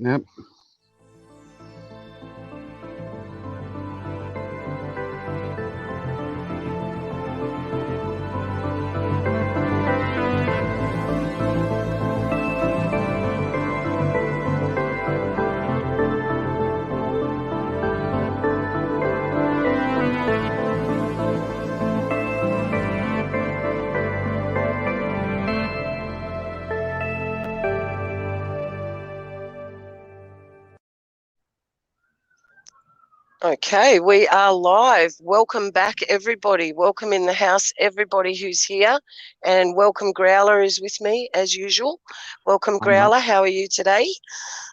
Yep. Okay, we are live. Welcome back, everybody. Welcome in the house, everybody who's here. And welcome, Growler is with me, as usual. Welcome, Growler. How are you today?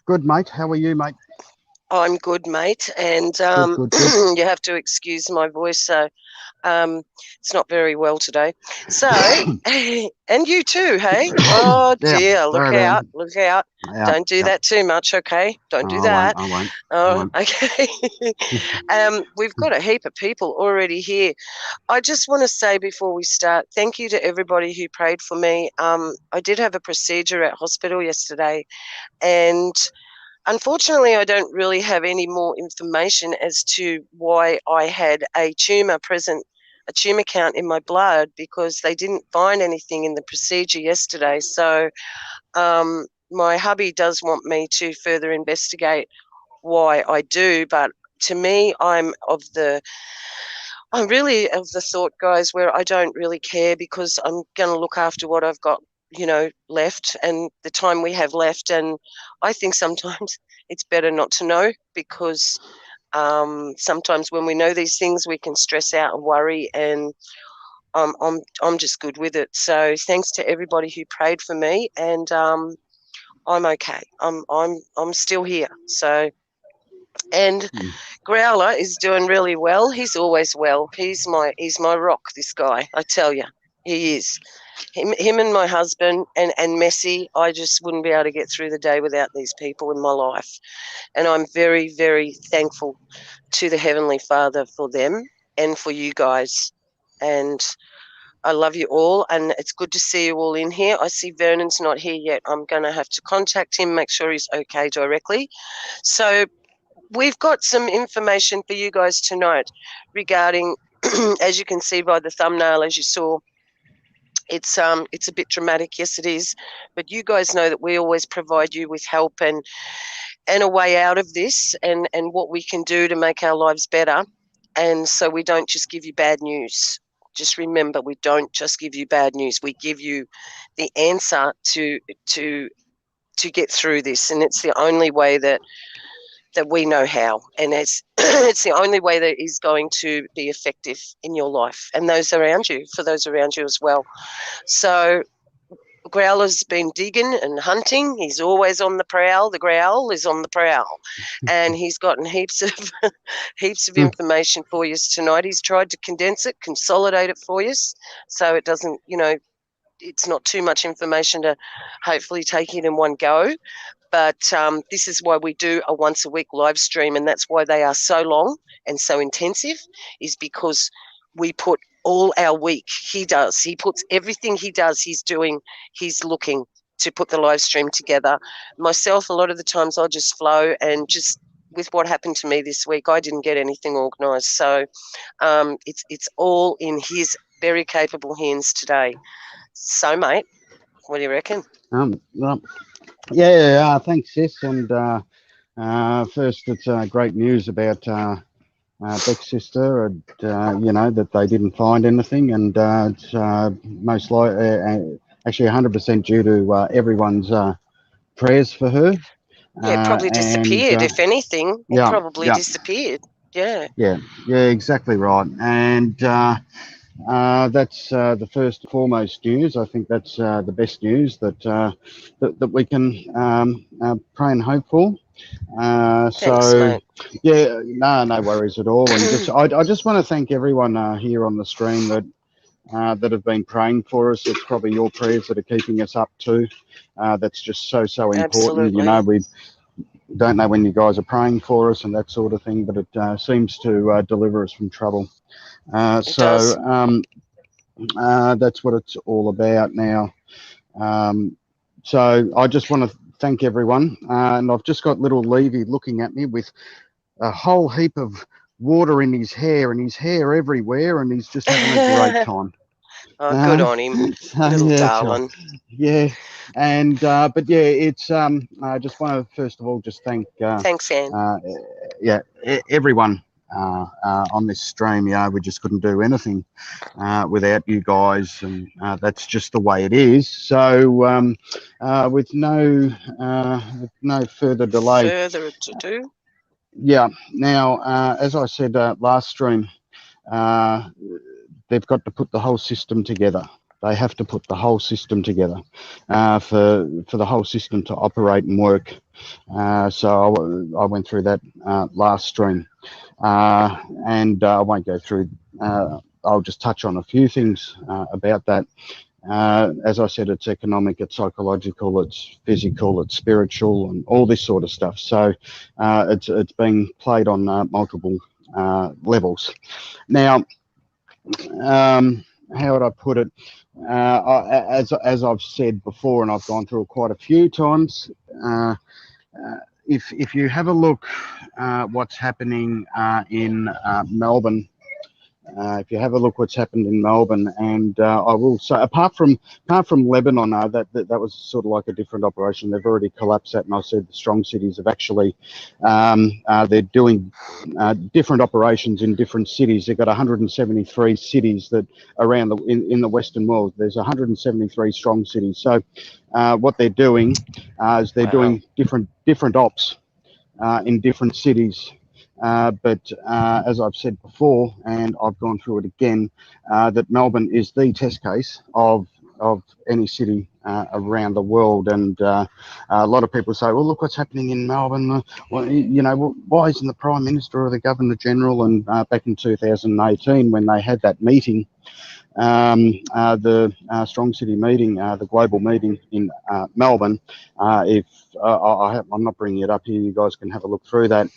Good, mate. How are you, mate? I'm good, mate. And Good. you have to excuse my voice. So it's not very well today. So, and you too, hey? Oh, dear. Look out. Look out. Don't do that too much, okay? Don't do that. I won't. Oh, okay. We've got a heap of people already here. I just want to say before we start, thank you to everybody who prayed for me. I did have a procedure at hospital yesterday, and unfortunately, I don't really have any more information as to why I had a tumour count in my blood, because they didn't find anything in the procedure yesterday. So my hubby does want me to further investigate why I do, but to me, I'm really of the thought, guys, where I don't really care, because I'm going to look after what I've got, left, and the time we have left. And I think sometimes it's better not to know, because sometimes when we know these things, we can stress out and worry, and I'm just good with it. So thanks to everybody who prayed for me, and I'm okay. I'm still here. So, and Growler is doing really well. He's always well. He's my rock, this guy. I tell you, he is. Him and my husband and Messi, I just wouldn't be able to get through the day without these people in my life. And I'm very, very thankful to the Heavenly Father for them and for you guys. And I love you all, and it's good to see you all in here. I see Vernon's not here yet. I'm going to have to contact him, make sure he's okay directly. So we've got some information for you guys tonight regarding, as you can see by the thumbnail, as you saw, it's a bit dramatic. Yes, it is. But you guys know that we always provide you with help and a way out of this, and what we can do to make our lives better. And so we don't just give you bad news. Just remember, we don't just give you bad news. We give you the answer to get through this, and it's the only way that we know how, and it's the only way that is going to be effective in your life and those around you, for those around you as well. So Growler's been digging and hunting. He's always on the prowl. The Growl is on the prowl, and he's gotten heaps of information for you tonight. He's tried to condense it, consolidate it for you, so it doesn't, it's not too much information to hopefully take it in one go. But this is why we do a once-a-week live stream, and that's why they are so long and so intensive, is because we put all our week. He puts everything he does, he's looking to put the live stream together. Myself, a lot of the times I'll just flow, and just with what happened to me this week, I didn't get anything organised. So it's all in his very capable hands today. So, mate, what do you reckon? Yeah, thanks, sis. And first, it's great news about Beck's sister, and that they didn't find anything, and it's most likely actually 100% due to everyone's prayers for her. Yeah, it probably disappeared. If anything, it probably disappeared. Yeah, exactly right. And that's the first and foremost news. I think that's the best news that we can pray and hope for. Thanks, mate. Yeah, no worries at all. And I just want to thank everyone here on the stream that have been praying for us. It's probably your prayers that are keeping us up too. That's just so important. Absolutely. We don't know when you guys are praying for us and that sort of thing, but it seems to deliver us from trouble. That's what it's all about now. So I just want to thank everyone. And I've just got little Levy looking at me with a whole heap of water in his hair everywhere, and he's just having a great time. Oh, good on him, So, little yeah, darling. yeah, and but yeah, it's I just want to first of all just thank Thanks, Anne. yeah, everyone on this stream. Yeah, we just couldn't do anything without you guys, and that's just the way it is. So with no further delay, Further to do. yeah. Now, as I said last stream, they've got to put the whole system together. They have to put the whole system together for the whole system to operate and work. So I went through that last stream, and I won't go through. I'll just touch on a few things about that. As I said, it's economic, it's psychological, it's physical, it's spiritual, and all this sort of stuff. So it's being played on multiple levels. Now, how would I put it? As I've said before, and I've gone through it quite a few times, if you have a look what's happening in Melbourne, if you have a look what's happened in Melbourne, and I will say, apart from Lebanon, that was sort of like a different operation. They've already collapsed that, and I said the strong cities have actually they're doing different operations in different cities. They've got 173 cities that around in the Western world. There's 173 strong cities. So what they're doing is they're doing different ops in different cities. But as I've said before, and I've gone through it again, that Melbourne is the test case of any city around the world. And a lot of people say, well, look what's happening in Melbourne. Well, you know, why isn't the Prime Minister or the Governor General? And back in 2018, when they had that meeting, the Strong City meeting, the global meeting in Melbourne, if I'm not bringing it up here, you guys can have a look through that.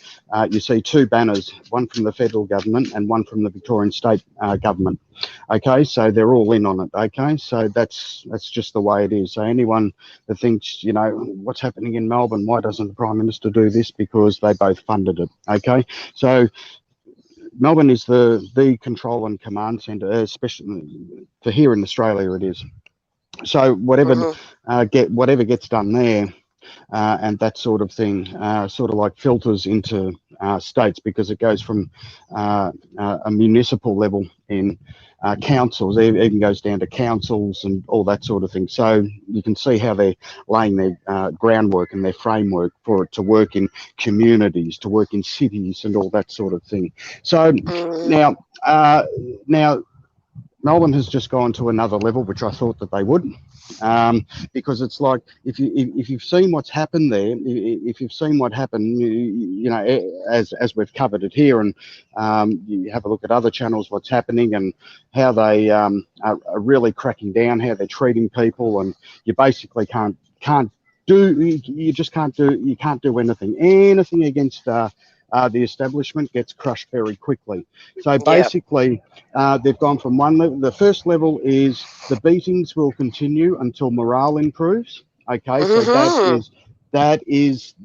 You see two banners, one from the federal government and one from the Victorian state government. Okay, so they're all in on it. Okay, so that's just the way it is. So anyone that thinks, you know, what's happening in Melbourne, why doesn't the Prime Minister do this? Because they both funded it. Okay, so Melbourne is the control and command centre, especially for here in Australia. It is. So whatever whatever gets done there, and that sort of thing, sort of like filters into states, because it goes from a municipal level in councils, it even goes down to councils and all that sort of thing. So you can see how they're laying their groundwork and their framework for it to work in communities, to work in cities and all that sort of thing. So now Melbourne has just gone to another level, which I thought that they would, because it's like if you've seen what's happened there, if you've seen what happened, you know, as we've covered it here, and you have a look at other channels, what's happening and how they are really cracking down, how they're treating people, and you basically can't do anything against. The establishment gets crushed very quickly. So basically, they've gone from one level. The first level is the beatings will continue until morale improves. Okay, so that is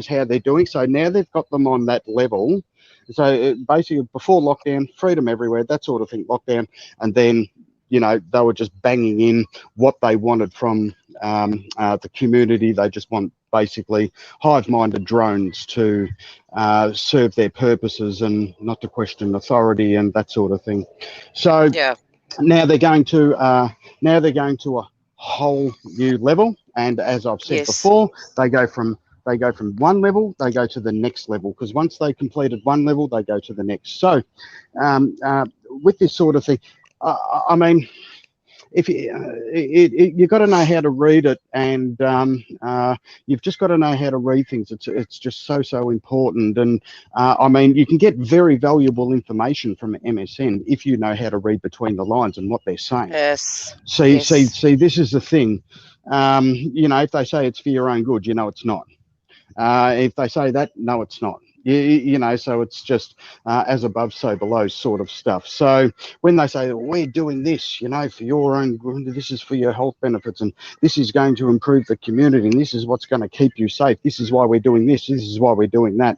how they're doing. So now they've got them on that level. So basically, before lockdown, freedom everywhere, that sort of thing, lockdown, and then, you know, they were just banging in what they wanted from the community. They just want basically hive-minded drones to serve their purposes and not to question authority and that sort of thing. So now they're going to a whole new level, and as I've said before, they go from one level, they go to the next level, because once they completed one level, they go to the next. So with this sort of thing, I mean, if you've got to know how to read it, and you've just got to know how to read things. It's just so important. And I mean, you can get very valuable information from MSN if you know how to read between the lines and what they're saying. Yes. See, this is the thing. You know, if they say it's for your own good, you know it's not. If they say that, no, it's not. You know, so it's just as above, so below sort of stuff. So when they say, well, we're doing this, you know, for your own, this is for your health benefits, and this is going to improve the community, and this is what's going to keep you safe. This is why we're doing this. This is why we're doing that.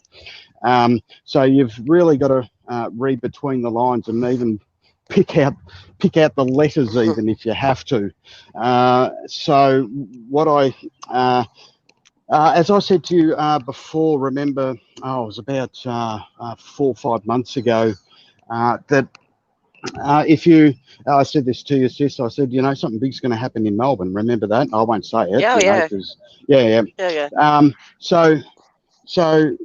So you've really got to read between the lines and even pick out the letters, even if you have to. So what as I said to you before, remember, it was about 4 or 5 months ago, that if you, I said this to you, sis, I said, you know, something big's going to happen in Melbourne. Remember that? I won't say it. Yeah, you know, yeah. 'cause, yeah. So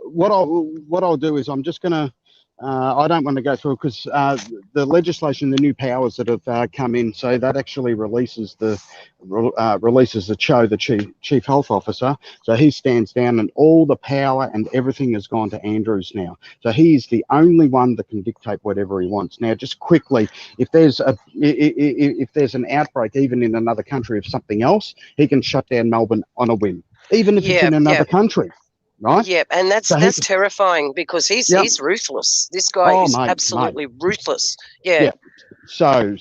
what I'll do is I'm just going to, I don't want to go through because the legislation, the new powers that have come in, so that actually releases the Cho, the chief health officer. So he stands down, and all the power and everything has gone to Andrews now. So he is the only one that can dictate whatever he wants. Now, just quickly, if there's an outbreak, even in another country of something else, he can shut down Melbourne on a whim, even if it's in another country. Right? Yep, and that's terrifying because he's ruthless. This guy is absolutely ruthless. Yeah. So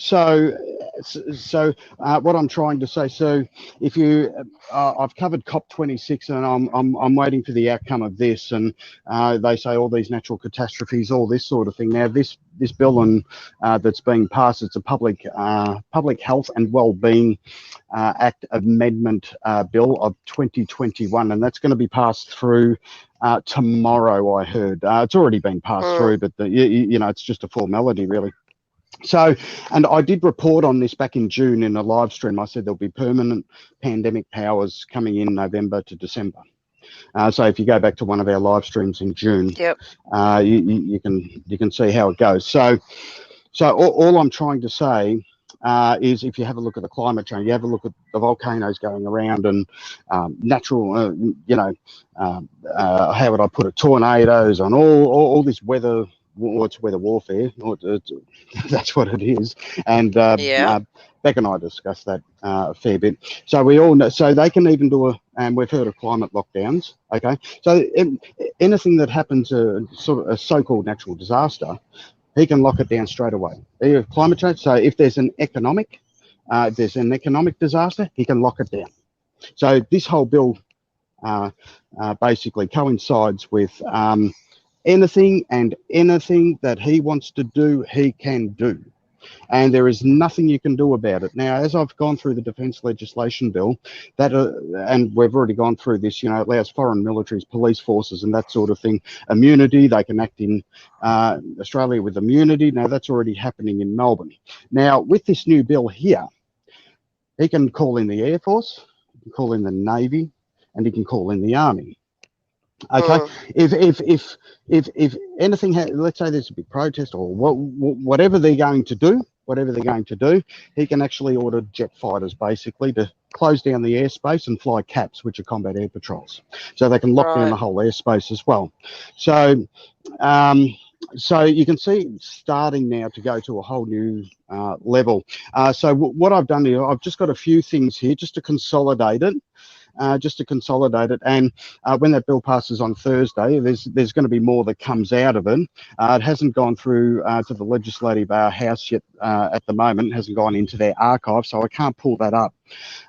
what I'm trying to say. So if you, I've covered COP26, and I'm waiting for the outcome of this. And they say all these natural catastrophes, all this sort of thing. Now this bill and that's being passed, it's a public health and wellbeing Act Amendment Bill of 2021, and that's going to be passed through tomorrow. I heard it's already been passed through, but you know, it's just a formality, really. So, and I did report on this back in June in a live stream. I said there'll be permanent pandemic powers coming in November to December. So if you go back to one of our live streams in June, you can see how it goes. So all I'm trying to say is, if you have a look at the climate change, you have a look at the volcanoes going around, and natural, how would I put it, tornadoes, and all this weather. Well, it's weather warfare. That's what it is. And Beck and I discussed that a fair bit. So we all know. So they can even do and we've heard of climate lockdowns. Okay. So anything that happens, sort of a so-called natural disaster, he can lock it down straight away. Climate change. So if there's an economic disaster, he can lock it down. So this whole bill basically coincides with anything that he wants to do, he can do. And there is nothing you can do about it. Now, as I've gone through the defence legislation bill, that and we've already gone through this, you know, it allows foreign militaries, police forces and that sort of thing, immunity. They can act in Australia with immunity. Now, that's already happening in Melbourne. Now, with this new bill here, he can call in the Air Force, he can call in the Navy, and he can call in the Army. Okay, if anything, let's say there's a big protest or whatever they're going to do, he can actually order jet fighters basically to close down the airspace and fly CAPs, which are combat air patrols, so they can lock down the whole airspace as well. So so you can see it's starting now to go to a whole new level. So what I've done here, I've just got a few things here just to consolidate it. And when that bill passes on Thursday, there's going to be more that comes out of it. It hasn't gone through to the Legislative House yet at the moment. It hasn't gone into their archive, so I can't pull that up.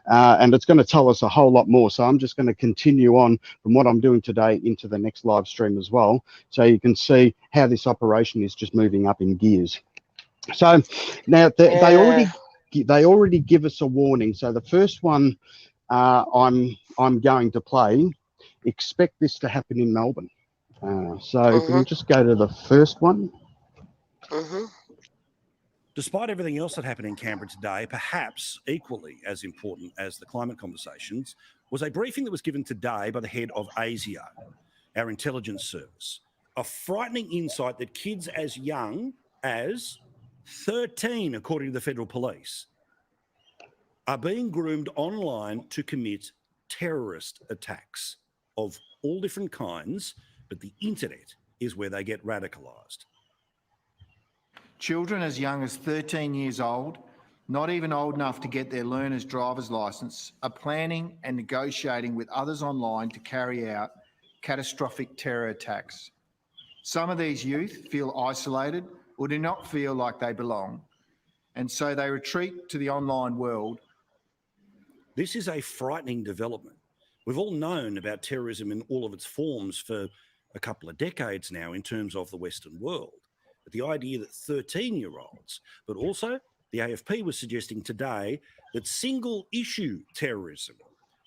And it's going to tell us a whole lot more. So I'm just going to continue on from what I'm doing today into the next live stream as well, so you can see how this operation is just moving up in gears. So now they already give us a warning. So the first one I'm going to play, expect this to happen in Melbourne. So if we can just go to the first one. Despite everything else that happened in Canberra today, perhaps equally as important as the climate conversations was a briefing that was given today by the head of ASIO, our intelligence service. A frightening insight that kids as young as 13, according to the federal police, are being groomed online to commit terrorist attacks of all different kinds, but the internet is where they get radicalised. Children as young as 13 years old, not even old enough to get their learner's driver's licence, are planning and negotiating with others online to carry out catastrophic terror attacks. Some of these youth feel isolated or do not feel like they belong, and so they retreat to the online world. This is a frightening development. We've all known about terrorism in all of its forms for a couple of decades now in terms of the Western world. But the idea that 13-year-olds, but also the AFP was suggesting today that single-issue terrorism,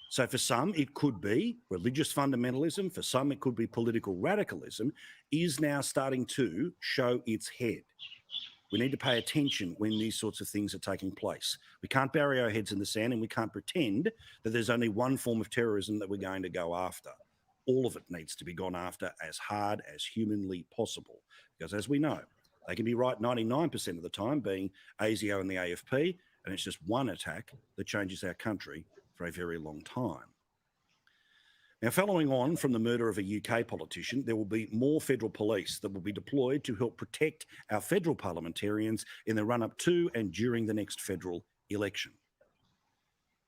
so for some it could be religious fundamentalism, for some it could be political radicalism, is now starting to show its head. We need to pay attention when these sorts of things are taking place. We can't bury our heads in the sand, and we can't pretend that there's only one form of terrorism that we're going to go after. All of it needs to be gone after as hard as humanly possible, because as we know, they can be right 99% of the time, being ASIO and the AFP, and it's just one attack that changes our country for a very long time. Now, following on from the murder of a UK politician, there will be more federal police that will be deployed to help protect our federal parliamentarians in the run-up to and during the next federal election.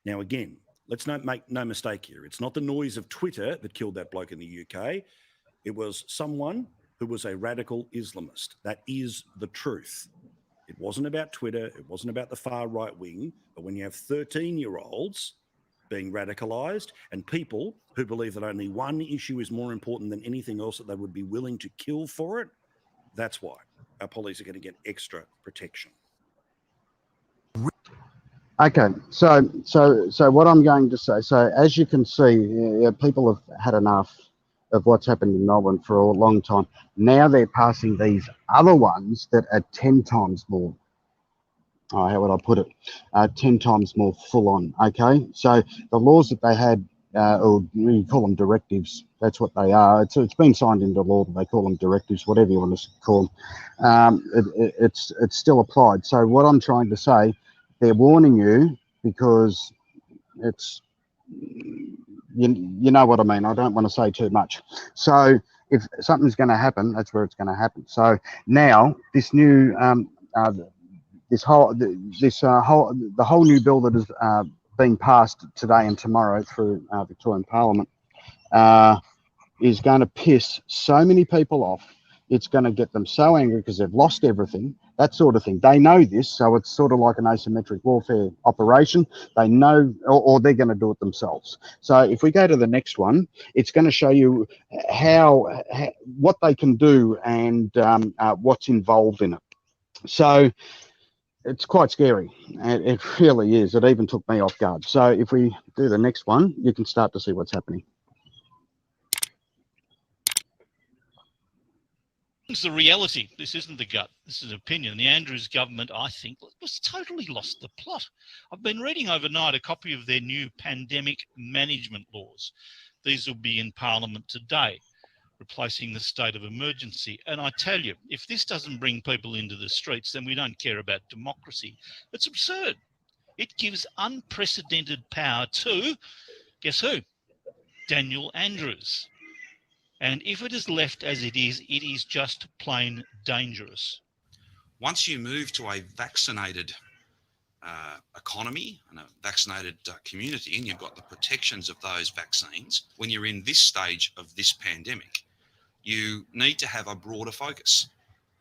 Now, again, let's make no mistake here. It's not the noise of Twitter that killed that bloke in the UK. It was someone who was a radical Islamist. That is the truth. It wasn't about Twitter. It wasn't about the far right wing. But when you have 13-year-olds being radicalised and people who believe that only one issue is more important than anything else, that they would be willing to kill for it, that's why our police are going to get extra protection. Okay, so what I'm going to say, so as you can see, people have had enough of what's happened in Melbourne for a long time. Now they're passing these other ones that are 10 times more, how would I put it, 10 times more full on, okay? So the laws that they had, or you call them directives, that's what they are. It's been signed into law, but they call them directives, whatever you want to call them. It's still applied. So what I'm trying to say, they're warning you because it's, you know what I mean. I don't want to say too much. So if something's going to happen, that's where it's going to happen. So now this new, the whole new bill that is being passed today and tomorrow through Victorian Parliament is going to piss so many people off. It's going to get them so angry because they've lost everything, that sort of thing. They know this, so it's sort of like an asymmetric warfare operation. They know, or they're going to do it themselves. So if we go to the next one, it's going to show you what they can do and what's involved in it. So it's quite scary. It really is. It even took me off guard. So if we do the next one, you can start to see what's happening. It's the reality. This isn't the gut. This is opinion. The Andrews government, I think, was totally lost the plot. I've been reading overnight a copy of their new pandemic management laws. These will be in Parliament today, replacing the state of emergency. And I tell you, if this doesn't bring people into the streets, then we don't care about democracy. It's absurd. It gives unprecedented power to, guess who? Daniel Andrews. And if it is left as it is just plain dangerous. Once you move to a vaccinated economy and a vaccinated community, and you've got the protections of those vaccines, when you're in this stage of this pandemic, you need to have a broader focus.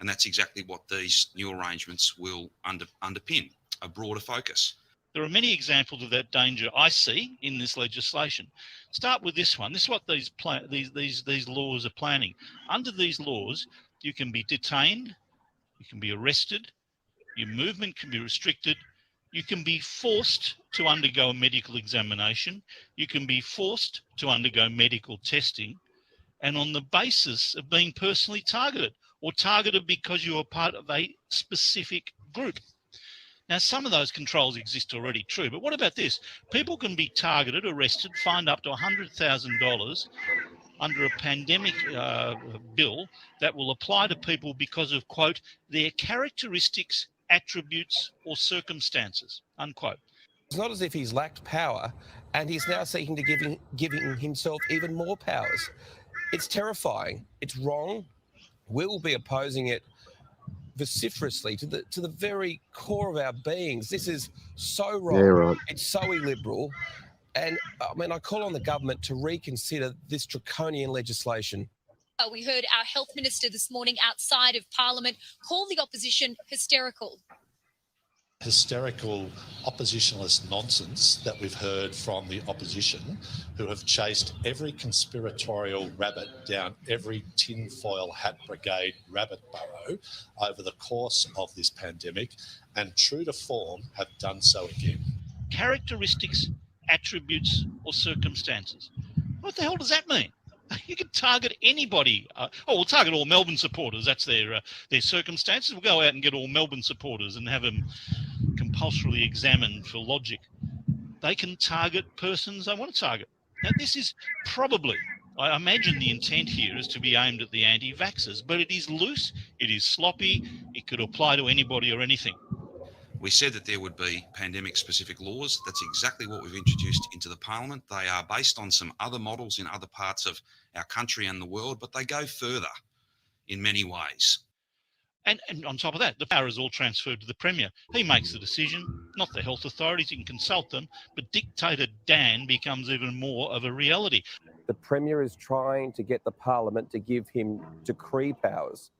And that's exactly what these new arrangements will underpin, a broader focus. There are many examples of that danger I see in this legislation. Start with this one. This is what these laws are planning. Under these laws, you can be detained, you can be arrested, your movement can be restricted, you can be forced to undergo a medical examination, you can be forced to undergo medical testing, and on the basis of being personally targeted or targeted because you are part of a specific group. Now, some of those controls exist already, true, but what about this? People can be targeted, arrested, fined up to $100,000 under a pandemic bill that will apply to people because of, quote, their characteristics, attributes, or circumstances, unquote. It's not as if he's lacked power and he's now seeking to giving himself even more powers. It's terrifying. It's wrong. We will be opposing it vociferously to the very core of our beings. This is so wrong. Yeah, right. It's so illiberal. And I mean, I call on the government to reconsider this draconian legislation. We heard our health minister this morning outside of Parliament call the opposition hysterical. Hysterical oppositionalist nonsense that we've heard from the opposition, who have chased every conspiratorial rabbit down every tinfoil hat brigade rabbit burrow over the course of this pandemic, and true to form have done so again. Characteristics, attributes, or circumstances. What the hell does that mean? You can target anybody. We'll target all Melbourne supporters. That's their circumstances. We'll go out and get all Melbourne supporters and have them compulsorily examined for logic. They can target persons they want to target. Now, this is probably, I imagine the intent here is to be aimed at the anti-vaxxers, but it is loose, it is sloppy, it could apply to anybody or anything. We said that there would be pandemic-specific laws. That's exactly what we've introduced into the Parliament. They are based on some other models in other parts of our country and the world, but they go further in many ways. And on top of that, the power is all transferred to the Premier. He makes the decision, not the health authorities. He can consult them, but Dictator Dan becomes even more of a reality. The Premier is trying to get the Parliament to give him decree powers,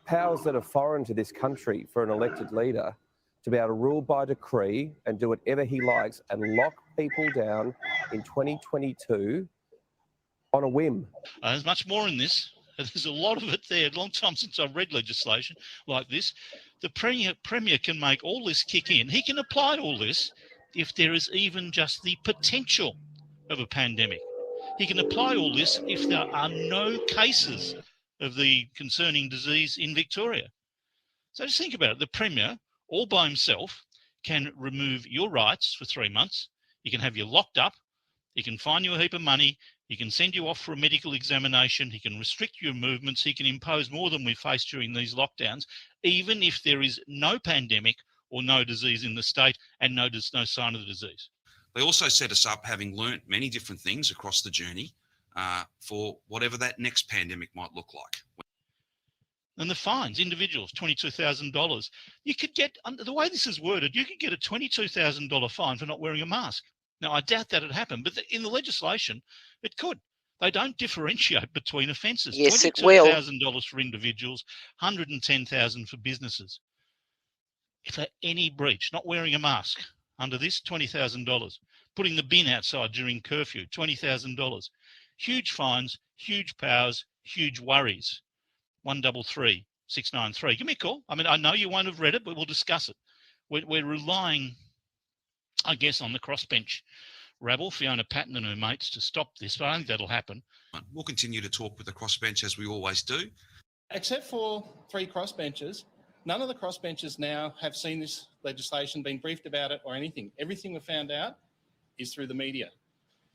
powers that are foreign to this country for an elected leader, to be able to rule by decree and do whatever he likes and lock people down in 2022 on a whim. There's much more in this. There's a lot of it there. A long time since I've read legislation like this. The Premier can make all this kick in. He can apply all this if there is even just the potential of a pandemic. He can apply all this if there are no cases of the concerning disease in Victoria. So just think about it. The Premier, all by himself, can remove your rights for 3 months. He can have you locked up. He can fine you a heap of money. He can send you off for a medical examination. He can restrict your movements. He can impose more than we faced during these lockdowns, even if there is no pandemic or no disease in the state and no sign of the disease. They also set us up having learnt many different things across the journey for whatever that next pandemic might look like. And the fines, individuals, $22,000. You could get, under the way this is worded, you could get a $22,000 fine for not wearing a mask. Now, I doubt that would happen, but in the legislation, it could. They don't differentiate between offences. Yes, it will. $22,000 for individuals, $110,000 for businesses. If for any breach, not wearing a mask, under this, $20,000. Putting the bin outside during curfew, $20,000. Huge fines, huge powers, huge worries. 133 693. Give me a call. I mean, I know you won't have read it, but we'll discuss it. We're relying, I guess, on the crossbench rabble, Fiona Patten and her mates, to stop this, but I think that'll happen. We'll continue to talk with the crossbench as we always do. Except for 3 crossbenchers, none of the crossbenchers now have seen this legislation, been briefed about it or anything. Everything we've found out is through the media.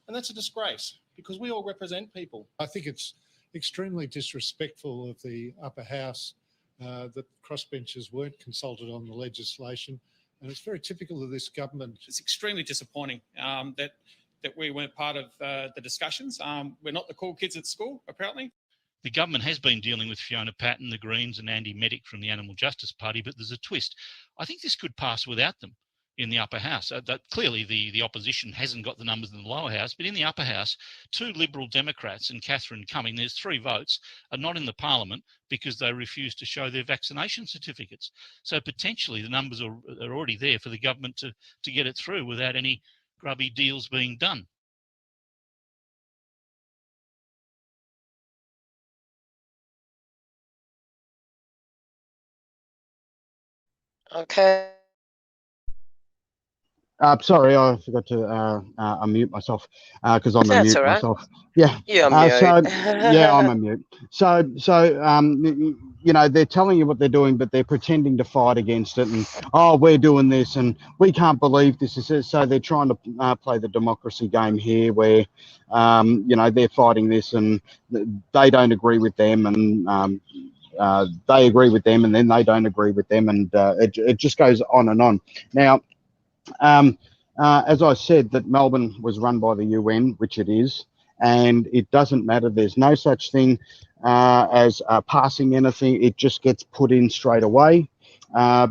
And that's a disgrace because we all represent people. I think it's extremely disrespectful of the upper house that crossbenchers weren't consulted on the legislation, and it's very typical of this government. It's extremely disappointing that we weren't part of the discussions. We're not the cool kids at school, apparently. The government has been dealing with Fiona Patten, the Greens, and Andy Medic from the Animal Justice Party, but there's a twist. I think this could pass without them in the upper house. That clearly the opposition hasn't got the numbers in the lower house, but in the upper house, 2 Liberal Democrats and Catherine Cumming, there's 3 votes, are not in the Parliament because they refuse to show their vaccination certificates. So potentially the numbers are already there for the government to get it through without any grubby deals being done. Okay. Sorry, I forgot to unmute myself because I'm a mute myself. Yeah. You're mute. Yeah, I'm a mute. So you know, they're telling you what they're doing, but they're pretending to fight against it. And we're doing this, and we can't believe this is it. So they're trying to play the democracy game here, where you know, they're fighting this, and they don't agree with them, and they agree with them, and then they don't agree with them, and it just goes on and on. Now. As I said, that Melbourne was run by the UN, which it is, and it doesn't matter. There's no such thing as passing anything. It just gets put in straight away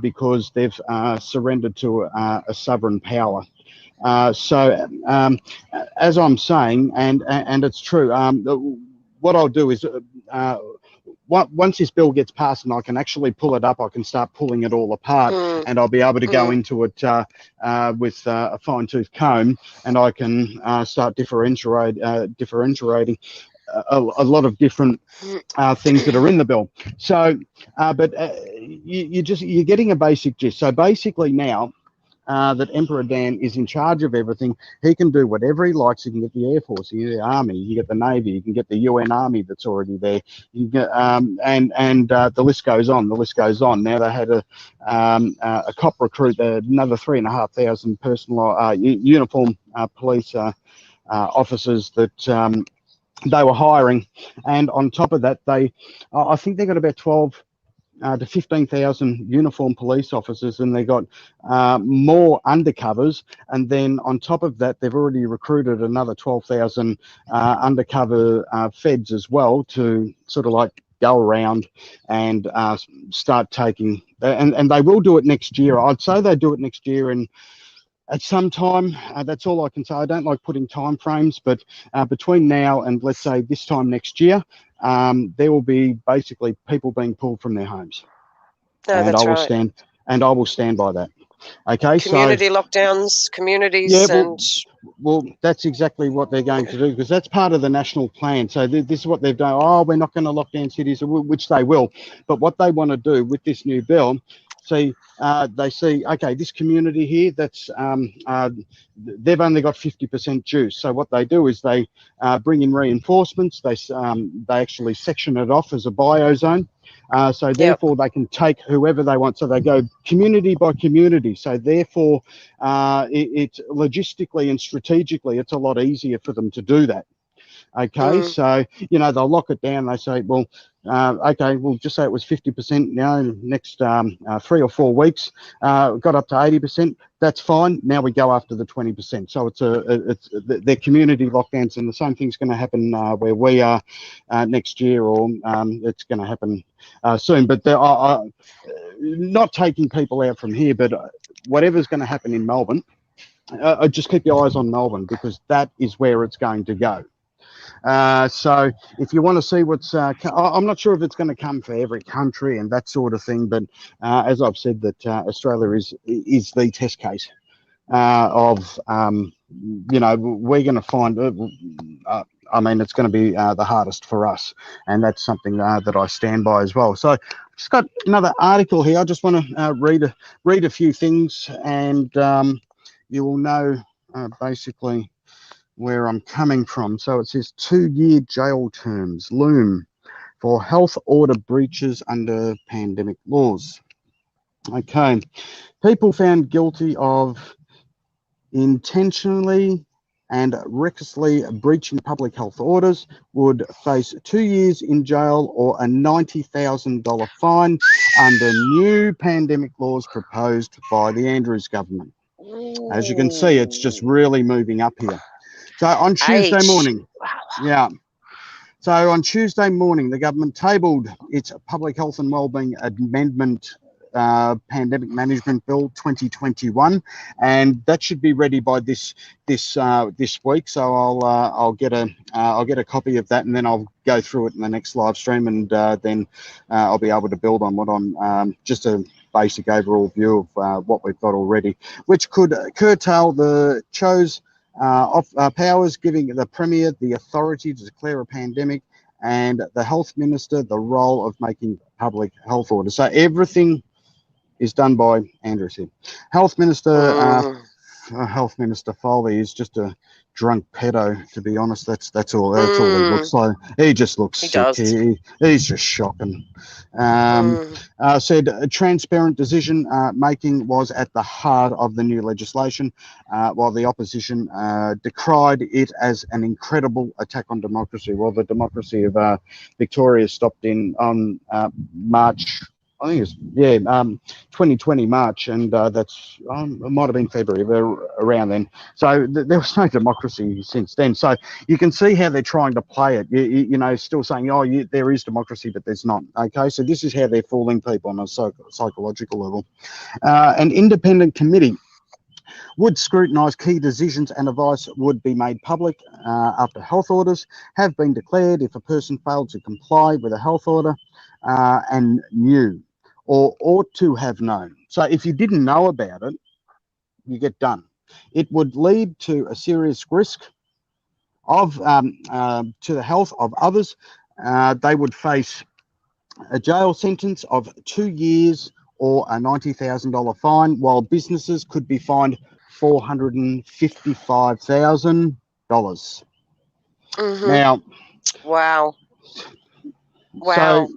because they've surrendered to a sovereign power. As I'm saying, and it's true, what I'll do is once this bill gets passed and I can actually pull it up, I can start pulling it all apart, and I'll be able to go into it with a fine-tooth comb, and I can start differentiating a lot of different things that are in the bill. So, you're getting a basic gist. So basically now, that Emperor Dan is in charge of everything. He can do whatever he likes. He can get the Air Force, you get the Army, you get the Navy, you can get the UN Army that's already there. You get, the list goes on. The list goes on. Now they had a cop recruit, another 3,500 personal uniform police officers that they were hiring, and on top of that, I think they got about 12 to 15,000 uniformed police officers, and they got more undercovers, and then on top of that they've already recruited another 12,000 undercover feds as well to sort of like go around and start taking, and they will do it next year. I'd say they do it next year, and at some time, that's all I can say. I don't like putting time frames, but between now and let's say this time next year, there will be basically people being pulled from their homes. No, and that's I will right. I will stand by that. Okay, community lockdowns, communities, yeah, well, that's exactly what they're going to do, because that's part of the national plan. So this is what they've done. Oh, we're not going to lock down cities, which they will. But what they want to do with this new bill, they see, okay, this community here, that's they've only got 50% juice. So what they do is they bring in reinforcements. They actually section it off as a biozone. So therefore they can take whoever they want. So they go community by community. So therefore it's logistically and strategically, it's a lot easier for them to do that. Okay, so, you know, they'll lock it down. They say, well, okay, we'll just say it was 50% now, next 3 or 4 weeks, got up to 80%. That's fine. Now we go after the 20%. So it's their community lockdowns, and the same thing's going to happen where we are next year, or it's going to happen soon. But there are not taking people out from here, but whatever's going to happen in Melbourne, just keep your eyes on Melbourne, because that is where it's going to go. So if you want to see what's, I'm not sure if it's going to come for every country and that sort of thing, but as I've said, that Australia is the test case of, you know, we're going to find, I mean, it's going to be the hardest for us, and that's something that I stand by as well. So I've just got another article here. I just want to read a few things, and you will know basically where I'm coming from. So it says 2-year jail terms loom for health order breaches under pandemic laws. Okay, people found guilty of intentionally and recklessly breaching public health orders would face 2 years in jail or a $90,000 fine under new pandemic laws proposed by the Andrews government. As you can see, it's just really moving up here. So on Tuesday morning, So on Tuesday morning, the government tabled its Public Health and Wellbeing Amendment Pandemic Management Bill 2021, and that should be ready by this week. So I'll get a copy of that, and then I'll go through it in the next live stream, and then I'll be able to build on what I'm just a basic overall view of what we've got already, which could curtail the powers giving the Premier the authority to declare a pandemic, and the Health Minister the role of making public health orders. So everything is done by Andrews here. Health Minister Foley is just a drunk pedo, to be honest. That's all he looks like. He just looks sick. He's just shocking. Said transparent decision making was at the heart of the new legislation, while the opposition decried it as an incredible attack on democracy. Well, the democracy of Victoria stopped on March, I think it's 2020 March, and that's it might have been February, around then. So there was no democracy since then. So you can see how they're trying to play it. You know, still saying, oh, there is democracy, but there's not. Okay, so this is how they're fooling people on a psychological level. An independent committee would scrutinise key decisions and advice would be made public after health orders have been declared if a person failed to comply with a health order and knew or ought to have known. So if you didn't know about it, you get done. It would lead to a serious risk of to the health of others. They would face a jail sentence of 2 years or a $90,000 fine, while businesses could be fined $455,000. Now, wow. so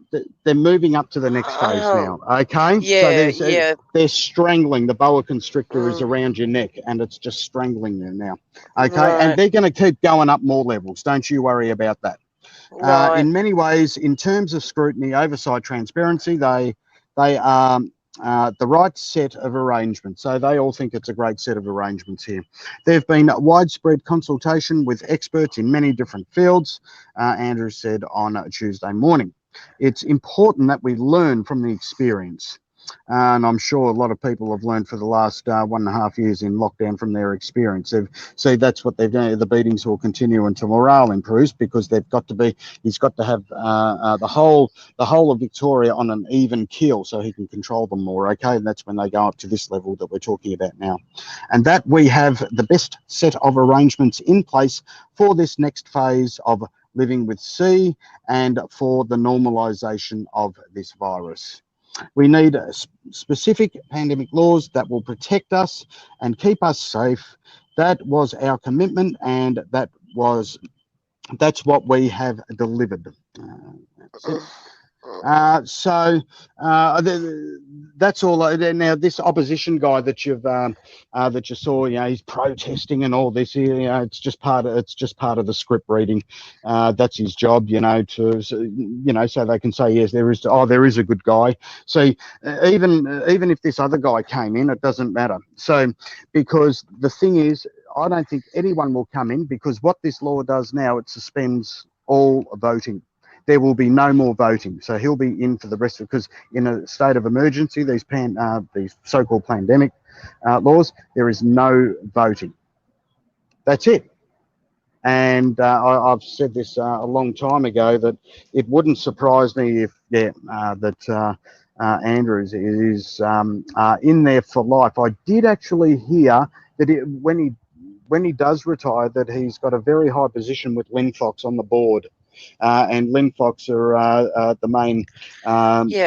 they're moving up to the next phase now. Okay, Yeah, so they're strangling. The boa constrictor is around your neck, and it's just strangling you now. Okay, and they're going to keep going up more levels. Don't you worry about that. In many ways, in terms of scrutiny, oversight, transparency, they are the right set of arrangements. So they all think it's a great set of arrangements here. There have been widespread consultation with experts in many different fields, Andrew said on Tuesday morning. It's important that we learn from the experience. And I'm sure a lot of people have learned for the last 1.5 years in lockdown from their experience. So that's what they've done. The beatings will continue until morale improves, because they've got to be. He's got to have the whole of Victoria on an even keel, so he can control them more. Okay, and that's when they go up to this level that we're talking about now, and that we have the best set of arrangements in place for this next phase of living with C and for the normalisation of this virus. We need specific pandemic laws that will protect us and keep us safe. That was our commitment, and that's what we have delivered. That's it. That's all. Now, this opposition guy that you saw, he's protesting and all this. It's just part of the script reading. That's his job, so they can say yes, there is a good guy. So even if this other guy came in, it doesn't matter. So because the thing is, I don't think anyone will come in, because what this law does now, it suspends all voting. There will be no more voting. So he'll be in for the rest of, because in a state of emergency, these so-called pandemic laws, there is no voting. That's it. And I've said this a long time ago, that it wouldn't surprise me if Andrews is in there for life. I did actually hear that when he does retire, that he's got a very high position with Linfox on the board. And Linfox are the main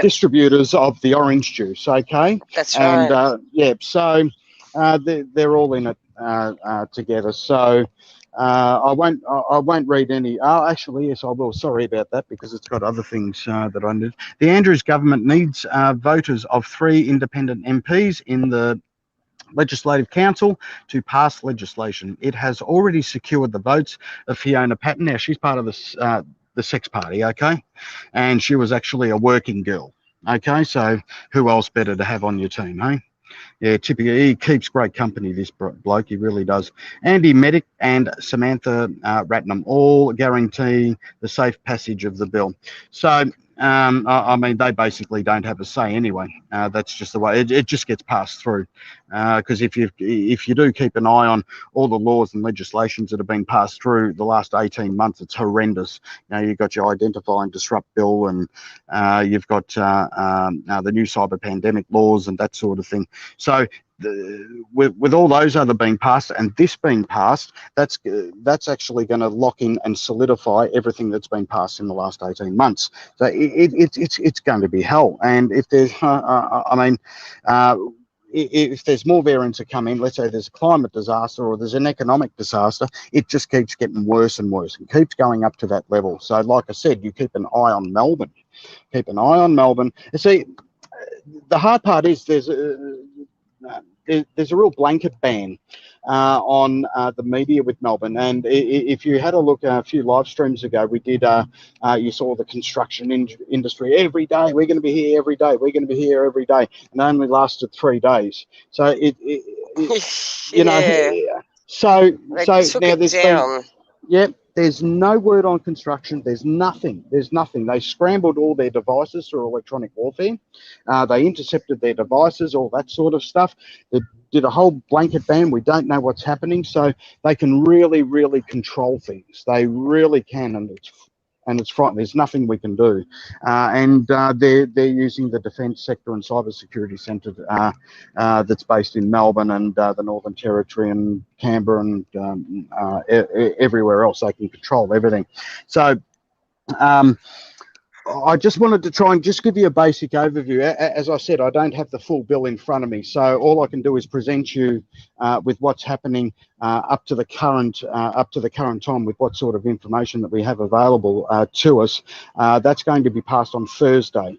distributors of the orange juice. Okay, that's right. And so they're all in it together. So I won't read any. Actually, yes, I will. Sorry about that, because it's got other things that I need. The Andrews government needs voters of 3 independent MPs in the Legislative Council to pass legislation. It has already secured the votes of Fiona Patten. Now, she's part of the Sex Party, okay? And she was actually a working girl, okay? So who else better to have on your team, hey? Yeah, typically, he keeps great company, this bloke, he really does. Andy Medic and Samantha Ratnam all guarantee the safe passage of the bill. So, I mean, they basically don't have a say anyway. That's just the way it just gets passed through. Because if you do keep an eye on all the laws and legislations that have been passed through the last 18 months, it's horrendous. You've got your Identify and Disrupt bill, and you've got the new cyber pandemic laws and that sort of thing. So with all those other being passed and this being passed, that's actually going to lock in and solidify everything that's been passed in the last 18 months. So it's going to be hell. And if there's, if there's more variants that come in, let's say there's a climate disaster or there's an economic disaster, it just keeps getting worse and worse and keeps going up to that level. So like I said, you keep an eye on Melbourne. Keep an eye on Melbourne. See, the hard part is there's a real blanket ban on the media with Melbourne. And if you had a look a few live streams ago, we did, you saw the construction industry every day. We're going to be here every day. We're going to be here every day. And it only lasted 3 days. So so now there's There's no word on construction. There's nothing. There's nothing. They scrambled all their devices through electronic warfare. They intercepted their devices, all that sort of stuff. They did a whole blanket ban. We don't know what's happening. So they can really, really control things. They really can, and it's frightening. There's nothing we can do, and they're using the defence sector and cybersecurity centre that's based in Melbourne and the Northern Territory and Canberra and everywhere else. They can control everything. So I just wanted to try and just give you a basic overview. As I said, I don't have the full bill in front of me, so all I can do is present you with what's happening up to the current time, with what sort of information that we have available to us. That's going to be passed on Thursday,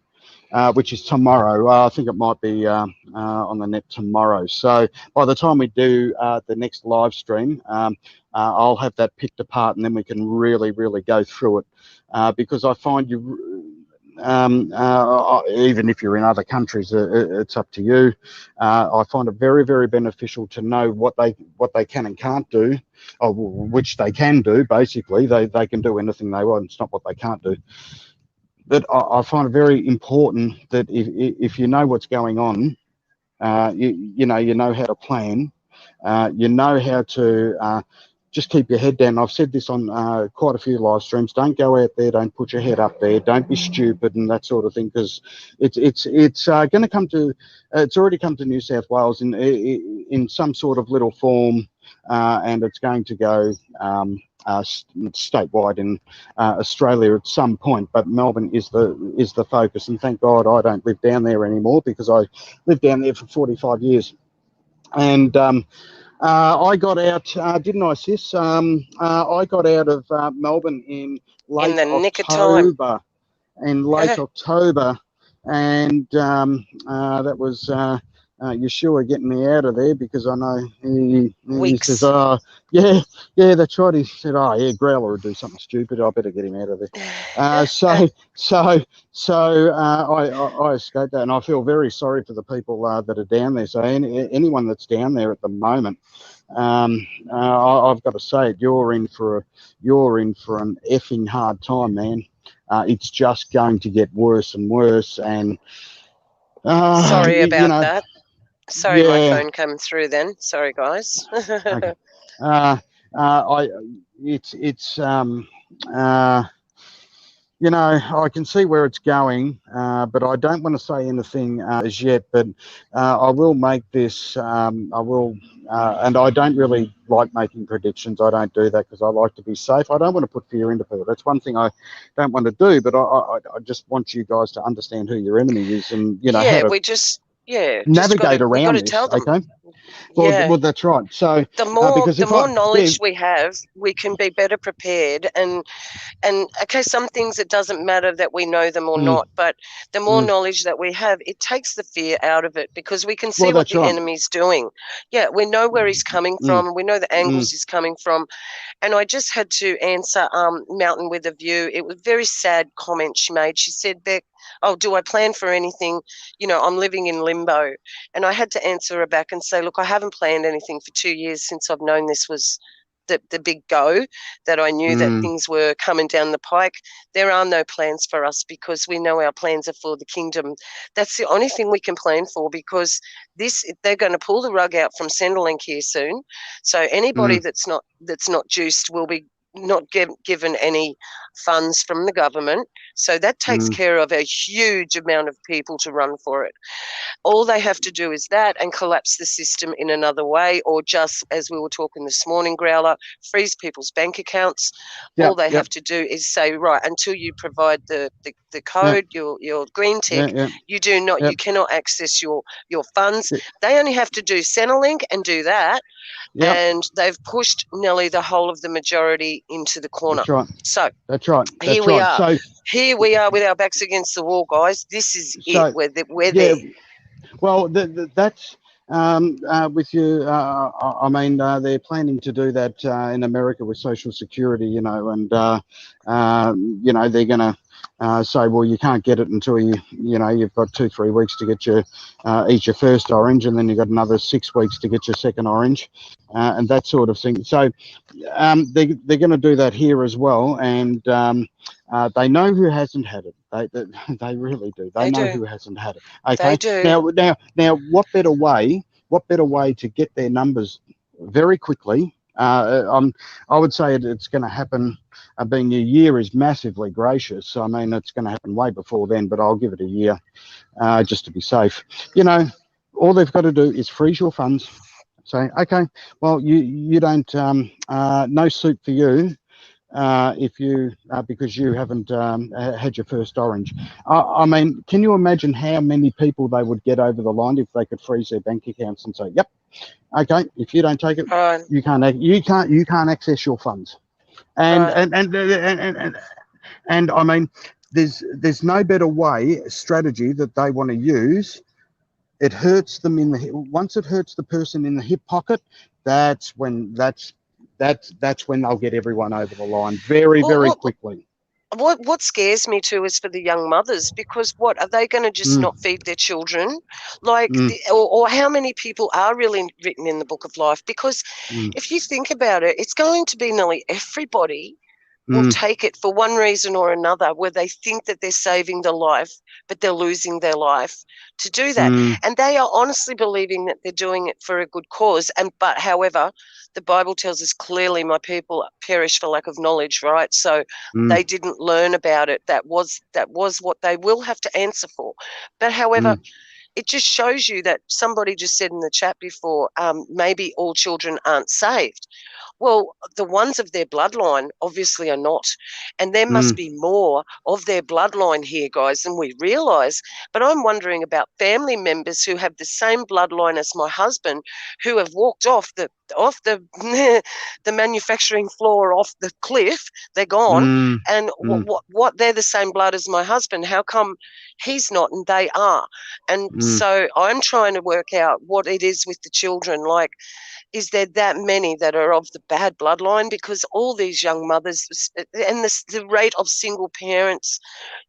which is tomorrow. I think it might be on the net tomorrow. So by the time we do the next live stream, I'll have that picked apart, and then we can really, really go through it. Because I find even if you're in other countries, it's up to you. I find it very, very beneficial to know what they can and can't do, or which they can do. Basically, they can do anything they want. It's not what they can't do. But I find it very important that if you know what's going on, you know how to plan, you know how to just keep your head down. I've said this on quite a few live streams. Don't go out there. Don't put your head up there. Don't be stupid and that sort of thing, because it's going to come to. It's already come to New South Wales in some sort of little form, and it's going to go statewide in Australia at some point. But Melbourne is the focus, and thank God I don't live down there anymore, because I lived down there for 45 years, and. I got out, didn't I, Sis? I got out of Melbourne in late October. In late October, and that was Yeshua getting me out of there, because I know he says, yeah, that's right. He said, yeah, Growler would do something stupid. I better get him out of there. So I escaped that, and I feel very sorry for the people that are down there. So anyone that's down there at the moment, I've got to say it, you're in for an effing hard time, man. It's just going to get worse and worse, and sorry about that. Sorry, my phone came through then. Sorry, guys. Okay. I can see where it's going, but I don't want to say anything as yet. But I will make this. And I don't really like making predictions. I don't do that because I like to be safe. I don't want to put fear into people. That's one thing I don't want to do. But I just want you guys to understand who your enemy is, and how to navigate around this. Okay. Well, that's right. So the more knowledge we have, we can be better prepared. And okay, some things it doesn't matter that we know them or not, but the more knowledge that we have, it takes the fear out of it, because we can see what the enemy's doing. Yeah, we know where he's coming from. We know the angles he's coming from. And I just had to answer Mountain with a View. It was a very sad comment she made. She said, Beck, do I plan for anything? I'm living in limbo. And I had to answer her back and say, look, I haven't planned anything for 2 years since I've known this was the big go, that I knew that things were coming down the pike. There are no plans for us, because we know our plans are for the kingdom. That's the only thing we can plan for, because they're going to pull the rug out from Centrelink here soon. So anybody that's not juiced will be not given any funds from the government. So that takes care of a huge amount of people to run for it. All they have to do is that, and collapse the system in another way, or just, as we were talking this morning, Growler, freeze people's bank accounts. All they have to do is say, right, until you provide the code, your green tick, you do not, you cannot access your funds. They only have to do Centrelink and do that. And they've pushed nearly the whole of the majority into the corner. That's right. So that's right. Here we are. So here we are with our backs against the wall, guys. This is it. We're there. Well, that's with you. I mean, they're planning to do that in America with Social Security, and they're going to say, well, you can't get it until you've got 2-3 weeks to get eat your first orange, and then you've got another 6 weeks to get your second orange, and that sort of thing. So they're going to do that here as well, and they know who hasn't had it. They really do. They know who hasn't had it. Okay. They do. Now, what better way to get their numbers very quickly? I would say it's going to happen. Being a year is massively gracious. I mean, it's going to happen way before then, but I'll give it a year just to be safe. All they've got to do is freeze your funds. Say, okay, well, you don't, no suit for you if you because you haven't had your first orange. I mean, can you imagine how many people they would get over the line if they could freeze their bank accounts and say, yep, okay, if you don't take it, you can't access your funds. And I mean, there's no better strategy that they want to use. It hurts them once it hurts the person in the hip pocket. That's when they'll get everyone over the line very quickly. What scares me too is for the young mothers, because what are they going to just not feed their children? Like, or how many people are really written in the book of life? Because if you think about it, it's going to be nearly everybody will take it for one reason or another, where they think that they're saving their life, but they're losing their life to do that. And they are honestly believing that they're doing it for a good cause. But however, the Bible tells us clearly, my people perish for lack of knowledge, right? So they didn't learn about it. That was what they will have to answer for. But however, it just shows you that somebody just said in the chat before, maybe all children aren't saved. Well, the ones of their bloodline obviously are not. And there must be more of their bloodline here, guys, than we realise. But I'm wondering about family members who have the same bloodline as my husband, who have walked off the the manufacturing floor, off the cliff. They're gone. And what they're the same blood as my husband. How come he's not and they are? And so I'm trying to work out what it is with the children. Like, is there that many that are of the bad bloodline? Because all these young mothers, and the rate of single parents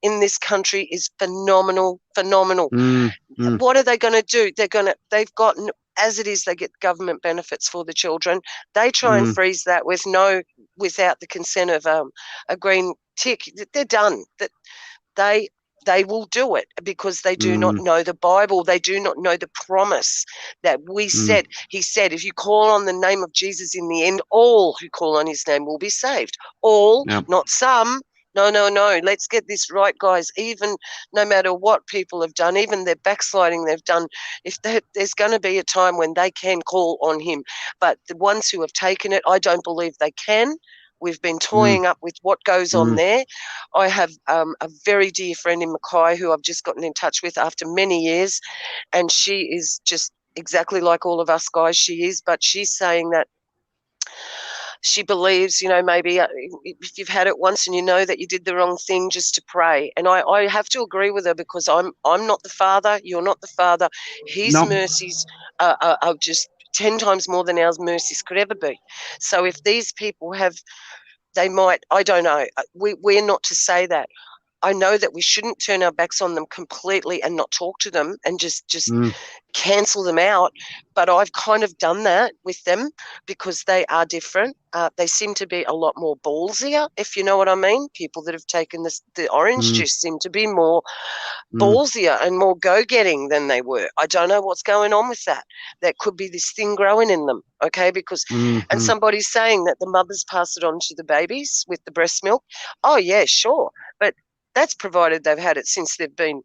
in this country is phenomenal. What are they going to do? They've gotten, as it is, they get government benefits for the children. They try and freeze that without the consent of a green tick. They're done. That they will do it because they do not know the Bible. They do not know the promise that we said. He said, if you call on the name of Jesus, in the end, all who call on his name will be saved. All, not some. No. Let's get this right, guys. Even no matter what people have done, even their backsliding they've done, there's going to be a time when they can call on him. But the ones who have taken it, I don't believe they can. We've been toying up with what goes on there. I have a very dear friend in Mackay who I've just gotten in touch with after many years, and she is just exactly like all of us guys, she is, but she's saying that she believes, maybe if you've had it once and you know that you did the wrong thing, just to pray. And I have to agree with her, because I'm not the father, you're not the father. His mercies are just 10 times more than our mercies could ever be. So if these people they might, I don't know, we're not to say that. I know that we shouldn't turn our backs on them completely and not talk to them and just cancel them out. But I've kind of done that with them because they are different. They seem to be a lot more ballsier, if you know what I mean. People that have taken the orange juice seem to be more ballsier and more go-getting than they were. I don't know what's going on with that. That could be this thing growing in them, okay? Because and somebody's saying that the mothers pass it on to the babies with the breast milk. Oh, yeah, sure. But that's provided they've had it since they've been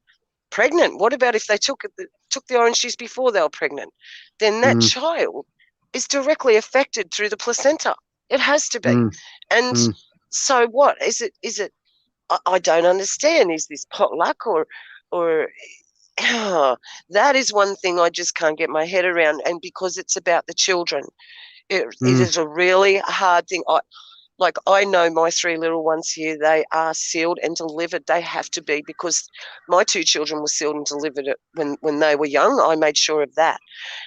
pregnant. What about if they took the orange juice before they were pregnant? Then that child is directly affected through the placenta. It has to be. And so what? Is it I don't understand. Is this potluck or that is one thing I just can't get my head around. And because it's about the children, it is a really hard thing. I know my 3 little ones here, they are sealed and delivered. They have to be, because my 2 children were sealed and delivered when they were young. I made sure of that.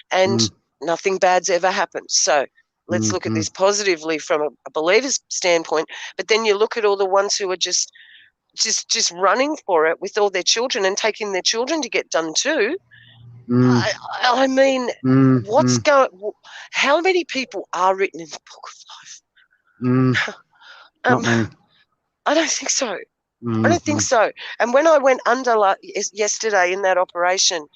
And nothing bad's ever happened. So let's look at this positively from a believer's standpoint. But then you look at all the ones who are just just running for it with all their children and taking their children to get done too. I mean, what's going? How many people are written in the book of life? Not many. I don't think so. I don't think so. And when I went under yesterday in that operation,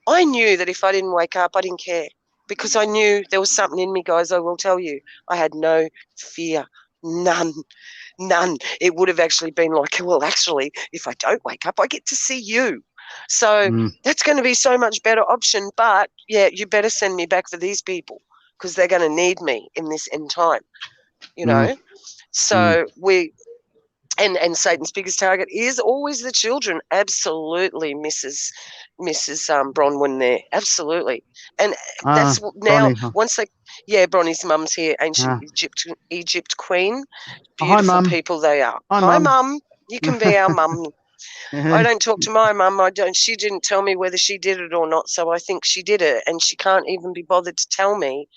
I knew that if I didn't wake up, I didn't care, because I knew there was something in me, guys. I will tell you, I had no fear, none. It would have actually been like, well, actually, if I don't wake up, I get to see you. So that's going to be so much better option. But yeah, you better send me back for these people, because they're going to need me in this end time, you know. So and Satan's biggest target is always the children. Absolutely, Mrs. Bronwyn there. Absolutely. And that's now, Bronnie. once they, Bronnie's mum's here, ancient Egypt queen. Hi, Beautiful Mum. people they are. Hi, Mum. You can be our mum. I don't talk to my mum. She didn't tell me whether she did it or not, so I think she did it, and she can't even be bothered to tell me.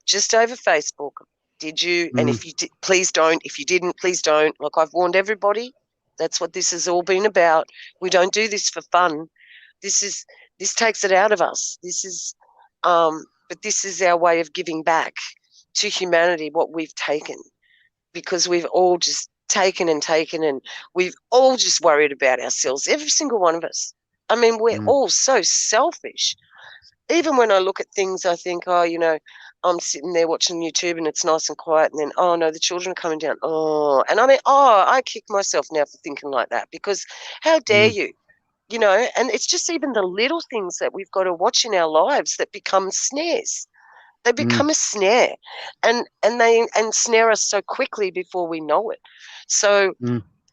Just over Facebook. Did you? And if you did, please don't. If you didn't, please don't. Like, I've warned everybody. That's what this has all been about. We don't do this for fun. This takes it out of us. But this is our way of giving back to humanity what we've taken, because we've all just taken, and we've all just worried about ourselves. Every single one of us. I mean, we're all so selfish. Even when I look at things, I think, oh, you know, I'm sitting there watching YouTube and it's nice and quiet, and then, oh no, the children are coming down. Oh, and I mean, I kick myself now for thinking like that, because how dare you, you know? And it's just even the little things that we've got to watch in our lives that become snares. They become a snare, and snare us so quickly before we know it. So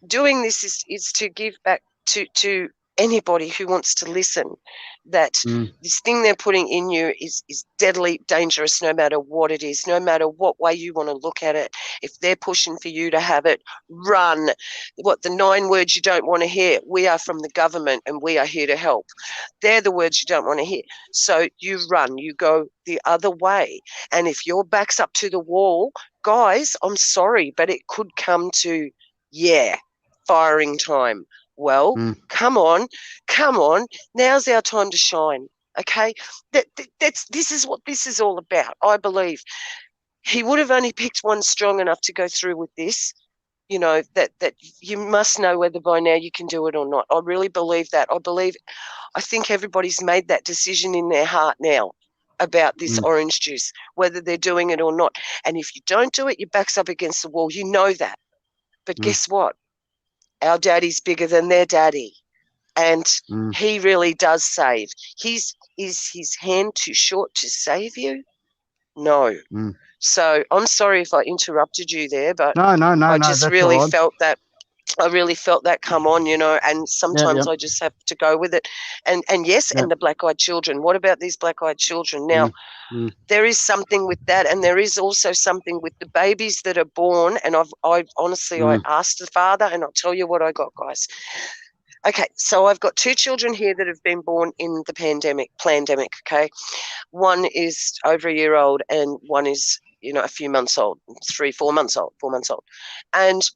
doing this is to give back to anybody who wants to listen, that this thing they're putting in you is deadly dangerous, no matter what it is, no matter what way you want to look at it. If they're pushing for you to have it, run. What, the 9 words you don't want to hear? We are from the government and we are here to help. They're the words you don't want to hear. So you run, you go the other way. And if your back's up to the wall, guys, I'm sorry, but it could come to, firing time. Well, come on. Now's our time to shine. Okay, this is what this is all about. I believe he would have only picked one strong enough to go through with this. You know, that you must know whether by now you can do it or not. I really believe that. I think everybody's made that decision in their heart now about this orange juice, whether they're doing it or not. And if you don't do it, your back's up against the wall. You know that. But guess what? Our daddy's bigger than their daddy. And he really does save. Is his hand too short to save you? No. So I'm sorry if I interrupted you there, but No, I just really right. felt that. I really felt that come on, you know, and sometimes I just have to go with it. And yes, and the black-eyed children. What about these black-eyed children? Now, there is something with that, and there is also something with the babies that are born. And I honestly, I asked the father, and I'll tell you what I got, guys. Okay, so I've got 2 children here that have been born in the plandemic, okay? One is over a year old and one is, you know, a few months old, 4 months old. And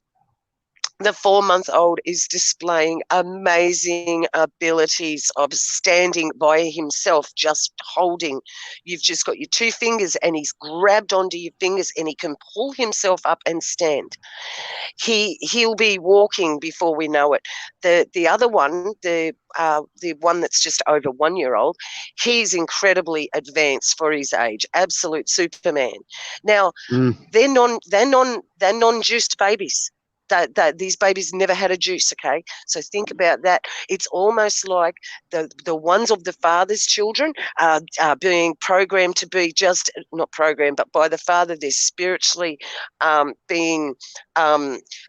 the 4-month-old is displaying amazing abilities of standing by himself, just holding. You've just got your 2 fingers and he's grabbed onto your fingers and he can pull himself up and stand. He'll be walking before we know it. The other one, the one that's just over 1 year old, he's incredibly advanced for his age, absolute Superman. Now, they're non-juiced babies. That these babies never had a juice, okay? So think about that. It's almost like the ones of the father's children are being programmed to be just, not programmed, but by the father, they're spiritually being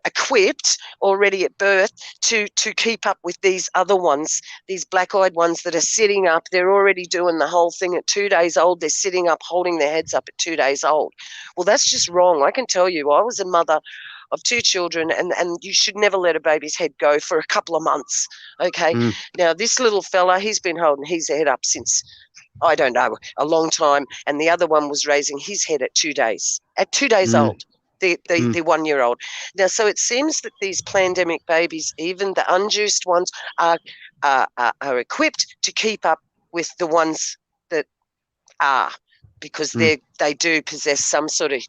equipped already at birth to keep up with these other ones, these black-eyed ones that are sitting up. They're already doing the whole thing at 2 days old. They're sitting up, holding their heads up at 2 days old. Well, that's just wrong. I can tell you, I was a mother of 2 children, and you should never let a baby's head go for a couple of months, okay? Now, this little fella, he's been holding his head up since, I don't know, a long time, and the other one was raising his head at 2 days. At 2 days old, the 1 year old. Now, so it seems that these pandemic babies, even the unjuiced ones, are equipped to keep up with the ones that are, because they do possess some sort of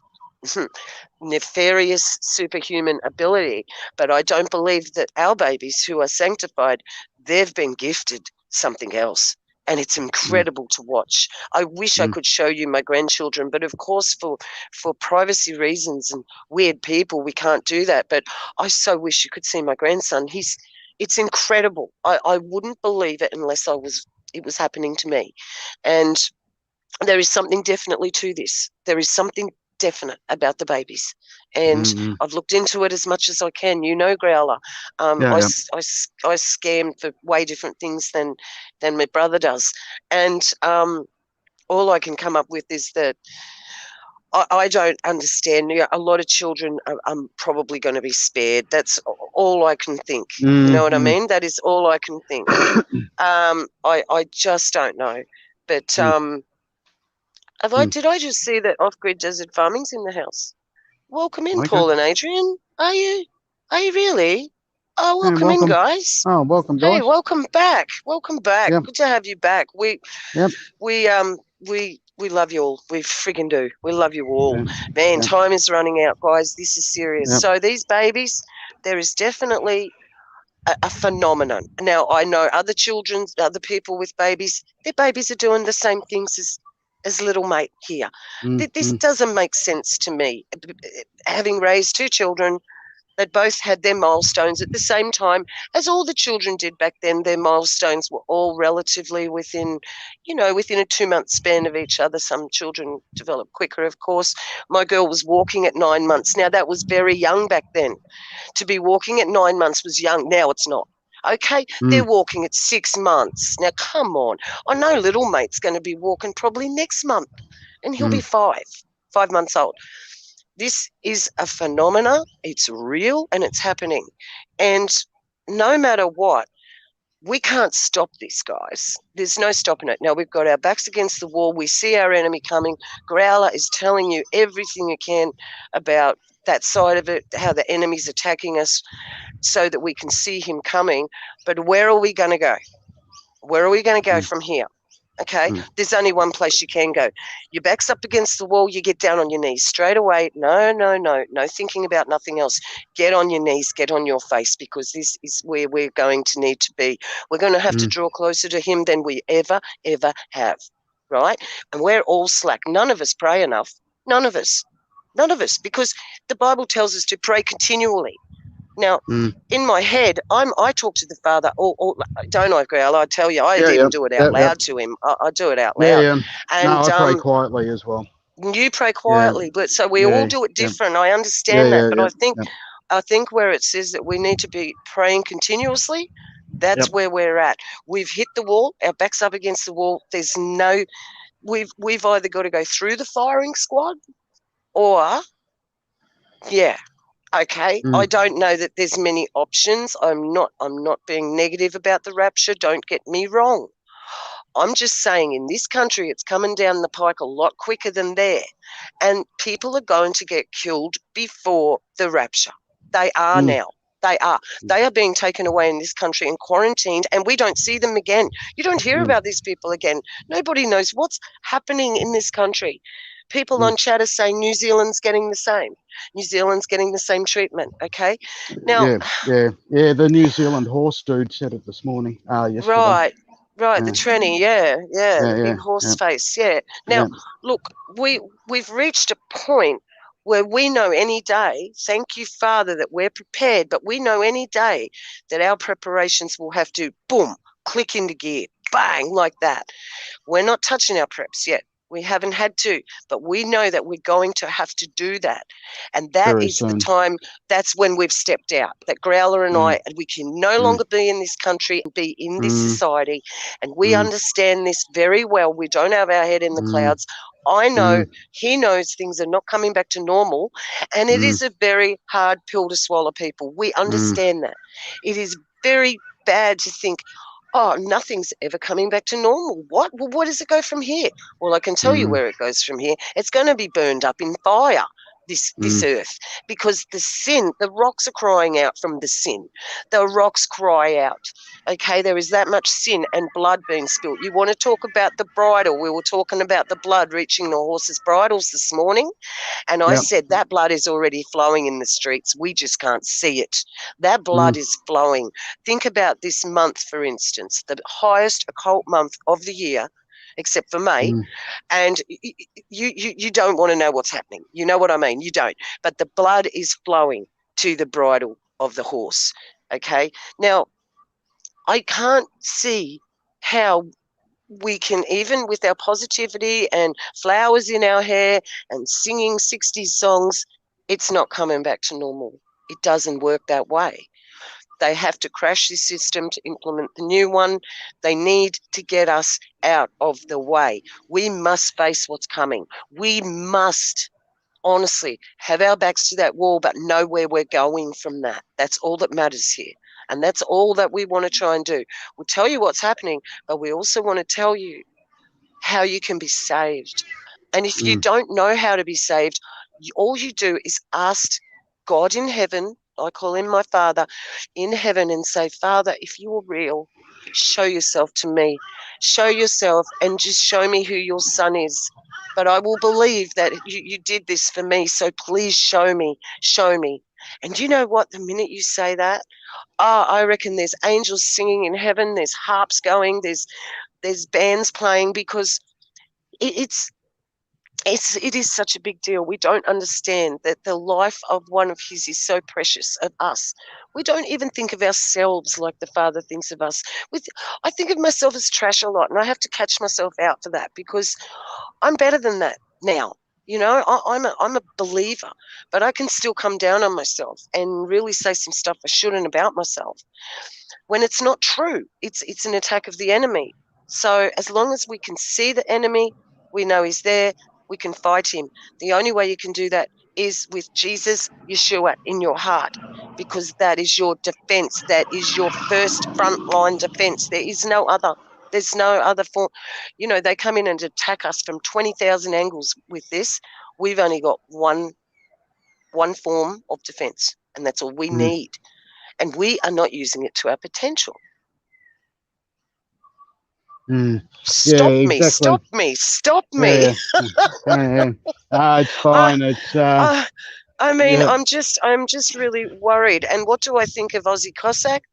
nefarious superhuman ability. But I don't believe that our babies who are sanctified, they've been gifted something else. And it's incredible to watch. I wish I could show you my grandchildren, but of course for privacy reasons and weird people, we can't do that. But I so wish you could see my grandson. It's incredible. I wouldn't believe it unless it was happening to me. And there is something definitely to this. There is something definite about the babies. And I've looked into it as much as I can. You know, Growler, I scam for way different things than my brother does. And all I can come up with is that I don't understand. A lot of children are probably going to be spared. That's all I can think. You know what I mean? That is all I can think. I just don't know. But did I just see that off-grid desert farming's in the house? Welcome in, Paul and Adrian. Are you really? Oh, welcome in, guys. Oh, welcome, guys. Hey, welcome back. Welcome back. Yep. Good to have you back. We love you all. We friggin' do. We love you all. Man, time is running out, guys. This is serious. So these babies, there is definitely a phenomenon. Now, I know other people with babies, their babies are doing the same things as little mate here. This doesn't make sense to me. Having raised two children that both had their milestones at the same time, as all the children did back then, their milestones were all relatively within a 2-month span of each other. Some children develop quicker, of course. My girl was walking at 9 months. Now, that was very young back then. To be walking at 9 months was young. Now it's not. Okay, they're walking at 6 months. Now, come on. I know little mate's going to be walking probably next month, and he'll be 5 months old. This is a phenomena. It's real, and it's happening. And no matter what, we can't stop this, guys. There's no stopping it. Now, we've got our backs against the wall. We see our enemy coming. Growler is telling you everything you can about that side of it, how the enemy's attacking us, so that we can see him coming. But where are we going to go? Where are we going to go from here? Okay, there's only one place you can go. Your back's up against the wall, you get down on your knees straight away. No thinking about nothing else. Get on your knees, get on your face, because this is where we're going to need to be. We're going to have to draw closer to him than we ever have, right? And we're all slack. None of us pray enough. None of us, because the Bible tells us to pray continually. Now, in my head, I talk to the Father, don't I, Growler? I tell you, I even do it out loud to him. I do it out loud. And no, I pray quietly as well. You pray quietly, but so we all do it different. I understand that, but I think where it says that we need to be praying continuously, that's where we're at. We've hit the wall. Our back's up against the wall. There's no. We've either got to go through the firing squad, or okay, I don't know that there's many options. I'm not being negative about the rapture. Don't get me wrong. I'm just saying in this country it's coming down the pike a lot quicker than there. And people are going to get killed before the rapture. They are now. They are. They are being taken away in this country and quarantined, and we don't see them again. You don't hear about these people again. Nobody knows what's happening in this country. People on chat are saying New Zealand's getting the same. New Zealand's getting the same treatment, okay? Now, the New Zealand horse dude said it this morning, yesterday. Right, the tranny, the big horse face, Now, look, we've reached a point where we know any day, thank you, Father, that we're prepared, but we know any day that our preparations will have to, boom, click into gear, bang, like that. We're not touching our preps yet. We haven't had to, but we know that we're going to have to do that. And that Very is soon. the time, that's when we've stepped out. That Growler and I, we can no longer be in this country and be in this society. And we understand this very well. We don't have our head in the clouds. I know, he knows things are not coming back to normal. And it is a very hard pill to swallow, people. We understand that. It is very bad to think, oh, nothing's ever coming back to normal. What? Well, where does it go from here? Well, I can tell you where it goes from here. It's going to be burned up in fire. this earth, because the sin, the rocks are crying out from the sin. The rocks cry out. Okay, there is that much sin and blood being spilled. You want to talk about the bridle? We were talking about the blood reaching the horses' bridles this morning, and I said that blood is already flowing in the streets. We just can't see it. That blood is flowing. Think about this month, for instance, the highest occult month of the year, except for May, and you don't want to know what's happening. You know what I mean? You don't. But the blood is flowing to the bridle of the horse. Okay? Now, I can't see how we can, even with our positivity and flowers in our hair and singing 60s songs, it's not coming back to normal. It doesn't work that way. They have to crash this system to implement the new one. They need to get us out of the way. We must face what's coming. We must honestly have our backs to that wall, but know where we're going from that. That's all that matters here. And that's all that we want to try and do. We'll tell you what's happening, but we also want to tell you how you can be saved. And if you don't know how to be saved, all you do is ask God in heaven, I call him my Father, in heaven, and say, Father, if you are real, show yourself to me. Show yourself and just show me who your son is. But I will believe that you did this for me, so please show me, show me. And you know what? The minute you say that, I reckon there's angels singing in heaven, there's harps going, there's bands playing, because it is such a big deal. We don't understand that the life of one of his is so precious, of us. We don't even think of ourselves like the Father thinks of us. I think of myself as trash a lot, and I have to catch myself out for that, because I'm better than that now. You know, I'm a believer, but I can still come down on myself and really say some stuff I shouldn't about myself when it's not true. It's an attack of the enemy. So as long as we can see the enemy, we know he's there, we can fight him. The only way you can do that is with Jesus, Yeshua, in your heart, because that is your defense. That is your first frontline defense. There is no other. There's no other form. You know, they come in and attack us from 20,000 angles with this. We've only got one form of defense, and that's all we need. And we are not using it to our potential. Stop me, exactly. stop me, stop me. It's fine. I mean, I'm just really worried. And what do I think of Aussie Cossack?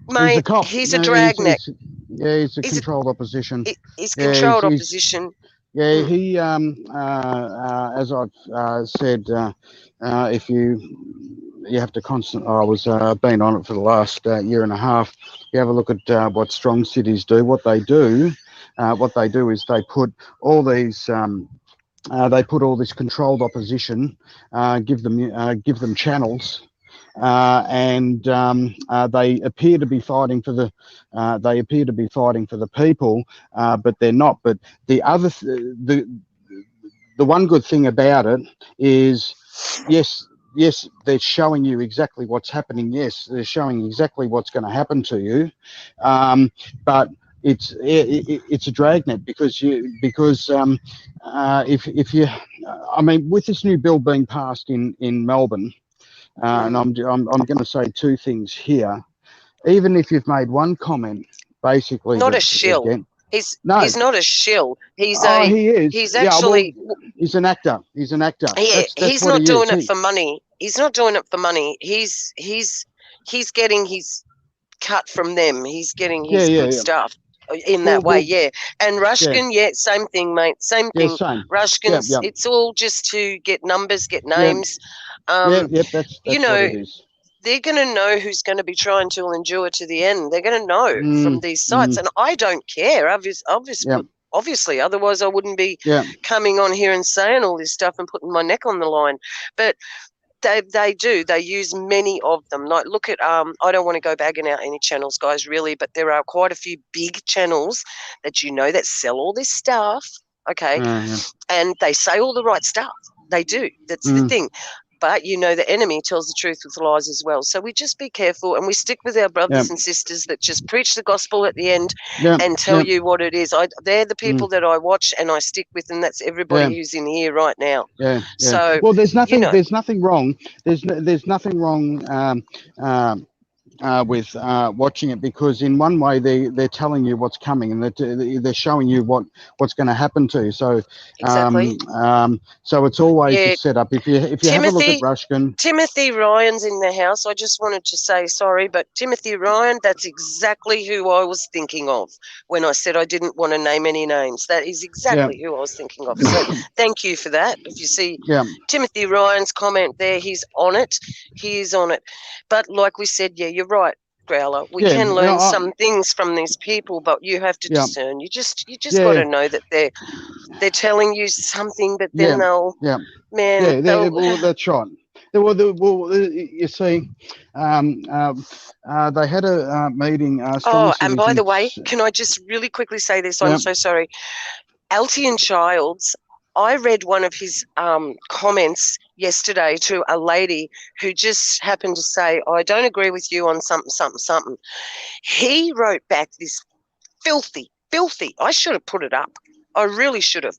Mate, he's a cop. He's a dragnet. He's a controlled opposition. He's controlled opposition. Yeah, he, as I've said, if you have to I was been on it for the last year and a half. You have a look at what strong cities do. What they do is they put all these. They put all this controlled opposition, give them channels, and they appear to be fighting for the people, but they're not. But the one good thing about it is, yes, they're showing you exactly what's happening. Yes, they're showing exactly what's going to happen to you, but it's a dragnet, because if you, I mean, with this new bill being passed in Melbourne, and I'm going to say two things here. Even if you've made one comment, basically, not a shill. Again, he's not a shill. He is. He's actually. He's an actor. He's an actor. Yeah, he's not doing it for money. He's not doing it for money. He's getting his cut from them. He's getting his good stuff in that way. Yeah. And Rushkin, same thing, mate. Same thing. Same. Rushkin's. It's all just to get numbers, get names. That's you know, what it is. They're going to know who's going to be trying to endure to the end. They're going to know from these sites, and I don't care. Obviously, otherwise I wouldn't be coming on here and saying all this stuff and putting my neck on the line. But they do. They use many of them. Like, look at I don't want to go bagging out any channels, guys, really, but there are quite a few big channels that that sell all this stuff. Okay, and they say all the right stuff. They do. That's the thing. But, you know, the enemy tells the truth with lies as well. So we just be careful and we stick with our brothers and sisters that just preach the gospel at the end and tell you what it is. They're the people that I watch and I stick with, and that's everybody who's in here right now. So, well, there's nothing. you know, There's nothing wrong. There's nothing wrong with watching it, because in one way they're telling you what's coming, and they're showing you what's going to happen to you. So so it's always a setup. If you have a look at Rushkin, Timothy Ryan's in the house. I just wanted to say sorry, but Timothy Ryan, that's exactly who I was thinking of when I said I didn't want to name any names. That is exactly who I was thinking of. So thank you for that. If you see Timothy Ryan's comment there, he's on it. He is on it. But like we said, you're right, Growler. We can learn some things from these people, but you have to discern. You just got to know that they're telling you something, but then they'll that's right. Well, you see, they had a meeting. And by the way, can I just really quickly say this? I'm so sorry. Altian Childs, I read one of his comments yesterday to a lady who just happened to say, I don't agree with you on something, something, something. He wrote back this filthy, I should have put it up. I really should have.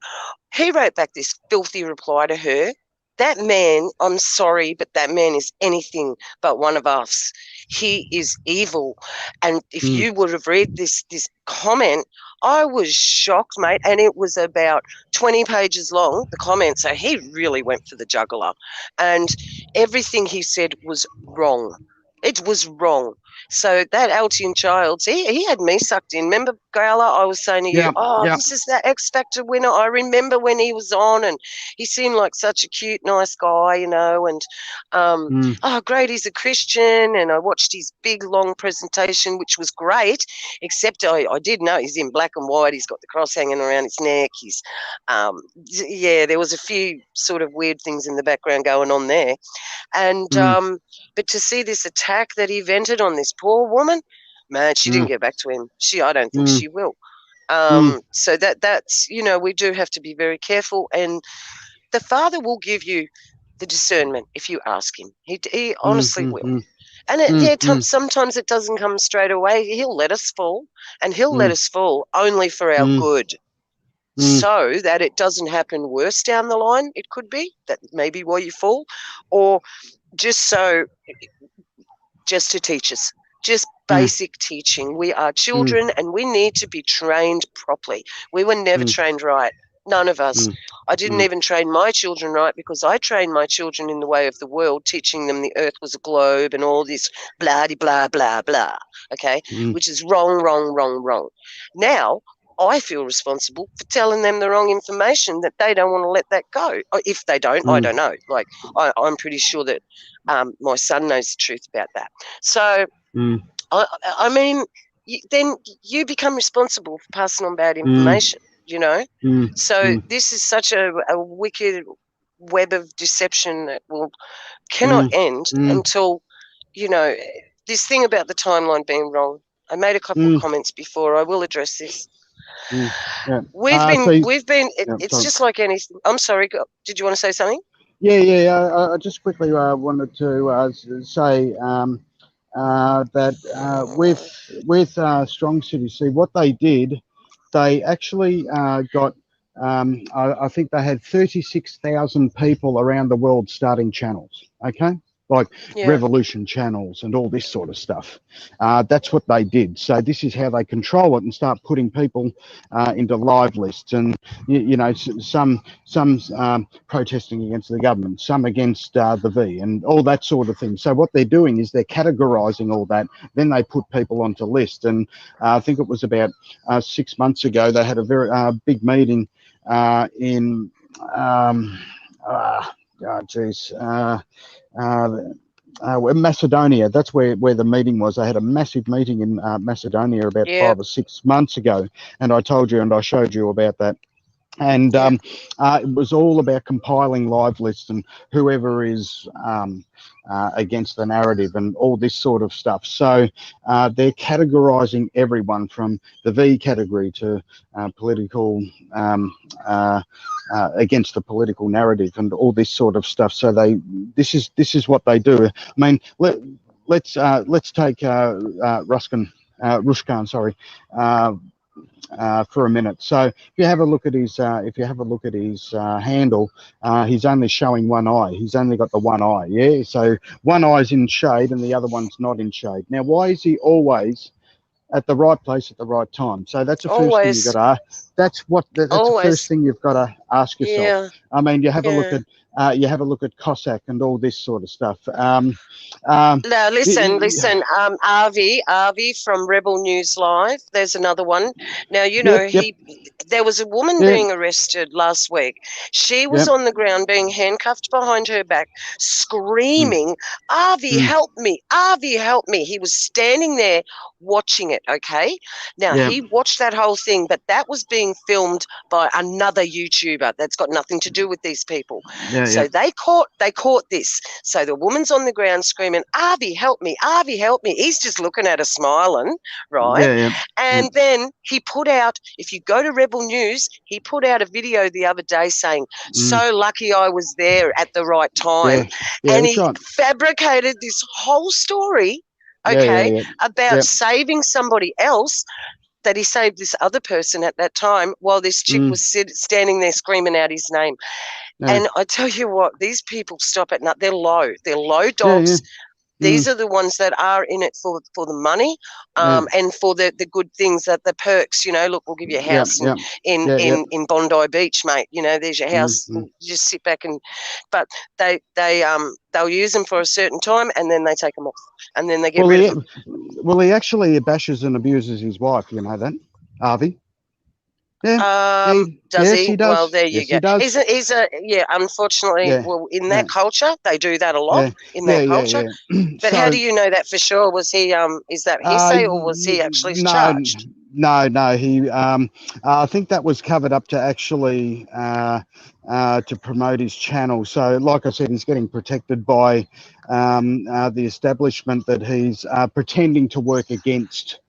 He wrote back this filthy reply to her. That man, I'm sorry, but that man is anything but one of us. He is evil. And if you would have read this comment, I was shocked, mate. And it was about 20 pages long, the comment. So he really went for the jugular. And everything he said was wrong. It was wrong. So that Altian Childs, he had me sucked in. Remember, Gala, I was saying to you, this is that X Factor winner. I remember when he was on, and he seemed like such a cute, nice guy, you know, and, great, he's a Christian, and I watched his big, long presentation, which was great, except I did know he's in black and white. He's got the cross hanging around his neck. He's, there was a few sort of weird things in the background going on there. And, but to see this attack that he vented on this poor woman, man, she didn't get back to him. I don't think she will. So that's, you know, we do have to be very careful, and the Father will give you the discernment if you ask him. He honestly will. And sometimes it doesn't come straight away. He'll let us fall, and he'll let us fall only for our good. So that it doesn't happen worse down the line. It could be that maybe why you fall, or just to teach us, just basic teaching. We are children and we need to be trained properly. We were never trained right. None of us. I didn't even train my children right, because I trained my children in the way of the world, teaching them the earth was a globe and all this blah, blah, blah, blah, okay, which is wrong, wrong, wrong, wrong. Now, I feel responsible for telling them the wrong information, that they don't want to let that go. If they don't, I don't know. Like, I'm pretty sure that my son knows the truth about that. So, I mean, then you become responsible for passing on bad information, you know? So this is such a wicked web of deception that cannot end until, you know, this thing about the timeline being wrong. I made a couple of comments before. I will address this. We've been. It's just like anything. I'm sorry. Did you want to say something? I just quickly wanted to say that with Strong City, see what they did. They actually got. I think they had 36,000 people around the world starting channels. Okay. Like revolution channels and all this sort of stuff. That's what they did. So this is how they control it and start putting people into live lists, and you know, some protesting against the government, some against the V, and all that sort of thing. So what they're doing is they're categorizing all that. Then they put people onto lists, and I think it was about 6 months ago they had a very big meeting in Macedonia. That's where the meeting was. They had a massive meeting in Macedonia about 5 or 6 months ago, and I told you and I showed you about that. And it was all about compiling live lists, and whoever is against the narrative and all this sort of stuff. So they're categorizing everyone from the V category to political against the political narrative and all this sort of stuff. So this is what they do. I mean, let's take Ruskan, sorry, for a minute. So if you have a look at his handle, he's only showing one eye. He's only got the one eye. Yeah. So one eye's in shade and the other one's not in shade. Now, why is he always at the right place at the right time? So that's the first thing you've got to. That's the first thing you've got to ask yourself. Yeah. I mean, you have a look at Cossack and all this sort of stuff. No, listen. Avi from Rebel News Live. There's another one. Now there was a woman being arrested last week. She was on the ground being handcuffed behind her back, screaming, "Avi, help me! Avi, help me!" He was standing there watching it. Okay, now he watched that whole thing, but that was being filmed by another YouTuber that's got nothing to do with these people. So they caught this. So the woman's on the ground screaming, "Avi, help me! Avi, help me!" He's just looking at her smiling, right? And then he put out, if you go to Rebel News, he put out a video the other day saying, "So lucky I was there at the right time." And he fabricated this whole story, about saving somebody else, that he saved this other person at that time while this chick was standing there screaming out his name. And I tell you what, these people stop at nothing. They're low. They're low dogs. These are the ones that are in it for the money, and for the good things, that the perks. You know, look, we'll give you a house in Bondi Beach, mate. You know, there's your house. You just sit back but they'll use them for a certain time and then they take them off and then they get rid of them. Well, he actually bashes and abuses his wife. You know that, Avi. Does he? He does. Well, there you go. He does. He's a unfortunately, well, in that culture, they do that a lot in that culture. But how do you know that for sure? Was he, is that hearsay or was he actually charged? No. He, I think that was covered up to actually to promote his channel. So, like I said, he's getting protected by the establishment that he's pretending to work against.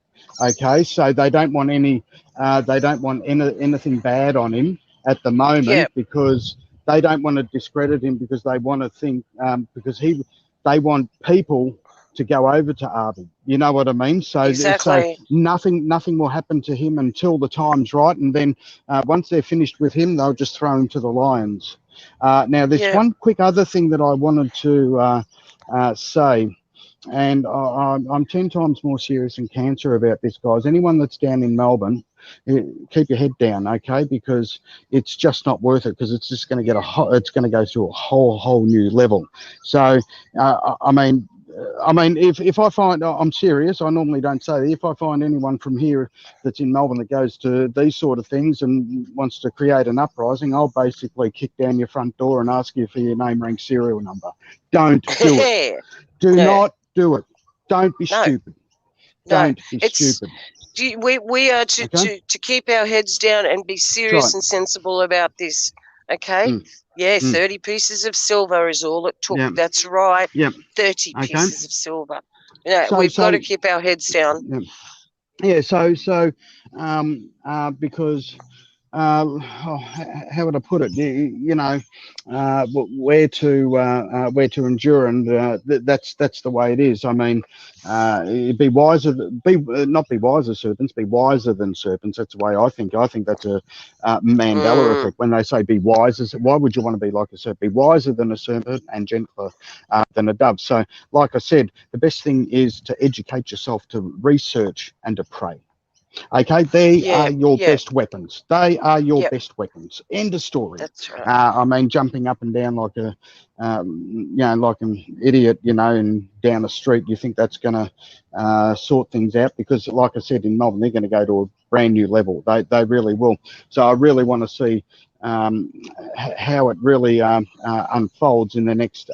Okay, so they don't want anything bad on him at the moment because they don't want to discredit him, because they want to think they want people to go over to Avi. You know what I mean? So, so nothing will happen to him until the time's right, and then once they're finished with him, they'll just throw him to the lions. Now, there's one quick other thing that I wanted to say. And I'm 10 times more serious than cancer about this, guys. Anyone that's down in Melbourne, keep your head down, okay? Because it's just not worth it, because it's just going to it's going to go through a whole new level. So, I mean, if I find, I'm serious, I normally don't say that. If I find anyone from here that's in Melbourne that goes to these sort of things and wants to create an uprising, I'll basically kick down your front door and ask you for your name, rank, serial number. Don't do it. Do not do it. Don't be stupid. Don't be stupid. We are to keep our heads down and be serious and sensible about this. Okay? 30 pieces of silver is all it took. That's right. 30 pieces of silver. We've got to keep our heads down. Because how would I put it? You know, where to endure, and that's the way it is. I mean, be wiser, not be wiser serpents, be wiser than serpents. That's the way I think. I think that's a Mandela effect. When they say be wiser, why would you want to be like a serpent? Be wiser than a serpent and gentler than a dove. So, like I said, the best thing is to educate yourself, to research, and to pray. Okay, they are your best weapons. They are your best weapons. End of story. That's right. I mean, jumping up and down like a, like an idiot, and down the street, you think that's going to sort things out? Because, like I said, in Melbourne, they're going to go to a brand new level. They really will. So I really want to see how it really unfolds in the next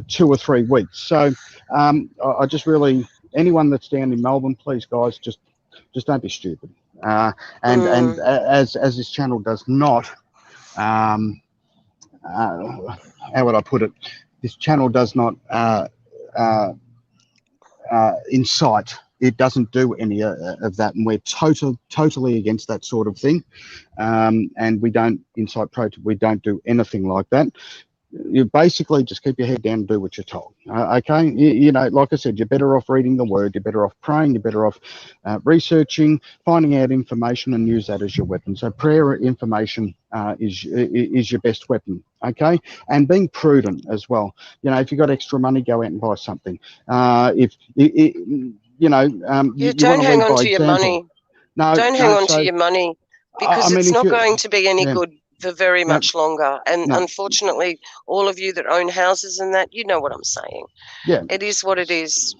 2 or 3 weeks. So I just really, anyone that's down in Melbourne, please, guys, just don't be stupid. And as this channel does not, how would I put it? this channel does not incite. It doesn't do any of that, and we're totally against that sort of thing. And we don't incite protest. We don't do anything like that. You basically just keep your head down and do what you're told. Okay, you know, like I said, you're better off reading the word. You're better off praying. You're better off researching, finding out information, and use that as your weapon. So prayer, information is your best weapon. Okay, and being prudent as well. You know, if you've got extra money, go out and buy something. If you know, you don't hang on to your example. money. No, don't hang on to your money, because it's not going to be any good for very much longer. And unfortunately, all of you that own houses and that, you know what I'm saying. Yeah, it is what it is.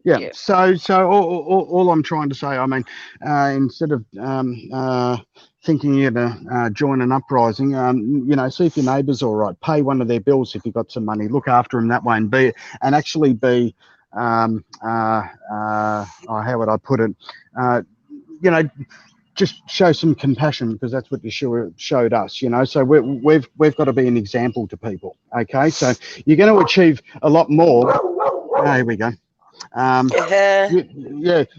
Yeah. So all I'm trying to say, I mean, instead of thinking you're to join an uprising, you know, see if your neighbour's all right. Pay one of their bills if you've got some money. Look after them that way, and actually be how would I put it? You know, just show some compassion, because that's what you showed us, you know. So we've got to be an example to people. Okay, so you're going to achieve a lot more. Here we go.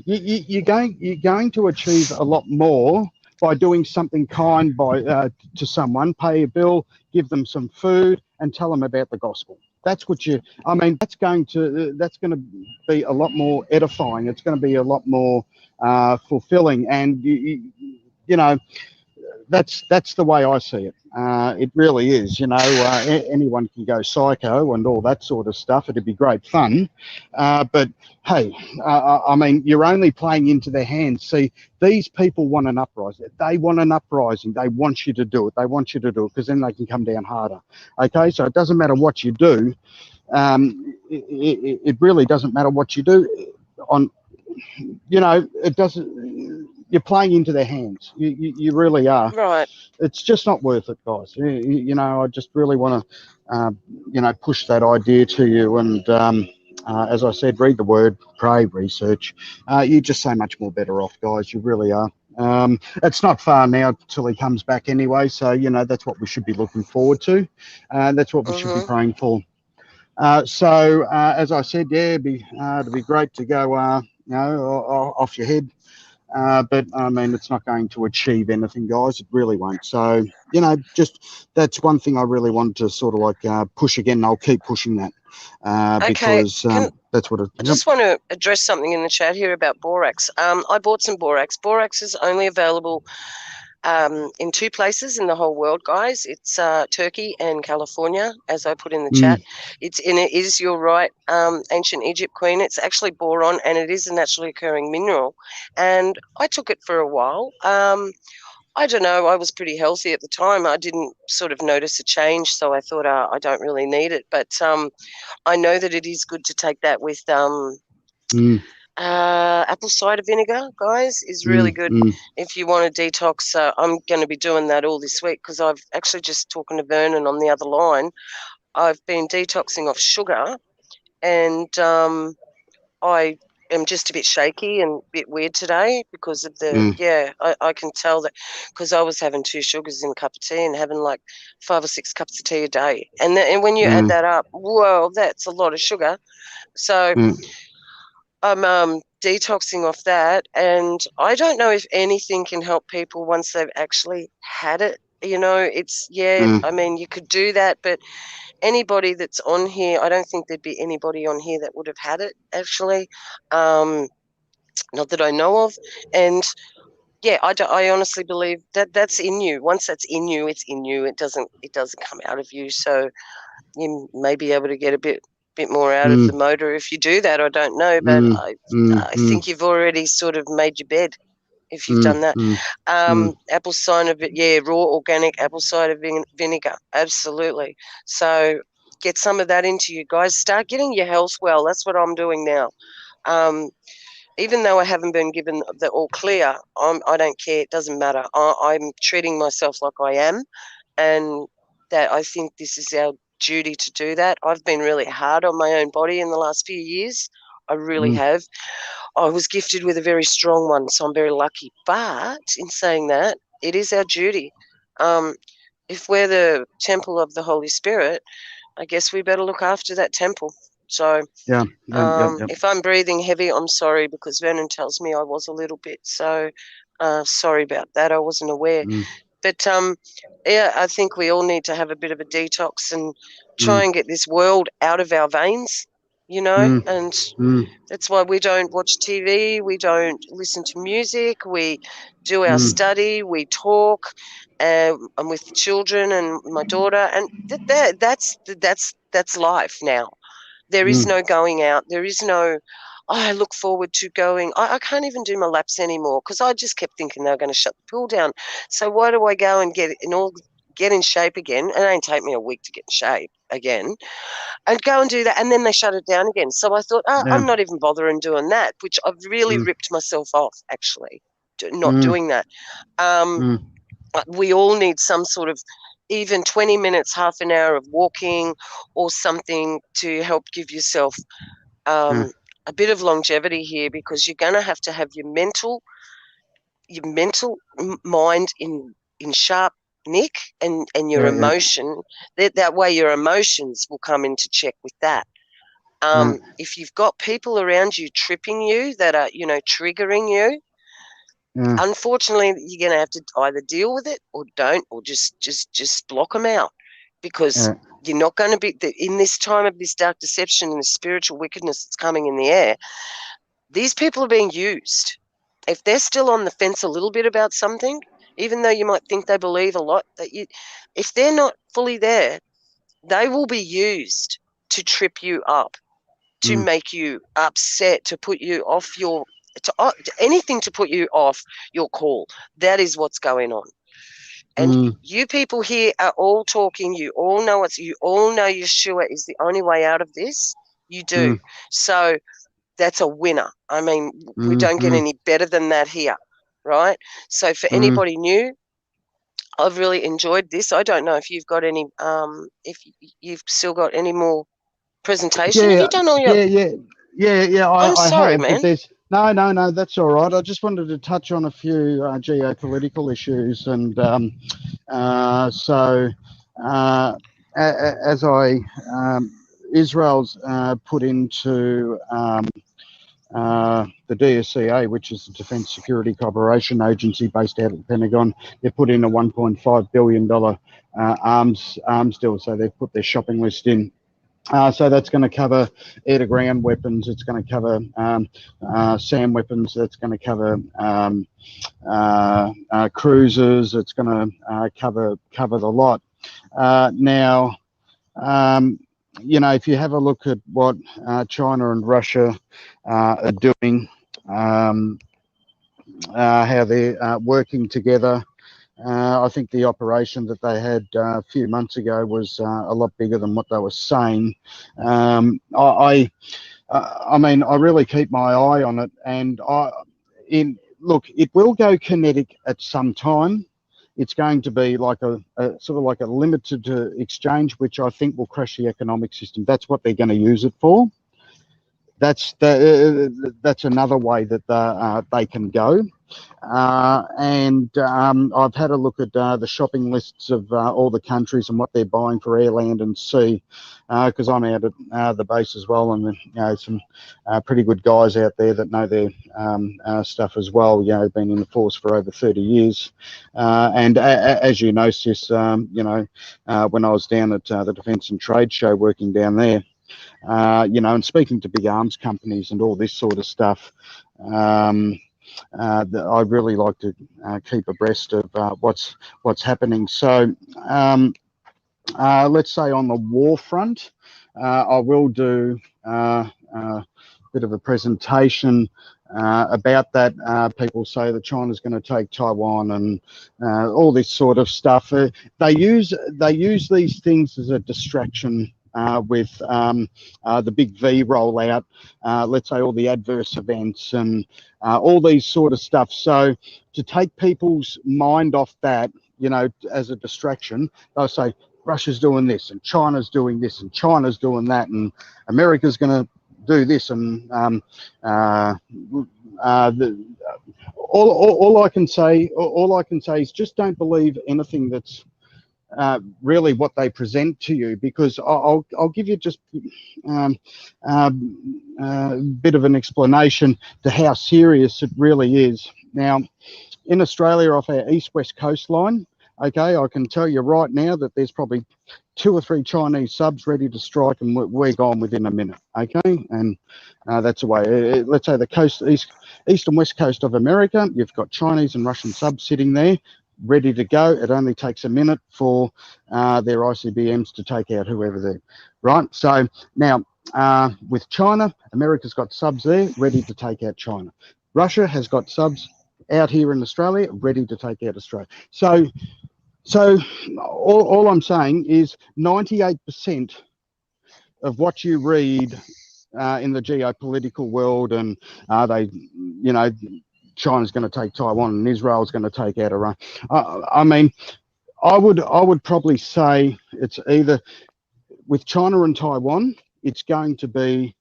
You're going to achieve a lot more by doing something kind to someone. Pay a bill, give them some food, and tell them about the gospel. That's what I mean, that's going to be a lot more edifying. It's going to be a lot more fulfilling, and you know, that's the way I see it. It really is. You know, anyone can go psycho and all that sort of stuff. It'd be great fun, but hey, I mean, you're only playing into their hands. See, these people want an uprising. They want an uprising. They want you to do it. They want you to do it, because then they can come down harder. Okay, so it doesn't matter what you do. It really doesn't matter what you do. You know, it doesn't. You're playing into their hands. You really are. Right. It's just not worth it, guys. You know, I just really want to, you know, push that idea to you. And as I said, read the word, pray, research. You're just so much more better off, guys. You really are. It's not far now till he comes back anyway. So, you know, that's what we should be looking forward to. That's what we should be praying for. So, as I said, yeah, it'd be great to go, you know, off your head. But I mean, it's not going to achieve anything, guys. It really won't. So, you know, just that's one thing I really want to sort of like push again. And I'll keep pushing that because that's what I just want to address something in the chat here about borax. I bought some borax. Borax is only available in two places in the whole world, guys. It's Turkey and California, as I put in the chat. It is, you're right, ancient Egypt queen. It's actually boron, and it is a naturally occurring mineral. And I took it for a while. I don't know, I was pretty healthy at the time. I didn't sort of notice a change, so I thought I don't really need it. But I know that it is good to take that with apple cider vinegar, guys, is really good if you want to detox. I'm going to be doing that all this week, because I've actually just talking to Vernon on the other line. I've been detoxing off sugar, and I am just a bit shaky and a bit weird today because of the I can tell that, because I was having 2 sugars in a cup of tea and having like 5 or 6 cups of tea a day, and when you add that up, whoa, that's a lot of sugar. So I'm detoxing off that, and I don't know if anything can help people once they've actually had it. You know, it's I mean, you could do that, but anybody that's on here, I don't think there'd be anybody on here that would have had it, actually. Not that I know of. And yeah, I honestly believe that that's in you. Once that's in you, it's in you. It doesn't come out of you. So you may be able to get a bit more out of the motor if you do that. I don't know, but I think you've already sort of made your bed if you've done that. Apple cider, raw organic apple cider vinegar, absolutely. So get some of that into you, guys. Start getting your health well. That's what I'm doing now. Even though I haven't been given the all clear, I don't care. It doesn't matter. I'm treating myself like I am, and that I think this is our duty to do that. I've been really hard on my own body in the last few years. I really have. I was gifted with a very strong one, so I'm very lucky. But in saying that, it is our duty. If we're the temple of the Holy Spirit, I guess we better look after that temple. So Yeah. if I'm breathing heavy, I'm sorry, because Vernon tells me I was a little bit. So sorry about that. I wasn't aware. But yeah, I think we all need to have a bit of a detox and try and get this world out of our veins, you know, and that's why we don't watch TV, we don't listen to music, we do our study, we talk. I'm with the children and my daughter, and that's life now. There is no going out. There is no, I look forward to going. I can't even do my laps anymore because I just kept thinking they were going to shut the pool down. So why do I go and get in shape again? It ain't take me a week to get in shape again. I'd go and do that, and then they shut it down again. So I thought, I'm not even bothering doing that, which I've really ripped myself off, actually, not doing that. We all need some sort of, even 20 minutes, half an hour of walking or something to help give yourself a bit of longevity here, because you're going to have your mental mind in sharp nick, and your emotion. That way your emotions will come into check with that. If you've got people around you tripping you that are, triggering you, unfortunately, you're going to have to either deal with it or don't, or just block them out, because you're not going to be in this time of this dark deception and the spiritual wickedness that's coming in the air. These people are being used. If they're still on the fence a little bit about something, even though you might think they believe a lot, if they're not fully there, they will be used to trip you up, to make you upset, to put you off anything to put you off your call. That is what's going on. And you people here are all talking. You all know Yeshua is the only way out of this. You do. So that's a winner. I mean, we don't get any better than that here, right? So for anybody new, I've really enjoyed this. I don't know if you've got any, if you've still got any more presentation. Have you done all your? Yeah. I'm sorry, have, man. but there's no, that's all right. I just wanted to touch on a few geopolitical issues, and as Israel's put into the DSCA, which is the Defence Security Cooperation Agency based out of the Pentagon, they put in a $1.5 billion arms deal. So they've put their shopping list in. So that's going to cover air-to-ground weapons. It's going to cover SAM weapons. That's going to cover cruisers. It's going to cover the lot. Now, if you have a look at what China and Russia are doing, how they're working together. I think the operation that they had a few months ago was a lot bigger than what they were saying. I mean, I really keep my eye on it, and look, it will go kinetic at some time. It's going to be like a sort of like a limited exchange, which I think will crash the economic system. That's what they're going to use it for. That's another way that they can go. And I've had a look at the shopping lists of all the countries and what they're buying for air, land and sea, because I'm out at the base as well, and some pretty good guys out there that know their stuff as well. Been in the force for over 30 years. And as you know, Sis, when I was down at the Defence and Trade Show working down there, and speaking to big arms companies and all this sort of stuff, I really like to keep abreast of what's happening. So let's say on the war front, I will do a bit of a presentation about that. People say that China's going to take Taiwan and all this sort of stuff. They use these things as a distraction. With the big V rollout, let's say all the adverse events and all these sort of stuff. So to take people's mind off that, as a distraction, they'll say Russia's doing this and China's doing this and China's doing that and America's going to do this, and all I can say is just don't believe anything that's really what they present to you, because I'll give you just a bit of an explanation to how serious it really is. Now, in Australia, off our east-west coastline, okay, I can tell you right now that there's probably 2 or 3 Chinese subs ready to strike, and we're gone within a minute, okay? And that's the way. Let's say the east and west coast of America, you've got Chinese and Russian subs sitting there, ready to go. It only takes a minute for their ICBMs to take out whoever they're, right? So now, with China, America's got subs there, ready to take out China. Russia has got subs out here in Australia, ready to take out Australia. So all I'm saying is 98% of what you read in the geopolitical world, and China's going to take Taiwan and Israel's going to take out Iran. I mean, I would probably say it's either with China and Taiwan, it's going to be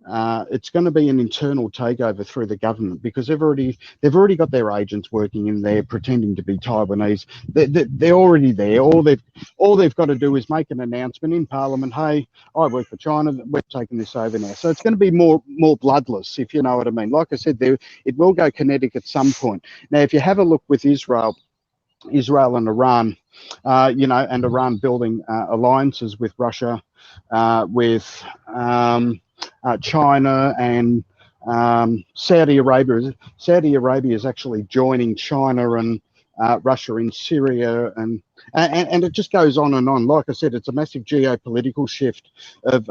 an internal takeover through the government, because they've already got their agents working in there pretending to be Taiwanese. They're already there. All they've got to do is make an announcement in Parliament. Hey, I work for China. We're taking this over now. So it's going to be more bloodless, if you know what I mean. Like I said, it will go kinetic at some point. Now, if you have a look with Israel and Iran, and Iran building alliances with Russia, with China and Saudi Arabia. Saudi Arabia is actually joining China and Russia in Syria, and it just goes on and on. Like I said, it's a massive geopolitical shift of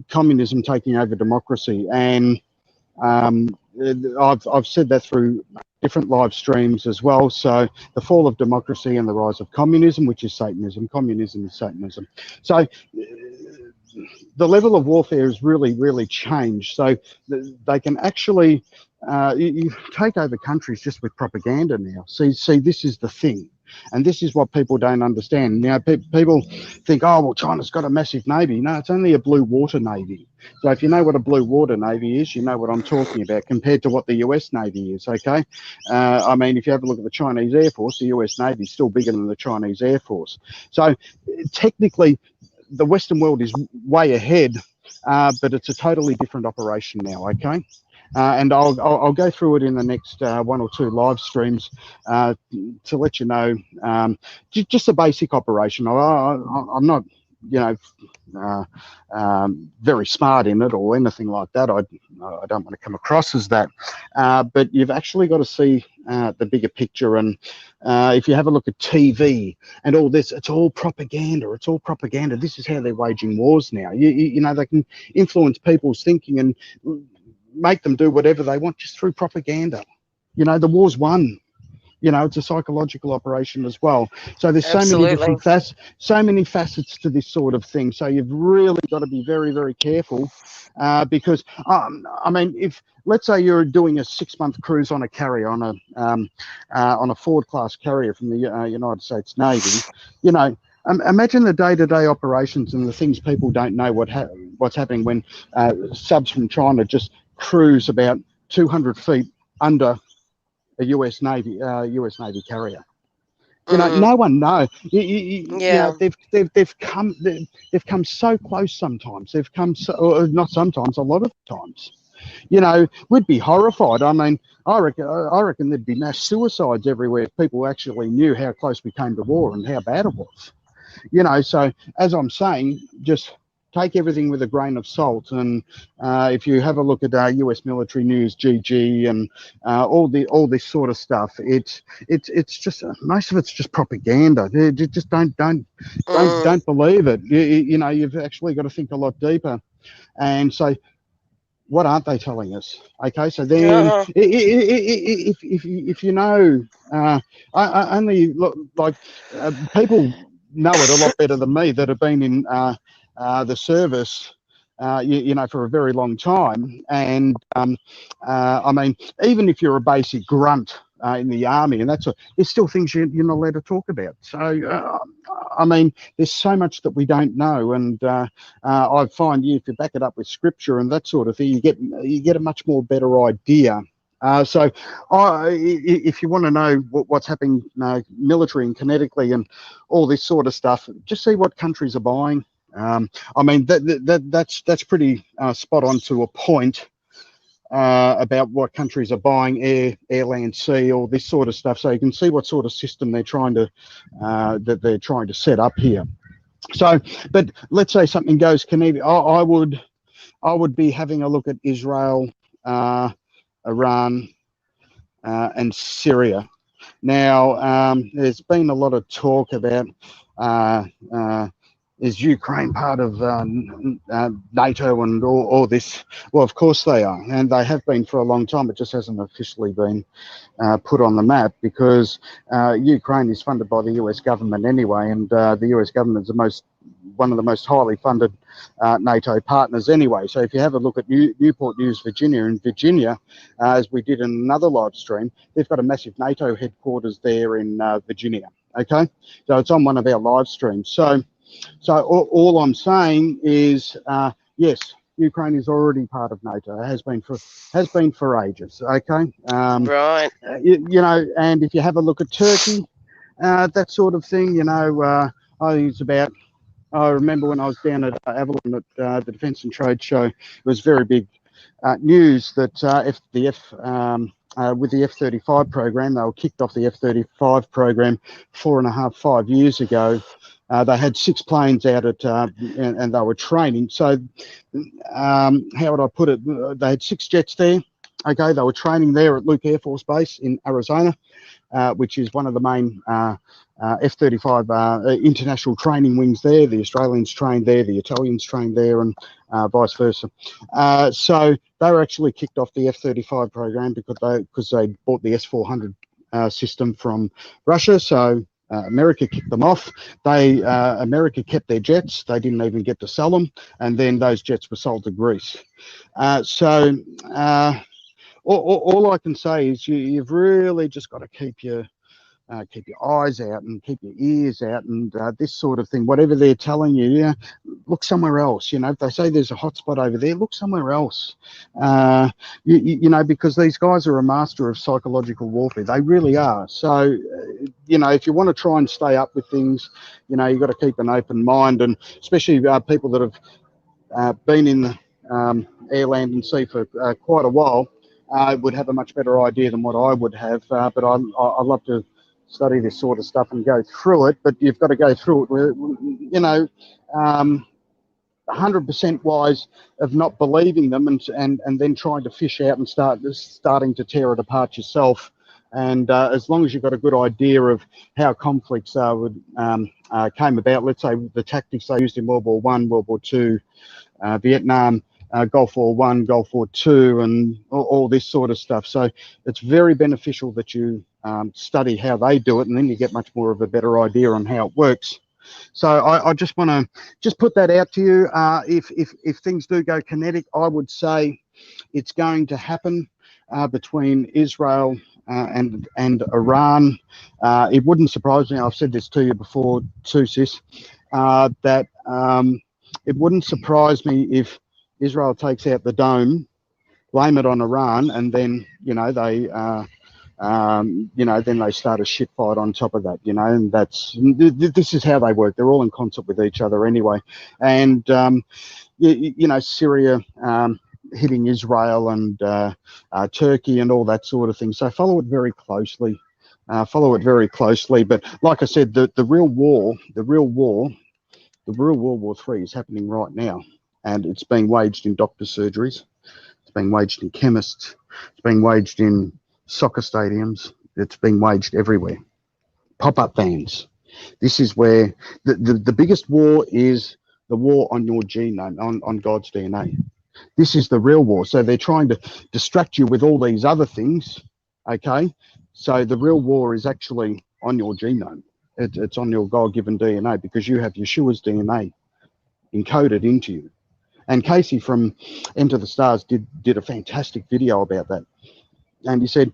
communism taking over democracy, and I've said that through different live streams as well. So the fall of democracy and the rise of communism, which is Satanism. Communism is Satanism. So the level of warfare has really changed. So they can actually you take over countries just with propaganda now. See, this is the thing. And this is what people don't understand. Now, people think, oh, well, China's got a massive navy. No, it's only a blue water navy. So if you know what a blue water navy is, you know what I'm talking about compared to what the US Navy is, okay? I mean, if you have a look at the Chinese Air Force, the US Navy is still bigger than the Chinese Air Force. So technically, the Western world is way ahead, but it's a totally different operation now, okay? And I'll go through it in the next 1 or 2 live streams to let you know just a basic operation. I'm not, very smart in it or anything like that. I don't want to come across as that. But you've actually got to see the bigger picture. And if you have a look at TV and all this, it's all propaganda. It's all propaganda. This is how they're waging wars now. They can influence people's thinking and make them do whatever they want just through propaganda. The war's won. It's a psychological operation as well. So there's so many different facets to this sort of thing. So you've really got to be very, very careful because I mean, if let's say you're doing a 6-month cruise on a carrier on a Ford class carrier from the United States Navy, imagine the day-to-day operations and the things people don't know what's happening when subs from China just cruise about 200 feet under a US Navy carrier. No one knows. They've come so close. Sometimes they've come or not sometimes, a lot of times. We'd be horrified. I mean, I reckon there'd be mass suicides everywhere if people actually knew how close we came to war and how bad it was. So as I'm saying, just take everything with a grain of salt. And if you have a look at US military news, GG, and all this sort of stuff, it's just most of it's just propaganda. You just don't believe it. You've actually got to think a lot deeper. And so, what aren't they telling us? Okay, so then if you know, I only look like people know it a lot better than me that have been in the service, for a very long time. And I mean, even if you're a basic grunt in the army, and there's still things you're not allowed to talk about. So, I mean, there's so much that we don't know, and I find if you back it up with scripture and that sort of thing, you get a much more better idea So if you want to know what's happening military and kinetically and all this sort of stuff, just see what countries are buying. I mean, that's pretty spot on to a point about what countries are buying, air, land, sea, all this sort of stuff. So you can see what sort of system they're trying to set up here. So, but let's say something goes kinetic. I would be having a look at Israel, Iran, and Syria. Now, there's been a lot of talk about is Ukraine part of NATO and all this? Well, of course they are, and they have been for a long time. It just hasn't officially been put on the map because Ukraine is funded by the US government anyway, and the US government is one of the most highly funded NATO partners anyway. So if you have a look at Newport News, Virginia, in Virginia, as we did in another live stream, they've got a massive NATO headquarters there in Virginia. Okay, so it's on one of our live streams. So all I'm saying is, yes, Ukraine is already part of NATO. It has been for ages. Okay, Right. you know, and if you have a look at Turkey, that sort of thing, you know, I think it's about. I remember when I was down at Avalon at the Defence and Trade Show, it was very big news that with the F-35 program, they were kicked off the F-35 program 4.5-5 years ago. They had 6 planes out at, and they were training. So, how would I put it? They had 6 jets there. Okay, they were training there at Luke Air Force Base in Arizona, which is one of the main F-35 international training wings there. The Australians trained there, the Italians trained there, and vice versa. So they were actually kicked off the F-35 program because they bought the S-400 system from Russia. So America kicked them off. America kept their jets. They didn't even get to sell them, and then those jets were sold to Greece. All I can say is you've really just got to keep your eyes out and keep your ears out and this sort of thing. Whatever they're telling you, yeah, look somewhere else. You know, if they say there's a hot spot over there, look somewhere else. You know, because these guys are a master of psychological warfare. They really are. So, you know, if you want to try and stay up with things, you know, you've got to keep an open mind, and especially people that have been in the air, land and sea for quite a while would have a much better idea than what I would have. But I love to study this sort of stuff and go through it, but you've got to go through it with, you know, 100% wise of not believing them and then trying to fish out and starting to tear it apart yourself. And as long as you've got a good idea of how conflicts came about, let's say the tactics they used in World War I, World War II, Vietnam, Gulf War I, Gulf War II, and all this sort of stuff. So it's very beneficial that you study how they do it, and then you get much more of a better idea on how it works. So I just want to just put that out to you. If things do go kinetic, I would say it's going to happen between Israel and Iran. It wouldn't surprise me. I've said this to you before too, sis, that it wouldn't surprise me if Israel takes out the dome, blame it on Iran, and then then they start a shit fight on top of that, and this is how they work. They're all in concert with each other anyway. And Syria hitting Israel and Turkey and all that sort of thing. So follow it very closely. But like I said, the real war, World War III is happening right now. And it's being waged in doctor surgeries. It's being waged in chemists. It's being waged in soccer stadiums. It's being waged everywhere. Pop-up vans. This is where the biggest war is the war on your genome, on God's DNA. This is the real war. So they're trying to distract you with all these other things, okay? So the real war is actually on your genome. It's on your God-given DNA because you have Yeshua's DNA encoded into you. And Casey from Enter the Stars did a fantastic video about that. And he said,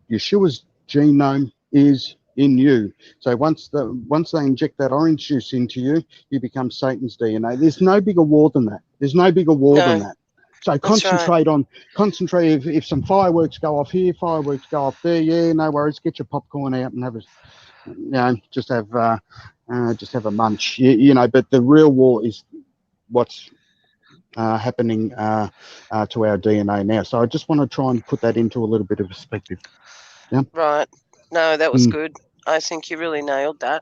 Yeshua's genome is in you. So once they inject that orange juice into you, you become Satan's DNA. There's no bigger war than that. There's no bigger war than that. So concentrate if some fireworks go off here, fireworks go off there. Yeah, no worries. Get your popcorn out and have just have a munch. You know, but the real war is what's happening to our DNA now. So I just want to try and put that into a little bit of perspective. Yeah. Right. No, that was good. I think you really nailed that.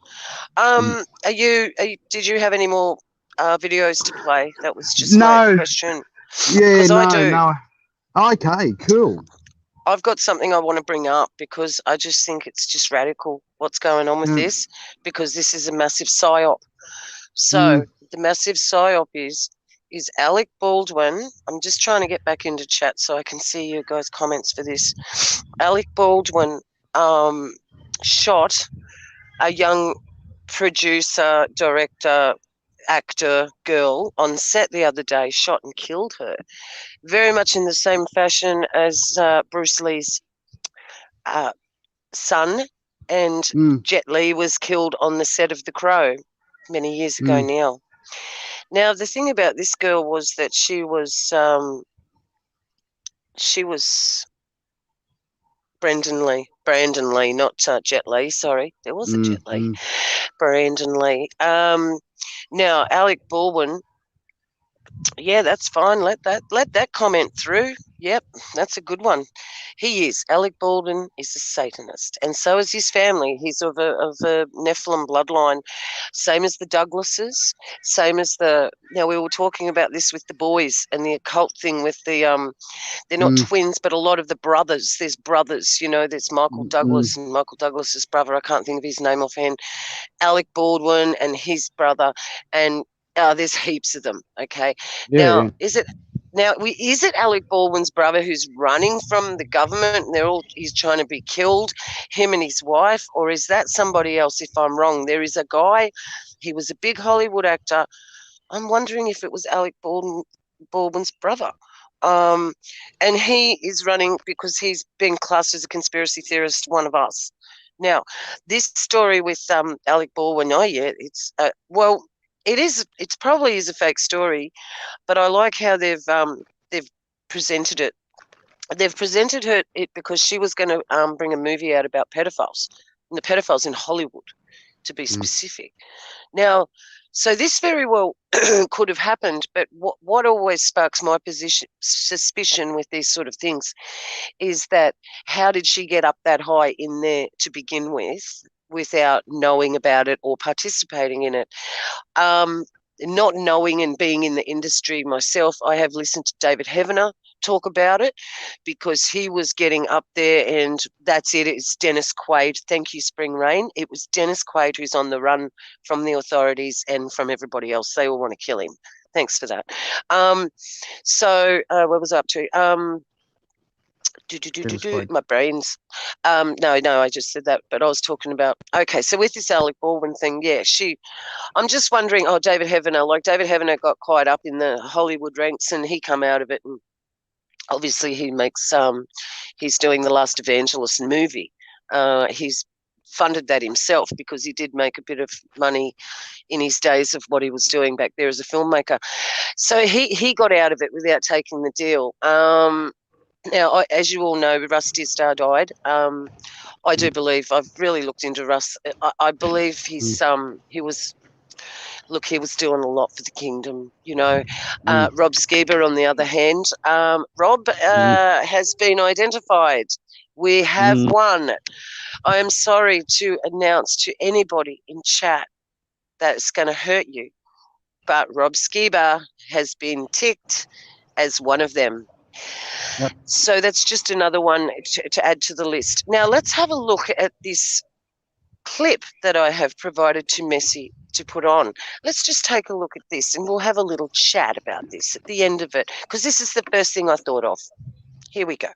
Did you have any more videos to play? That was just my question. Yeah, I do. No. Okay, cool. I've got something I want to bring up because I just think it's just radical what's going on with this, because this is a massive psyop. So the massive psyop is Alec Baldwin. I'm just trying to get back into chat so I can see you guys' comments for this. Alec Baldwin shot a young producer, director, actor girl on set the other day, shot and killed her. Very much in the same fashion as Bruce Lee's son, and Jet Li was killed on the set of The Crow many years ago now. Now, the thing about this girl was that she was Brandon Lee, not Jet Li. Sorry, there was a Jet Li. Brandon Lee. Now, Alec Baldwin. Yeah, that's fine. Let that comment through. Yep, that's a good one. He is. Alec Baldwin is a Satanist, and so is his family. He's of a Nephilim bloodline, same as the Douglases, same as the. Now, we were talking about this with the boys and the occult thing with the they're not twins, but a lot of the brothers. There's brothers, you know. There's Michael Douglas and Michael Douglas's brother. I can't think of his name offhand. Alec Baldwin and his brother, and there's heaps of them. Okay. Is it Alec Baldwin's brother who's running from the government and he's trying to be killed, him and his wife, or is that somebody else? If I'm wrong, there is a guy, he was a big Hollywood actor. I'm wondering if it was Alec Baldwin's brother. And he is running because he's been classed as a conspiracy theorist, one of us. Now, this story with Alec Baldwin, it's it probably is a fake story, but I like how they've presented it. They've presented it because she was going to bring a movie out about pedophiles, and the pedophiles in Hollywood, to be specific. Now, so this very well could have happened, but what always sparks my suspicion with these sort of things is that how did she get up that high in there to begin with without knowing about it or participating in it? Not knowing and being in the industry myself, I have listened to David Heavener talk about it because he was getting up there, and that's it. It's Dennis Quaid. Thank you, Spring Rain. It was Dennis Quaid who's on the run from the authorities and from everybody else. They all want to kill him. Thanks for that. What was I up to? My brains. No, I just said that, but I was talking about, okay, so with this Alec Baldwin thing, I'm just wondering, David Heavener got quite up in the Hollywood ranks and he come out of it, and obviously he makes, he's doing The Last Evangelist movie. He's funded that himself because he did make a bit of money in his days of what he was doing back there as a filmmaker. So he got out of it without taking the deal. Now, as you all know, Russ Dizdar died. I do believe, I've really looked into Russ. I believe he was doing a lot for the kingdom, you know. Rob Skiba, on the other hand, Rob has been identified. We have one. I am sorry to announce to anybody in chat that it's going to hurt you, but Rob Skiba has been ticked as one of them. Yep. So that's just another one to add to the list. Now let's have a look at this clip that I have provided to Messi to put on. Let's just take a look at this and we'll have a little chat about this at the end of it, because this is the first thing I thought of. Here we go.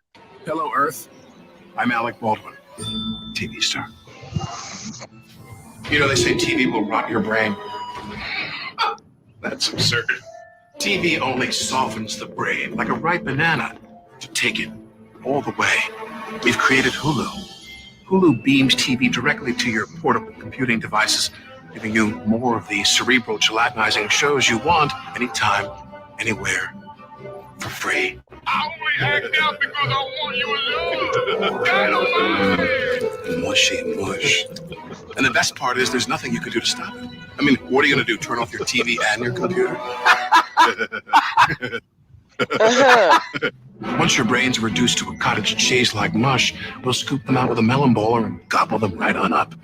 Hello, Earth. I'm Alec Baldwin, TV star. You know, they say TV will rot your brain. That's absurd. TV only softens the brain like a ripe banana to take it all the way. We've created Hulu. Hulu beams TV directly to your portable computing devices, giving you more of the cerebral gelatinizing shows you want anytime, anywhere, for free. I only act out because I want your love. Dynamite! Mushy mush. And the best part is there's nothing you can do to stop it. I mean, what are you going to do, turn off your TV and your computer? Once your brains are reduced to a cottage cheese like mush, we'll scoop them out with a melon bowler and gobble them right on up.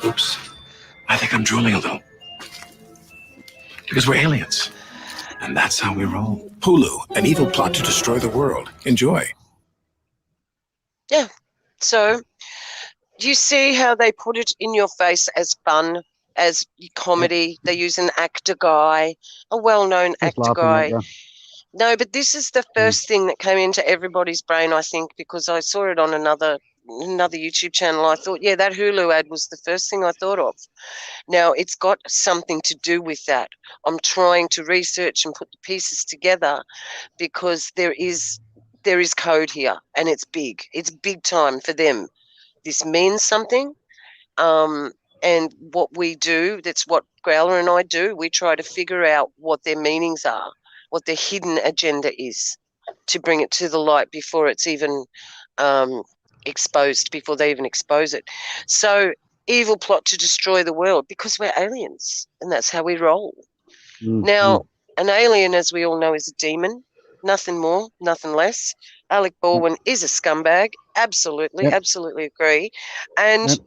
Oops. I think I'm drooling a little. Because we're aliens. And that's how we roll. Hulu, an evil plot to destroy the world. Enjoy. Yeah. So you see how they put it in your face as fun, as comedy. They use an actor guy, a well-known Just actor laughing at guy. you. No, but this is the first thing that came into everybody's brain, I think, because I saw it on another YouTube channel. I thought, yeah, that Hulu ad was the first thing I thought of. Now, it's got something to do with that. I'm trying to research and put the pieces together because there is code here, and it's big. It's big time for them. This means something. And what we do, that's what Growler and I do, we try to figure out what their meanings are, what their hidden agenda is, to bring it to the light before it's even exposed, before they even expose it. So, evil plot to destroy the world because we're aliens, and that's how we roll. Now, an alien, as we all know, is a demon. Nothing more, nothing less. Alec Baldwin is a scumbag. Absolutely, absolutely agree. And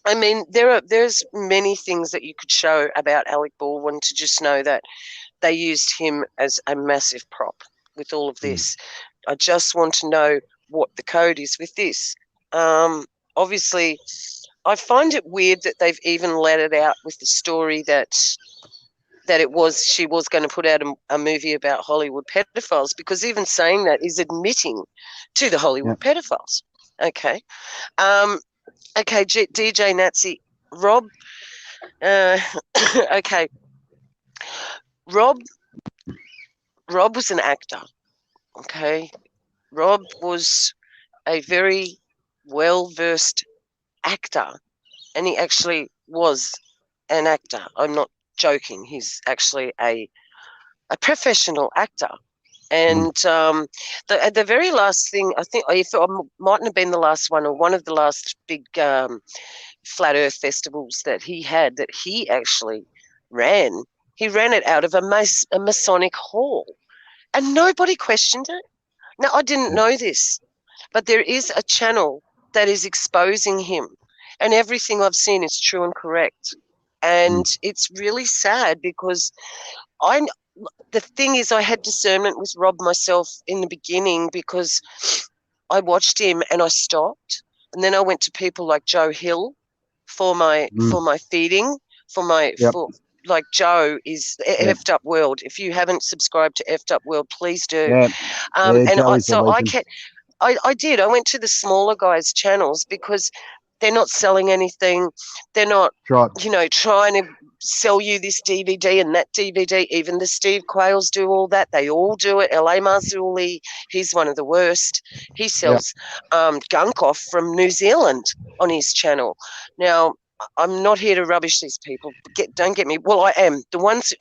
I mean, there's many things that you could show about Alec Baldwin to just know that they used him as a massive prop with all of this. I just want to know what the code is with this. Obviously, I find it weird that they've even let it out with the story that she was going to put out a movie about Hollywood pedophiles, because even saying that is admitting to the Hollywood pedophiles. Okay. Okay, DJ Nazi, Rob. Okay. Rob was an actor. Okay. Rob was a very well-versed actor, and he actually was an actor. I'm not joking. He's actually a professional actor. And the very last thing, I think, if it mightn't have been the last one or one of the last big flat earth festivals that he had, that he actually ran, he ran it out of a Masonic hall, and nobody questioned it. Now, I didn't know this, but there is a channel that is exposing him, and everything I've seen is true and correct. And it's really sad because the thing is, I had discernment with Rob myself in the beginning because I watched him and I stopped, and then I went to people like Joe Hill for my feeding, like Joe is Effed Up World. If you haven't subscribed to Effed Up World, please do. And I did. I went to the smaller guys' channels because they're not selling anything. They're not, trying to sell you this DVD and that DVD. Even the Steve Quayles do all that. They all do it. L.A. Marzulli, he's one of the worst. He sells gunk off from New Zealand on his channel. Now, I'm not here to rubbish these people. Don't get me. Well, I am. The ones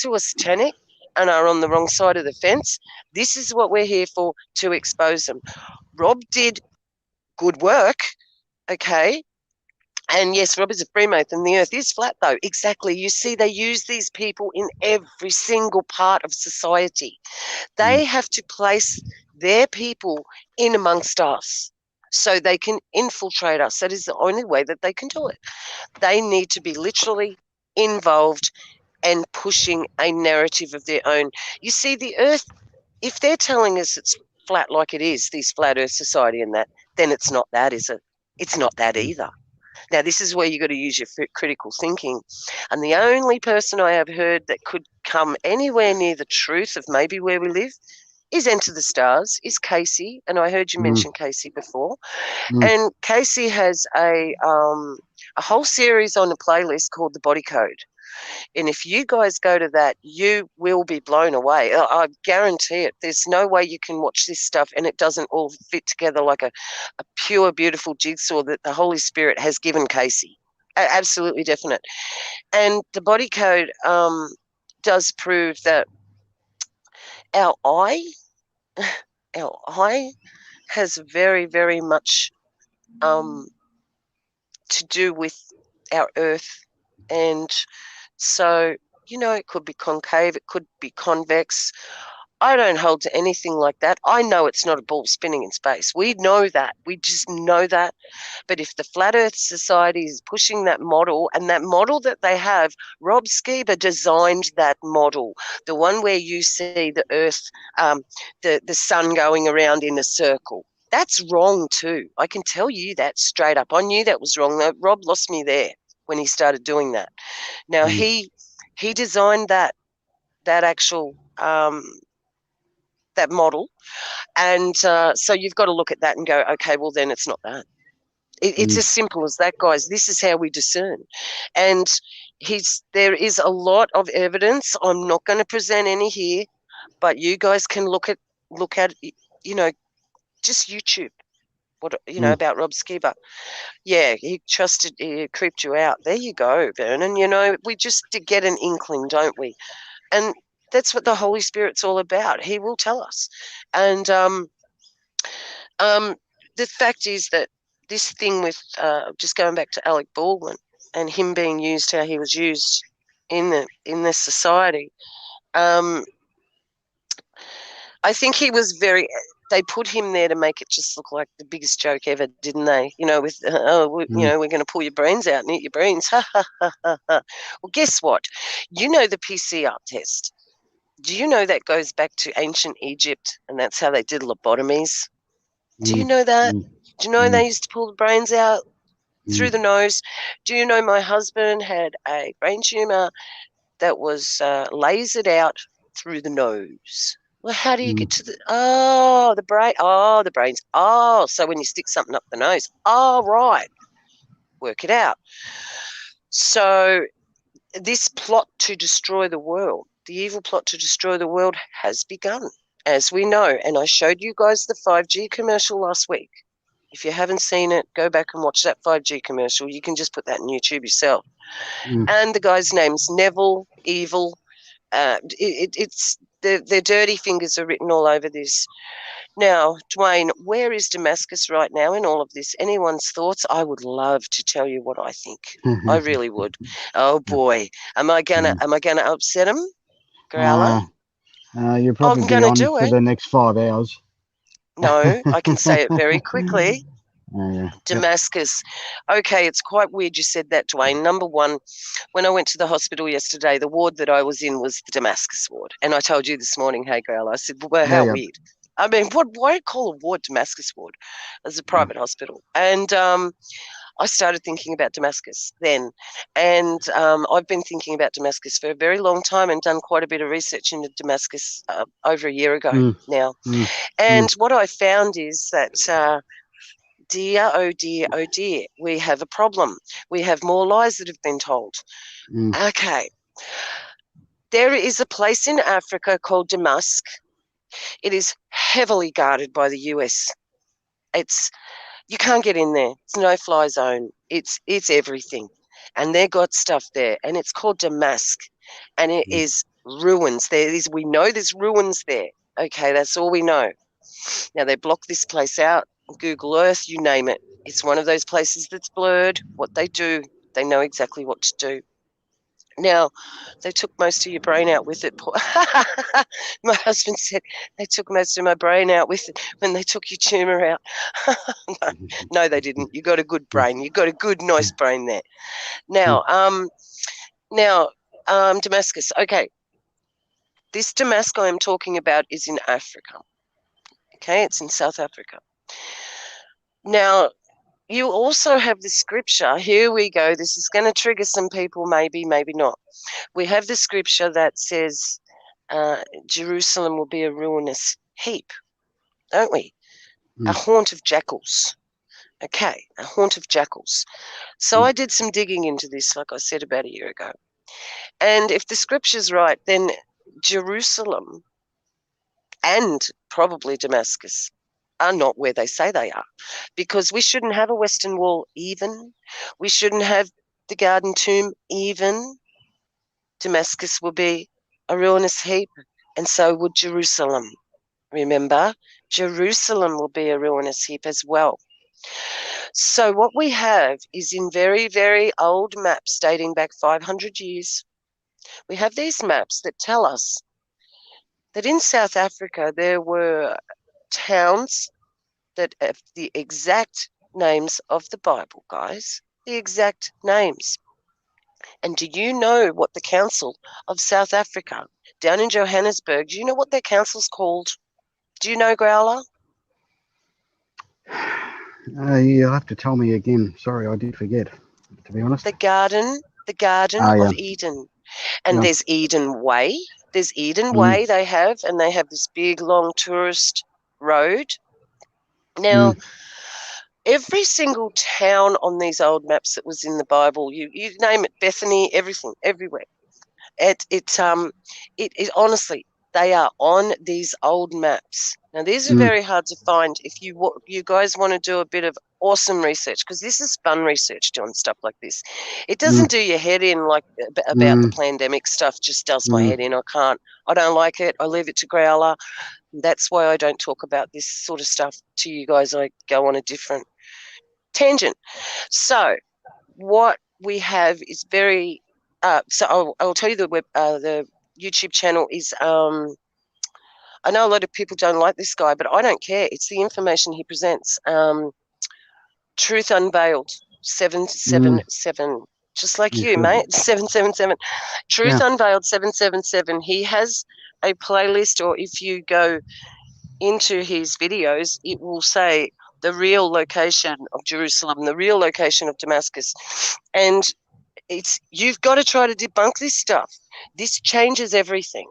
who are satanic and are on the wrong side of the fence, this is what we're here for, to expose them. Rob did good work, okay? And yes, Rob is a Freemason. The earth is flat, though. Exactly. You see, they use these people in every single part of society. They have to place their people in amongst us so they can infiltrate us. That is the only way that they can do it. They need to be literally involved and pushing a narrative of their own. You see, the earth, if they're telling us it's flat like it is, this flat earth society and that, then it's not that, is it? It's not that either. Now, this is where you've got to use your critical thinking. And the only person I have heard that could come anywhere near the truth of maybe where we live is Enter the Stars, is Casey. And I heard you mention Casey before. And Casey has a whole series on a playlist called The Body Code. And if you guys go to that, you will be blown away. I guarantee it. There's no way you can watch this stuff and it doesn't all fit together like a pure, beautiful jigsaw that the Holy Spirit has given Casey. Absolutely definite. And the Body Code does prove that our eye, our eye has very, very much to do with our Earth. And so, you know, it could be concave, it could be convex. I don't hold to anything like that. I know it's not a ball spinning in space. We know that. We just know that. But if the Flat Earth Society is pushing that model, and that model that they have, Rob Skiba designed that model, the one where you see the Earth, the sun going around in a circle. That's wrong too. I can tell you that straight up. I knew that was wrong. Rob lost me there when he started doing that. Now he designed that actual that model, and so you've got to look at that and go, okay, well then it's not that. It's as simple as that, guys. This is how we discern. And there is a lot of evidence. I'm not going to present any here, but you guys can look at, you know, just YouTube, about Rob Skiba. Yeah, he creeped you out. There you go, Vernon. You know, we just get an inkling, don't we? And that's what the Holy Spirit's all about. He will tell us. And the fact is that this thing with just going back to Alec Baldwin and him being used how he was used in this society, I think he was they put him there to make it just look like the biggest joke ever, didn't they? You know, with, you know, we're going to pull your brains out and eat your brains. Ha, ha, ha, ha, ha. Well, guess what? You know the PCR test. Do you know that goes back to ancient Egypt, and that's how they did lobotomies? Do you know that? Do you know they used to pull the brains out through the nose? Do you know my husband had a brain tumor that was lasered out through the nose? Well, how do you get to the brain? Oh, the brains. Oh, so when you stick something up the nose. Oh, right. Work it out. So this plot to destroy the world, the evil plot to destroy the world, has begun, as we know. And I showed you guys the 5G commercial last week. If you haven't seen it, go back and watch that 5G commercial. You can just put that on YouTube yourself. And the guy's name's Neville Evil. It's their dirty fingers are written all over this. Now, Dwayne, where is Damascus right now in all of this? Anyone's thoughts? I would love to tell you what I think. I really would. Oh boy, am I gonna upset him, Growler? You'll probably be on for the next 5 hours. No, I can say it very quickly. Yeah. Damascus. Okay, it's quite weird you said that, Dwayne. Number one, when I went to the hospital yesterday, the ward that I was in was the Damascus ward. And I told you this morning, hey, girl, I said, well, how weird. I mean, why call a ward Damascus ward? It's a private hospital. And I started thinking about Damascus then. And I've been thinking about Damascus for a very long time and done quite a bit of research into Damascus over a year ago now. And what I found is that dear, oh dear, oh dear, we have a problem. We have more lies that have been told. Okay. There is a place in Africa called Damascus. It is heavily guarded by the US. You can't get in there. It's no-fly zone. It's everything. And they got stuff there. And it's called Damascus. And it is ruins. We know there's ruins there. Okay, that's all we know. Now, they block this place out. Google Earth, you name it. It's one of those places that's blurred. What they do, they know exactly what to do. Now, they took most of your brain out with it. My husband said they took most of my brain out with it when they took your tumour out. No, they didn't. You got a good brain. You got a good, nice brain there. Now, Damascus. Okay, this Damascus I'm talking about is in Africa. Okay, it's in South Africa. Now, you also have the scripture. Here we go. This is going to trigger some people, maybe, maybe not. We have the scripture that says Jerusalem will be a ruinous heap, don't we? A haunt of jackals. Okay, a haunt of jackals. So I did some digging into this, like I said, about a year ago. And if the scripture's right, then Jerusalem and probably Damascus are not where they say they are, because we shouldn't have a Western Wall even. We shouldn't have the Garden Tomb even. Damascus will be a ruinous heap. and so would Jerusalem. Remember, Jerusalem will be a ruinous heap as well. So what we have is in very, very old maps dating back 500 years, we have these maps that tell us that in South Africa there were towns that have the exact names of the Bible, guys, the exact names. And do you know what the Council of South Africa down in Johannesburg, do you know what their council's called? Do you know, Growler? You'll have to tell me again. Sorry, I did forget, to be honest. The Garden of Eden. And there's Eden Way. There's Eden Way they have, and they have this big, long tourist road. Now, every single town on these old maps that was in the Bible, you name it, Bethany, everything, everywhere. It honestly, they are on these old maps. Now, these are very hard to find if you guys want to do a bit of awesome research, because this is fun research doing stuff like this. It doesn't do your head in like about the pandemic stuff, just does my head in. I don't like it. I leave it to Growler. That's why I don't talk about this sort of stuff to you guys. I go on a different tangent. So what we have is very so I'll tell you the YouTube channel is I know a lot of people don't like this guy, but I don't care. It's the information he presents. Truth Unveiled 777, just like you, mate. 777. Truth Unveiled 777. He has a playlist, or if you go into his videos, it will say the real location of Jerusalem, the real location of Damascus. And you've got to try to debunk this stuff. This changes everything,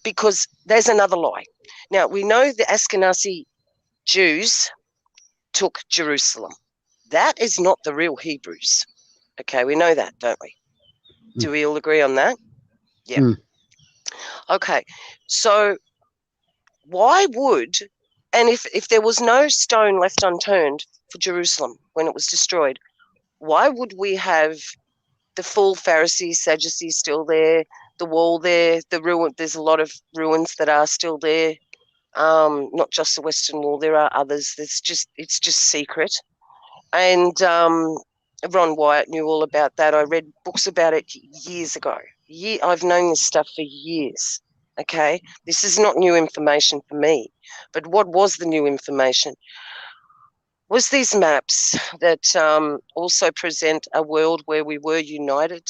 because there's another lie. Now, we know the Ashkenazi Jews took Jerusalem. That is not the real Hebrews. Okay, we know that, don't we? Do we all agree on that? Yeah. Okay, so why would, and if there was no stone left unturned for Jerusalem when it was destroyed, why would we have the full Pharisees, Sadducees still there, the wall there, the ruin? There's a lot of ruins that are still there. Not just the Western Wall, there are others. It's just secret. And Ron Wyatt knew all about that. I read books about it years ago. I've known this stuff for years. Okay, this is not new information for me. But what was the new information? Was these maps that also present a world where we were united,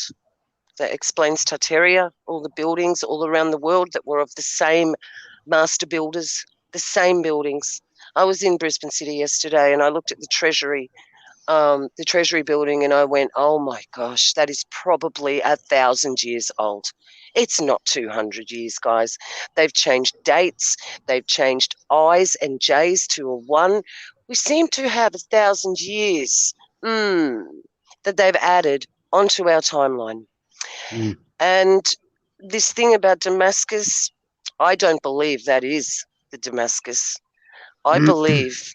that explains Tartaria, all the buildings all around the world that were of the same master builders, the same buildings. I was in Brisbane City yesterday and I looked at the Treasury building, and I went, oh my gosh, that is probably 1,000 years old. It's not 200 years, guys. They've changed dates. They've changed I's and J's to a 1. We seem to have 1,000 years that they've added onto our timeline. And this thing about Damascus, I don't believe that is the Damascus. I believe,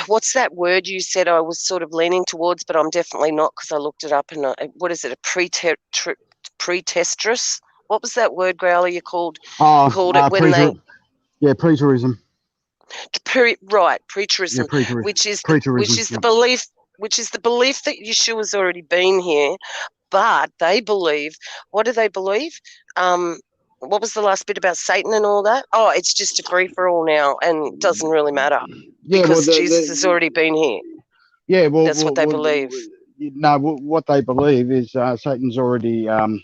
what's that word you said I was sort of leaning towards, but I'm definitely not, because I looked it up, and what is it, a pretestrous? What was that word, Growler, you called it when they... Yeah, preterism. Right, preterism, yeah, which is the belief that Yeshua's already been here, but they believe, what do they believe? What was the last bit about Satan and all that? Oh, it's just a free-for-all now, and it doesn't really matter because Jesus has already been here. Yeah, well, that's what they believe. No, what they believe is Satan's already in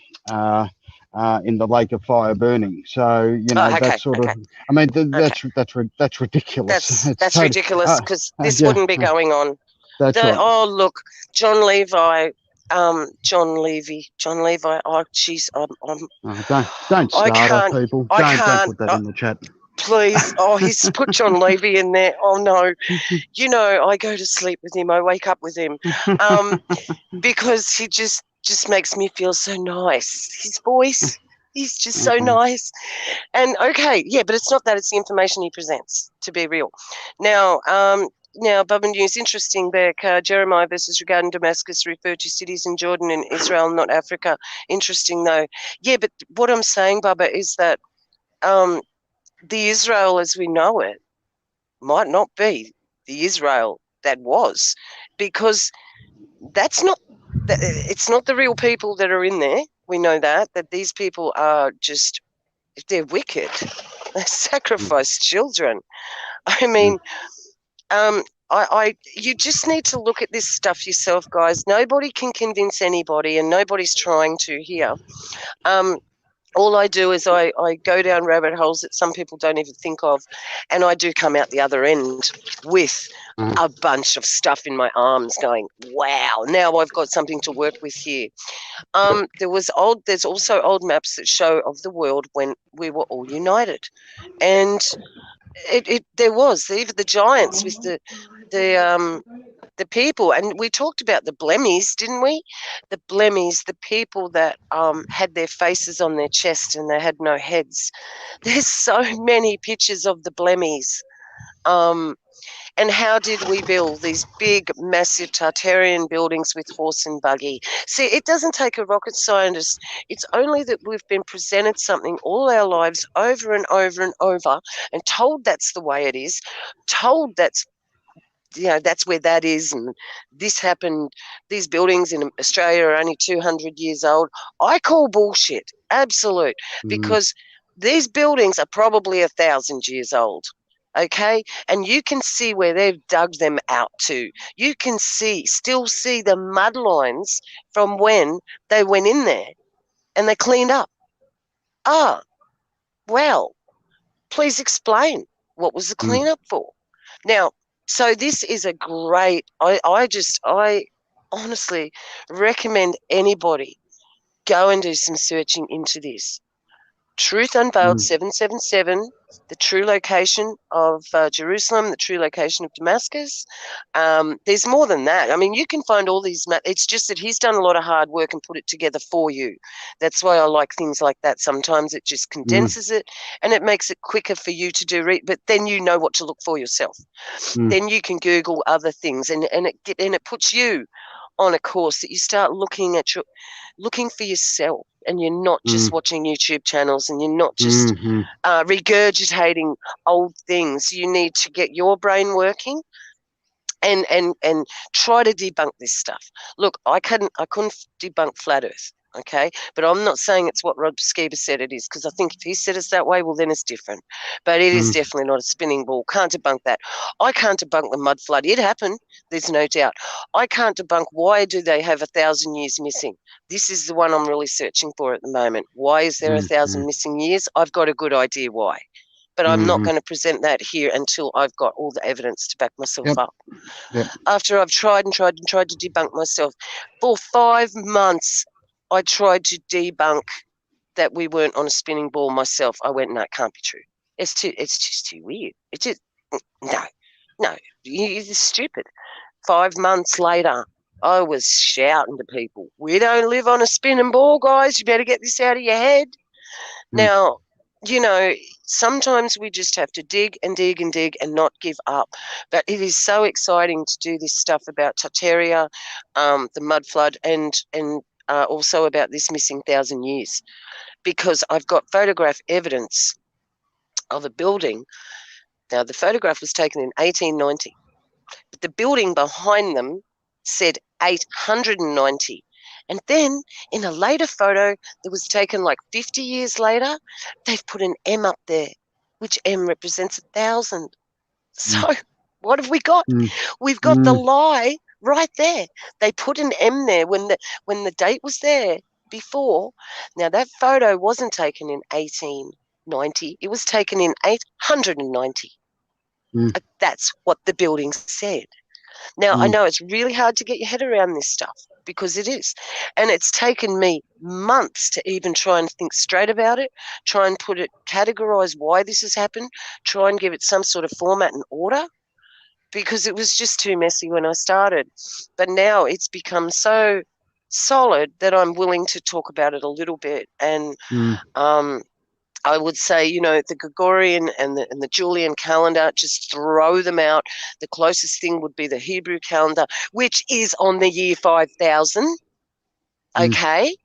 the lake of fire burning. So that's sort of. I mean, that's ridiculous. That's ridiculous, because this wouldn't be going on. That's right. Oh, look, John Levi. Oh, jeez, don't start people. Don't put that in the chat. Please. Oh, he's put John Levy in there. Oh no. I go to sleep with him. I wake up with him. Because he just makes me feel so nice. His voice, he's just so nice. And okay, yeah, but it's not that, it's the information he presents, to be real. Now, now, Bubba News, interesting there. Jeremiah versus regarding Damascus refer to cities in Jordan and Israel, not Africa. Interesting, though. Yeah, but what I'm saying, Bubba, is that the Israel as we know it might not be the Israel that was, because it's not the real people that are in there. We know that these people are just, they're wicked. They sacrifice children. I mean, you just need to look at this stuff yourself, guys. Nobody can convince anybody, and nobody's trying to here. All I do is I go down rabbit holes that some people don't even think of, and I do come out the other end with a bunch of stuff in my arms going, wow, now I've got something to work with here. There's also old maps that show of the world when we were all united. And there was even the giants with the people, and we talked about the blemmies, didn't we? The blemmies, the people that had their faces on their chest and they had no heads. There's so many pictures of the blemmies. And how did we build these big, massive Tartarian buildings with horse and buggy? See, it doesn't take a rocket scientist. It's only that we've been presented something all our lives over and over and over and told that's the way it is, told that's where that is, and this happened. These buildings in Australia are only 200 years old. I call bullshit, absolute, because these buildings are probably 1,000 years old, okay? And you can see where they've dug them out to. You can still see the mud lines from when they went in there and they cleaned up. Well, please explain, what was the cleanup for? Now, so this is a great, I honestly recommend anybody go and do some searching into this. Truth Unveiled 777, the true location of Jerusalem, the true location of Damascus. There's more than that. I mean, you can find all these maps. It's just that he's done a lot of hard work and put it together for you. That's why I like things like that. Sometimes it just condenses it and it makes it quicker for you to do. But then you know what to look for yourself. Then you can Google other things, and it puts you on a course that you start looking for yourself, and you're not just watching YouTube channels, and you're not just regurgitating old things. You need to get your brain working and try to debunk this stuff. Look, I couldn't debunk flat Earth, okay? But I'm not saying it's what Rod Skeeber said it is, because I think if he said it's that way, well, then it's different. But it is definitely not a spinning ball. Can't debunk that. I can't debunk the mud flood. It happened. There's no doubt. I can't debunk why do they have 1,000 years missing. This is the one I'm really searching for at the moment. Why is there 1,000 missing years? I've got a good idea why. But I'm not going to present that here until I've got all the evidence to back myself up. After I've tried to debunk myself. For 5 months, I tried to debunk that we weren't on a spinning ball myself. I went, no, it can't be true. It's just too weird. It's just, no, you're stupid. 5 months later, I was shouting to people, we don't live on a spinning ball, guys. You better get this out of your head. Now, sometimes we just have to dig and dig and dig and not give up. But it is so exciting to do this stuff about Tartaria, the mud flood, and also about this missing 1,000 years, because I've got photograph evidence of a building. Now, the photograph was taken in 1890, but the building behind them said 890. And then in a later photo that was taken like 50 years later, they've put an M up there, which M represents 1,000. So what have we got? We've got the lie right there. They put an M there when the date was there before. Now, that photo wasn't taken in 1890. It was taken in 890. That's what the building said. Now, I know it's really hard to get your head around this stuff, because it is. And it's taken me months to even try and think straight about it, try and categorize why this has happened, try and give it some sort of format and order, because it was just too messy when I started. But now it's become so solid that I'm willing to talk about it a little bit. And I would say, the Gregorian and the Julian calendar, just throw them out. The closest thing would be the Hebrew calendar, which is on the year 5000. Okay.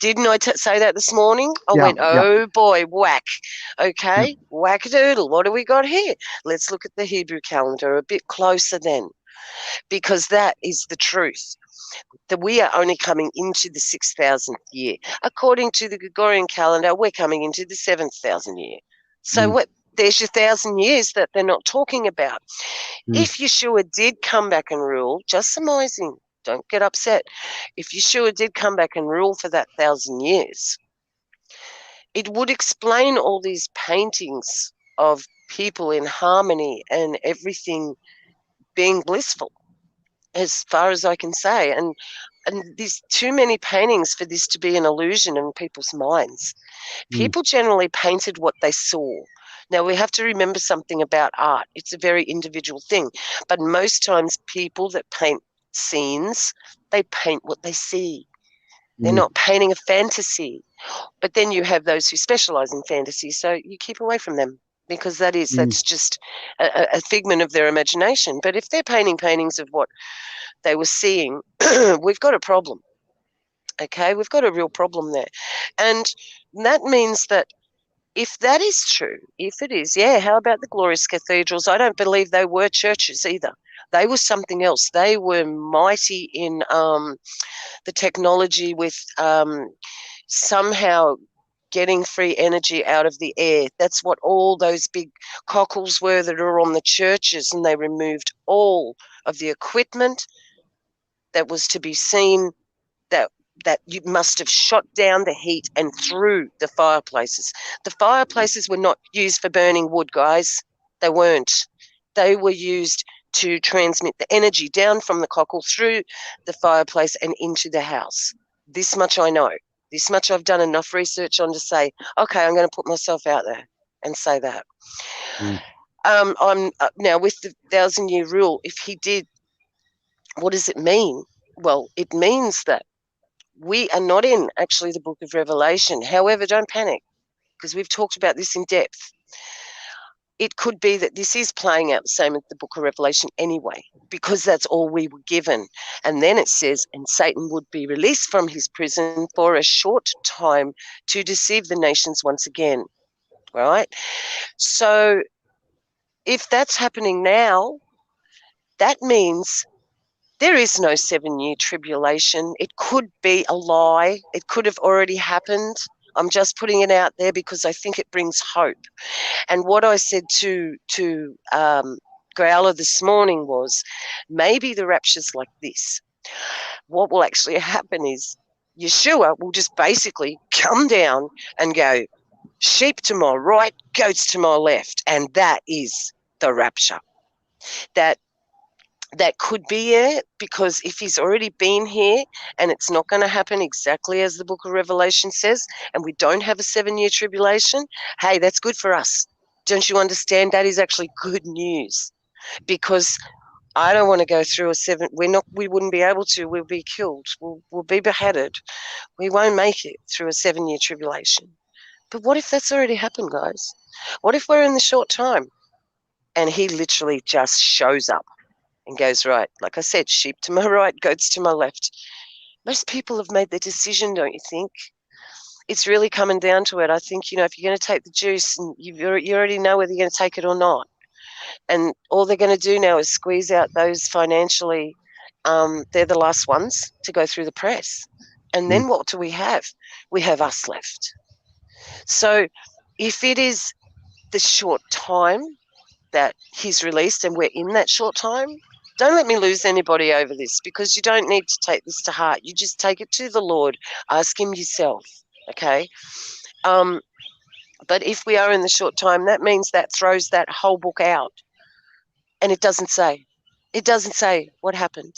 Didn't I say that this morning? I went, oh boy, whack. Okay, whack-a-doodle. What do we got here? Let's look at the Hebrew calendar a bit closer then, because that is the truth. That we are only coming into the 6,000th year. According to the Gregorian calendar, we're coming into the 7,000 year. So there's your 1,000 years that they're not talking about. If Yeshua did come back and rule, just surmising, don't get upset. If Yeshua did come back and rule for that 1,000 years, it would explain all these paintings of people in harmony and everything being blissful, as far as I can say. And there's too many paintings for this to be an illusion in people's minds. People generally painted what they saw. Now, we have to remember something about art. It's a very individual thing. But most times people that paint scenes, they paint what they see. They're not painting a fantasy. But then you have those who specialize in fantasy, so you keep away from them, because that's just a figment of their imagination. But if they're painting paintings of what they were seeing, we've got a problem. Okay, we've got a real problem there. And that means that if that is true, if it is, how about the glorious cathedrals? I don't believe they were churches either. They were something else. They were mighty in the technology with somehow getting free energy out of the air. That's what all those big cockles were that are on the churches, and they removed all of the equipment that was to be seen, that you must have shot down the heat and through the fireplaces. The fireplaces were not used for burning wood, guys. They weren't. They were used to transmit the energy down from the cockle through the fireplace and into the house. This much I know. This much I've done enough research on to say, okay, I'm going to put myself out there and say that. I'm now with the 1,000-year rule. If he did, what does it mean? Well, it means that we are not in actually the book of Revelation. However, don't panic, because we've talked about this in depth. It could be that this is playing out the same as the book of Revelation anyway, because that's all we were given. And then it says, and Satan would be released from his prison for a short time to deceive the nations once again, right? So if that's happening now, that means there is no 7-year tribulation. It could be a lie. It could have already happened. I'm just putting it out there because I think it brings hope. And what I said to Growler this morning was, maybe the rapture's like this. What will actually happen is Yeshua will just basically come down and go, sheep to my right, goats to my left. And that is the rapture. That could be it, because if he's already been here and it's not going to happen exactly as the book of Revelation says, and we don't have a 7-year tribulation, hey, that's good for us. Don't you understand? That is actually good news, because I don't want to go through we wouldn't be able to. We'll be killed. We'll be beheaded. We won't make it through a 7-year tribulation. But what if that's already happened, guys? What if we're in the short time and he literally just shows up and goes, right, like I said, sheep to my right, goats to my left? Most people have made the decision, don't you think? It's really coming down to it. I think, if you're going to take the juice, and you already know whether you're going to take it or not. And all they're going to do now is squeeze out those financially. They're the last ones to go through the press. And then what do we have? We have us left. So if it is the short time that he's released and we're in that short time, don't let me lose anybody over this, because you don't need to take this to heart. You just take it to the Lord. Ask him yourself, okay? But if we are in the short time, that means that throws that whole book out. And it doesn't say. It doesn't say what happened.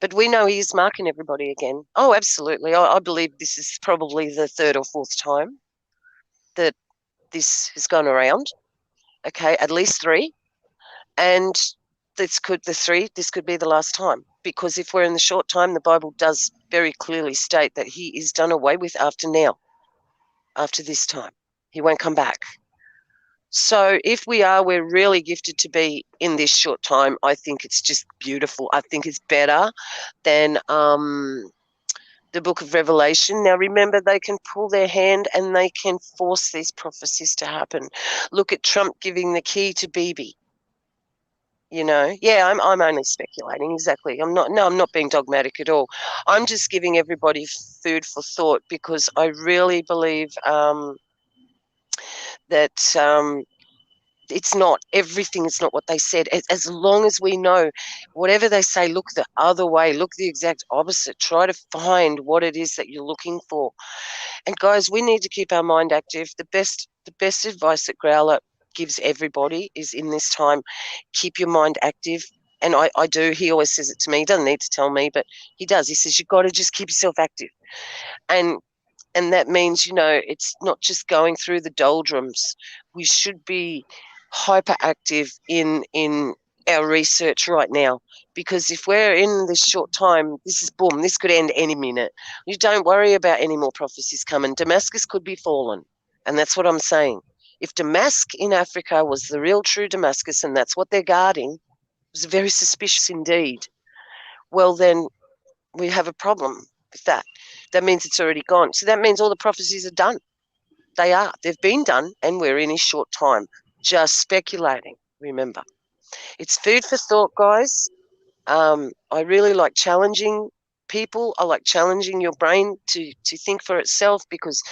But we know he is marking everybody again. Oh, absolutely. I believe this is probably the 3rd or 4th time that this has gone around. Okay, at least 3. And this could be the last time, because if we're in the short time, the Bible does very clearly state that he is done away with after this time. He won't come back. So if we're really gifted to be in this short time, I think it's just beautiful. I think it's better than the book of Revelation. Now, remember, they can pull their hand and they can force these prophecies to happen. Look at Trump giving the key to Bibi. You know, yeah, I'm only speculating. Exactly. I'm not being dogmatic at all. I'm just giving everybody food for thought, because I really believe that it's not everything. It's not what they said. As long as we know, whatever they say, look the other way, look the exact opposite. Try to find what it is that you're looking for. And guys, we need to keep our mind active. The best advice that Growler gives everybody is, in this time, keep your mind active. And I do. He always says it to me. He doesn't need to tell me, but he does. He says, you've got to just keep yourself active. And that means, you know, it's not just going through the doldrums. We should be hyperactive in our research right now, because if we're in this short time, this could end any minute. You don't worry about any more prophecies coming. Damascus could be fallen, and that's what I'm saying. If Damascus in Africa was the real true Damascus, and that's what they're guarding, it was very suspicious indeed. Well, then we have a problem with that. That means it's already gone. So that means all the prophecies are done. They've been done, and we're in a short time. Just speculating, remember. It's food for thought, guys. I really like challenging people. I like challenging your brain to think for itself, because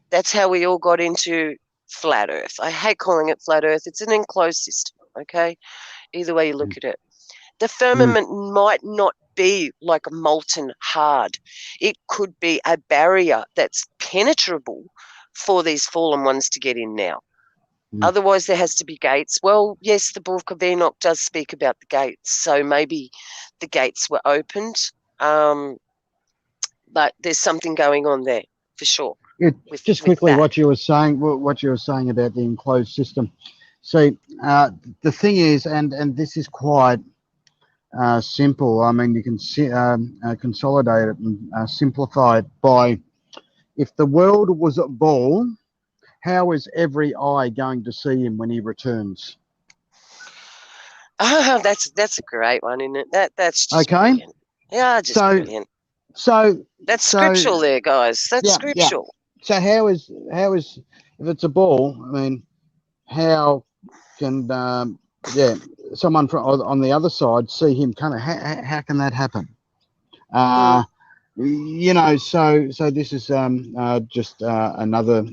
that's how we all got into flat Earth. I hate calling it flat Earth. It's an enclosed system, okay? Either way you look at it. The firmament might not be like a molten hard. It could be a barrier that's penetrable for these fallen ones to get in now. Otherwise, there has to be gates. Well, yes, the Book of Enoch does speak about the gates, so maybe the gates were opened, but there's something going on there for sure. Just quickly, what you were saying about the enclosed system. See, the thing is, and this is quite simple. I mean, you can consolidate it and simplify it by, if the world was a ball, how is every eye going to see him when he returns? That's a great one, isn't it? That's just brilliant. Yeah, just brilliant. So that's scriptural there, guys. That's scriptural. So how is if it's a ball? I mean, how can someone on the other side see him coming? How can that happen? You know, so this is just another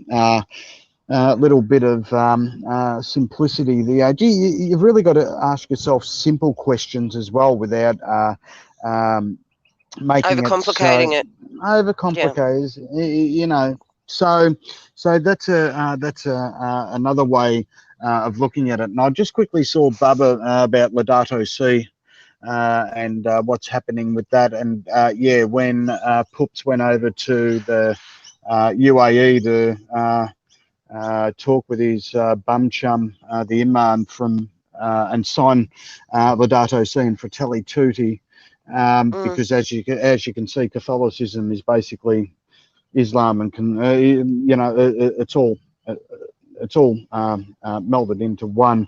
little bit of simplicity. You've really got to ask yourself simple questions as well, without making overcomplicating it. Overcomplicated, you know. So that's another way of looking at it. And I just quickly saw Bubba about Laudato Si. And what's happening with that. And when Poops went over to the UAE to talk with his bum chum, the Imam, from and sign Laudato Si and Fratelli Tutti, because as you can see, Catholicism is basically Islam, and it's all melded into one.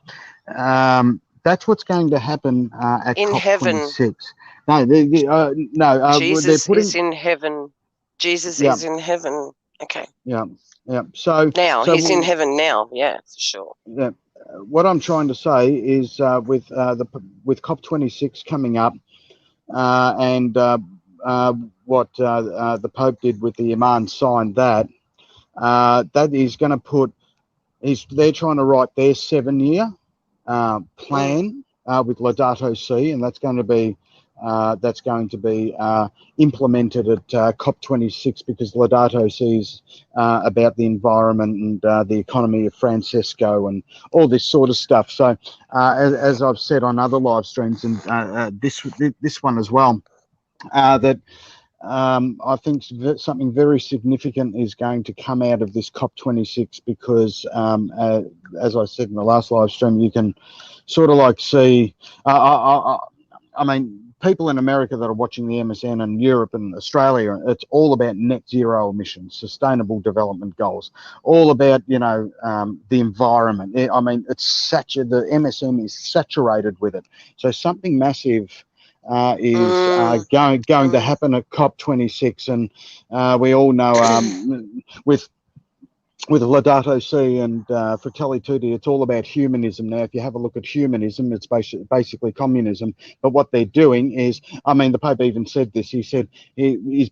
That's what's going to happen at COP26. No, Jesus is in heaven. Jesus is in heaven. Okay. Yeah. So he's in heaven now. Yeah, for sure. Yeah. What I'm trying to say is, with COP26 coming up, and what the Pope did with the Imam, signed that. That is going to put. They're trying to write their 7-year plan with Laudato Si, and that's going to be implemented at COP26, because Laudato Si is about the environment and the economy of Francesco and all this sort of stuff. So as I've said on other live streams, and this one as well, that I think something very significant is going to come out of this COP26, because as I said in the last live stream, you can sort of like see, I I mean, people in America that are watching the MSN and Europe and Australia, it's all about net zero emissions, sustainable development goals, all about, you know, the environment. I mean, the MSN is saturated with it. So something massive is going to happen at COP26, and we all know with Laudato Si and Fratelli Tutti, it's all about humanism. Now, if you have a look at humanism, it's basically communism. But what they're doing is, I mean, the Pope even said this. He said he's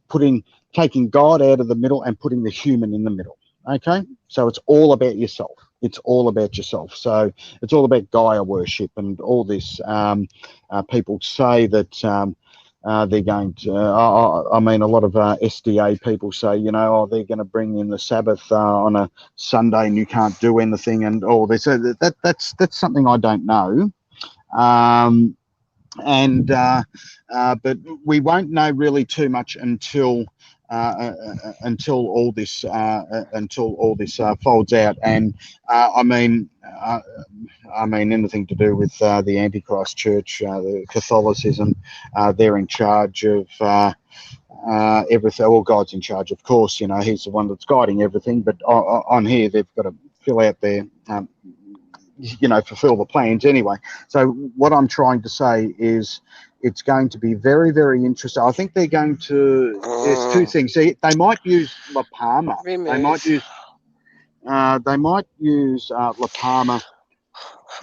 taking God out of the middle and putting the human in the middle. Okay? So it's all about yourself. It's all about yourself. So it's all about Gaia worship and all this. People say that they're going to, I mean, a lot of SDA people say, you know, oh, they're going to bring in the Sabbath on a Sunday and you can't do anything and all this. So that's something I don't know. But we won't know really too much until all this folds out. And I mean anything to do with the Antichrist Church, the Catholicism, they're in charge of everything. Well, God's in charge, of course. You know, He's the one that's guiding everything. But on here, they've got to fill out their you know, fulfill the plans anyway. So what I'm trying to say is it's going to be very, very interesting. I think they're going to, there's two things. They might use La Palma. They might use La Palma.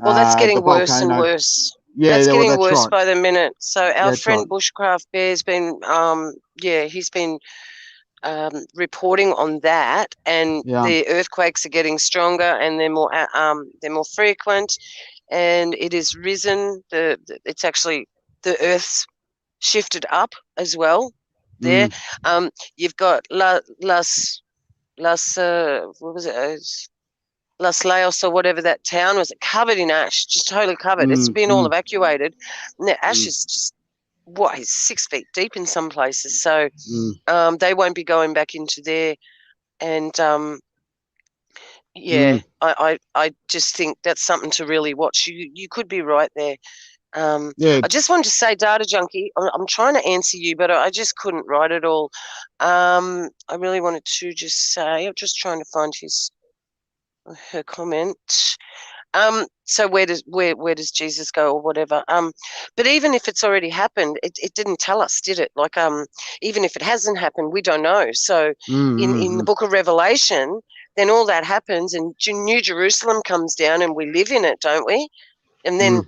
Well, that's getting worse and worse. Yeah, that's getting that's worse right. by the minute. So our That's friend right. Bushcraft Bear's been, he's been reporting on that, and the earthquakes are getting stronger and they're more frequent, and it is risen. It's actually the Earth's shifted up as well. There, you've got what was it? Las Laos or whatever that town was, covered in ash, just totally covered. It's been all evacuated, and the ash is just is 6 feet deep in some places. So they won't be going back into there. And I just think that's something to really watch. You could be right there. I just wanted to say, Data Junkie, I'm trying to answer you, but I just couldn't write it all. I really wanted to just say, I'm just trying to find her comment. So where does Jesus go or whatever? But even if it's already happened, it didn't tell us, did it? Like even if it hasn't happened, we don't know. So in the book of Revelation, then all that happens and New Jerusalem comes down and we live in it, don't we? And then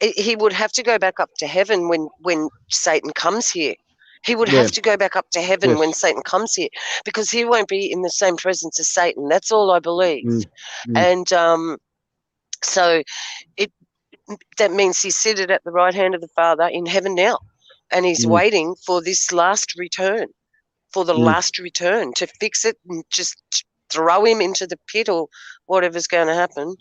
he would have to go back up to heaven when Satan comes here. He would have to go back up to heaven when Satan comes here, because he won't be in the same presence as Satan. That's all I believe. And so that means he's seated at the right hand of the Father in heaven now, and he's waiting for this last return, last return to fix it and just throw him into the pit or whatever's going to happen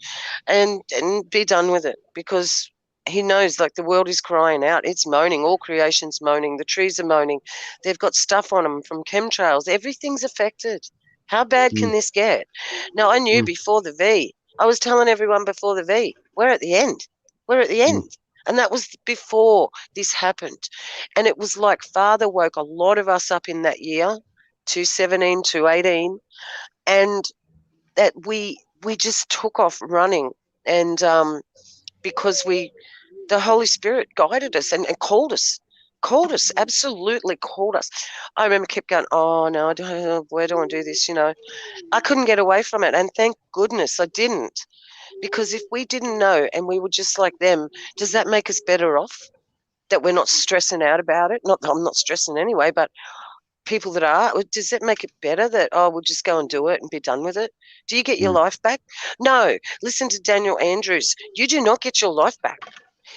and be done with it, because he knows, like, the world is crying out. It's moaning. All creation's moaning. The trees are moaning. They've got stuff on them from chemtrails. Everything's affected. How bad can this get? Now, I knew before the V. I was telling everyone before the V, we're at the end. We're at the end. And that was before this happened. And it was like Father woke a lot of us up in that year, 2017, 2018, and that we just took off running. And because the Holy Spirit guided us and called us, absolutely called us. I remember kept going, oh, no, where do I do this? You know, I couldn't get away from it. And thank goodness I didn't, because if we didn't know and we were just like them, does that make us better off that we're not stressing out about it? Not that I'm not stressing anyway, but people that are, does that make it better that, we'll just go and do it and be done with it? Do you get your life back? No. Listen to Daniel Andrews. You do not get your life back.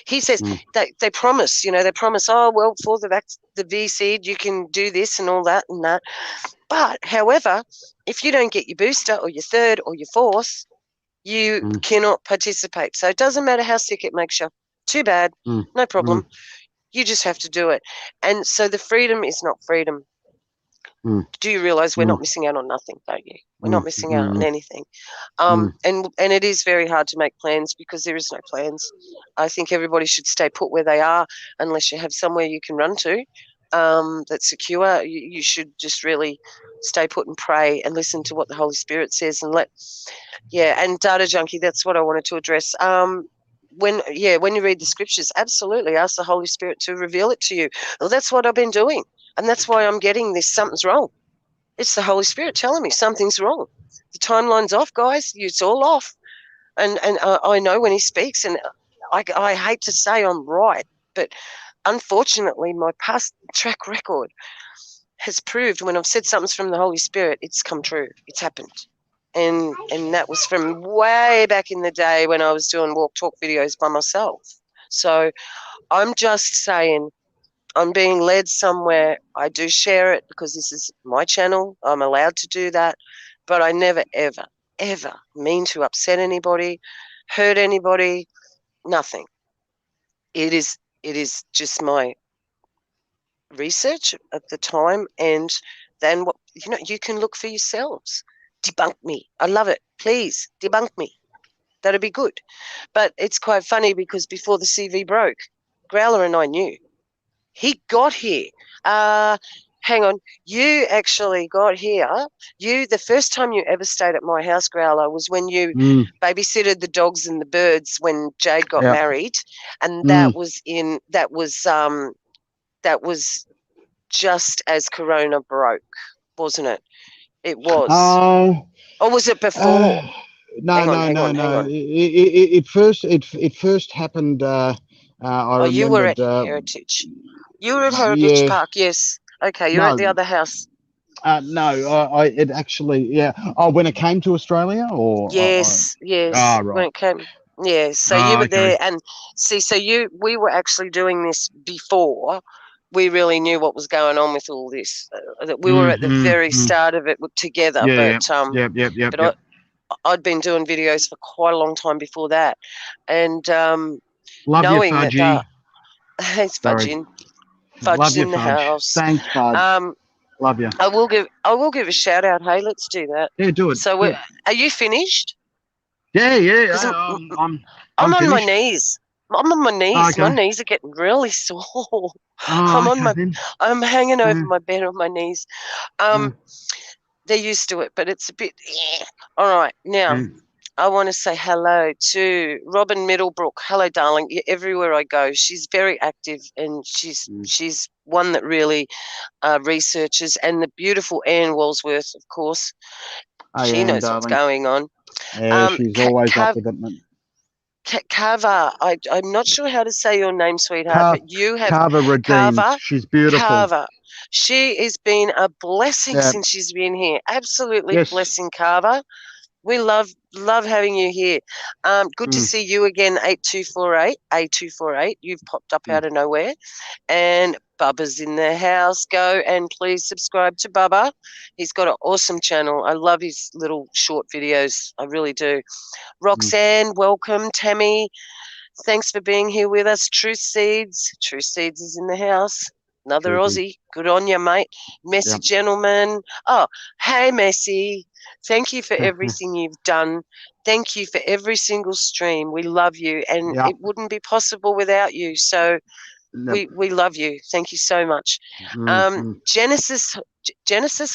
He says they promise, for the V seed, you can do this and all that and that. But, however, if you don't get your booster or your third or your fourth, you cannot participate. So it doesn't matter how sick it makes you. Too bad. No problem. You just have to do it. And so the freedom is not freedom. Do you realise we're Mm. not missing out on nothing, don't you? We're not missing out on Mm. anything. And it is very hard to make plans because there is no plans. I think everybody should stay put where they are unless you have somewhere you can run to that's secure. You should just really stay put and pray and listen to what the Holy Spirit says and and Data Junkie, that's what I wanted to address. When you read the scriptures, absolutely ask the Holy Spirit to reveal it to you. Well, that's what I've been doing. And that's why I'm getting this, something's wrong. It's the Holy Spirit telling me something's wrong. The timeline's off, guys. It's all off. And I know when he speaks, and I hate to say I'm right, but unfortunately my past track record has proved when I've said something's from the Holy Spirit, it's come true. It's happened. And that was from way back in the day when I was doing walk talk videos by myself. So I'm just saying, I'm being led somewhere. I do share it because this is my channel. I'm allowed to do that. But I never, ever, ever mean to upset anybody, hurt anybody, nothing. It is just my research at the time, and then you can look for yourselves. Debunk me. I love it. Please debunk me. That'd be good. But it's quite funny because before the CV broke, Growler and I knew. He got here. Hang on. You actually got here. The first time you ever stayed at my house, Growler, was when you babysitted the dogs and the birds when Jade got married, and that was just as Corona broke, wasn't it? It was. Or was it before? No. Hang on. It first happened. I remember. You were at Heritage. You were at Heritage Park, yes. Okay, you're at the other house. No, it actually, Oh, when it came to Australia, or yes. right. When it came, So you were there, and we were actually doing this before we really knew what was going on with all this. We were at the very start of it together, but I'd been doing videos for quite a long time before that, and love knowing you, Fudgy. that thanks, Fudging. Fudge's in the house. Thanks, Fudge. Love you. I will give a shout out. Hey, let's do that. Yeah, do it. So, are you finished? Yeah. I'm on my knees. I'm on my knees. Okay. My knees are getting really sore. Then. I'm hanging over my bed on my knees. They're used to it, but it's a bit. All right, now. I want to say hello to Robin Middlebrook. Hello, darling. Everywhere I go, she's very active, and she's one that really researches. And the beautiful Anne Walsworth, of course. She knows what's going on. Yeah, she's always up with it. Kava, I'm not sure how to say your name, sweetheart, but you have Kava Redeemed. Kava. She's beautiful. Kava. She has been a blessing since she's been here. Absolutely blessing, Kava. We love having you here. Good to see you again, 8248. A248. You've popped up out of nowhere. And Bubba's in the house. Go and please subscribe to Bubba. He's got an awesome channel. I love his little short videos. I really do. Roxanne, welcome. Tammy, thanks for being here with us. Truth Seeds is in the house. Another Aussie. Good on you, mate. Messy Gentleman. Oh, hey, Messy. Thank you for everything you've done. Thank you for every single stream. We love you, and it wouldn't be possible without you. So we love you. Thank you so much. Genesis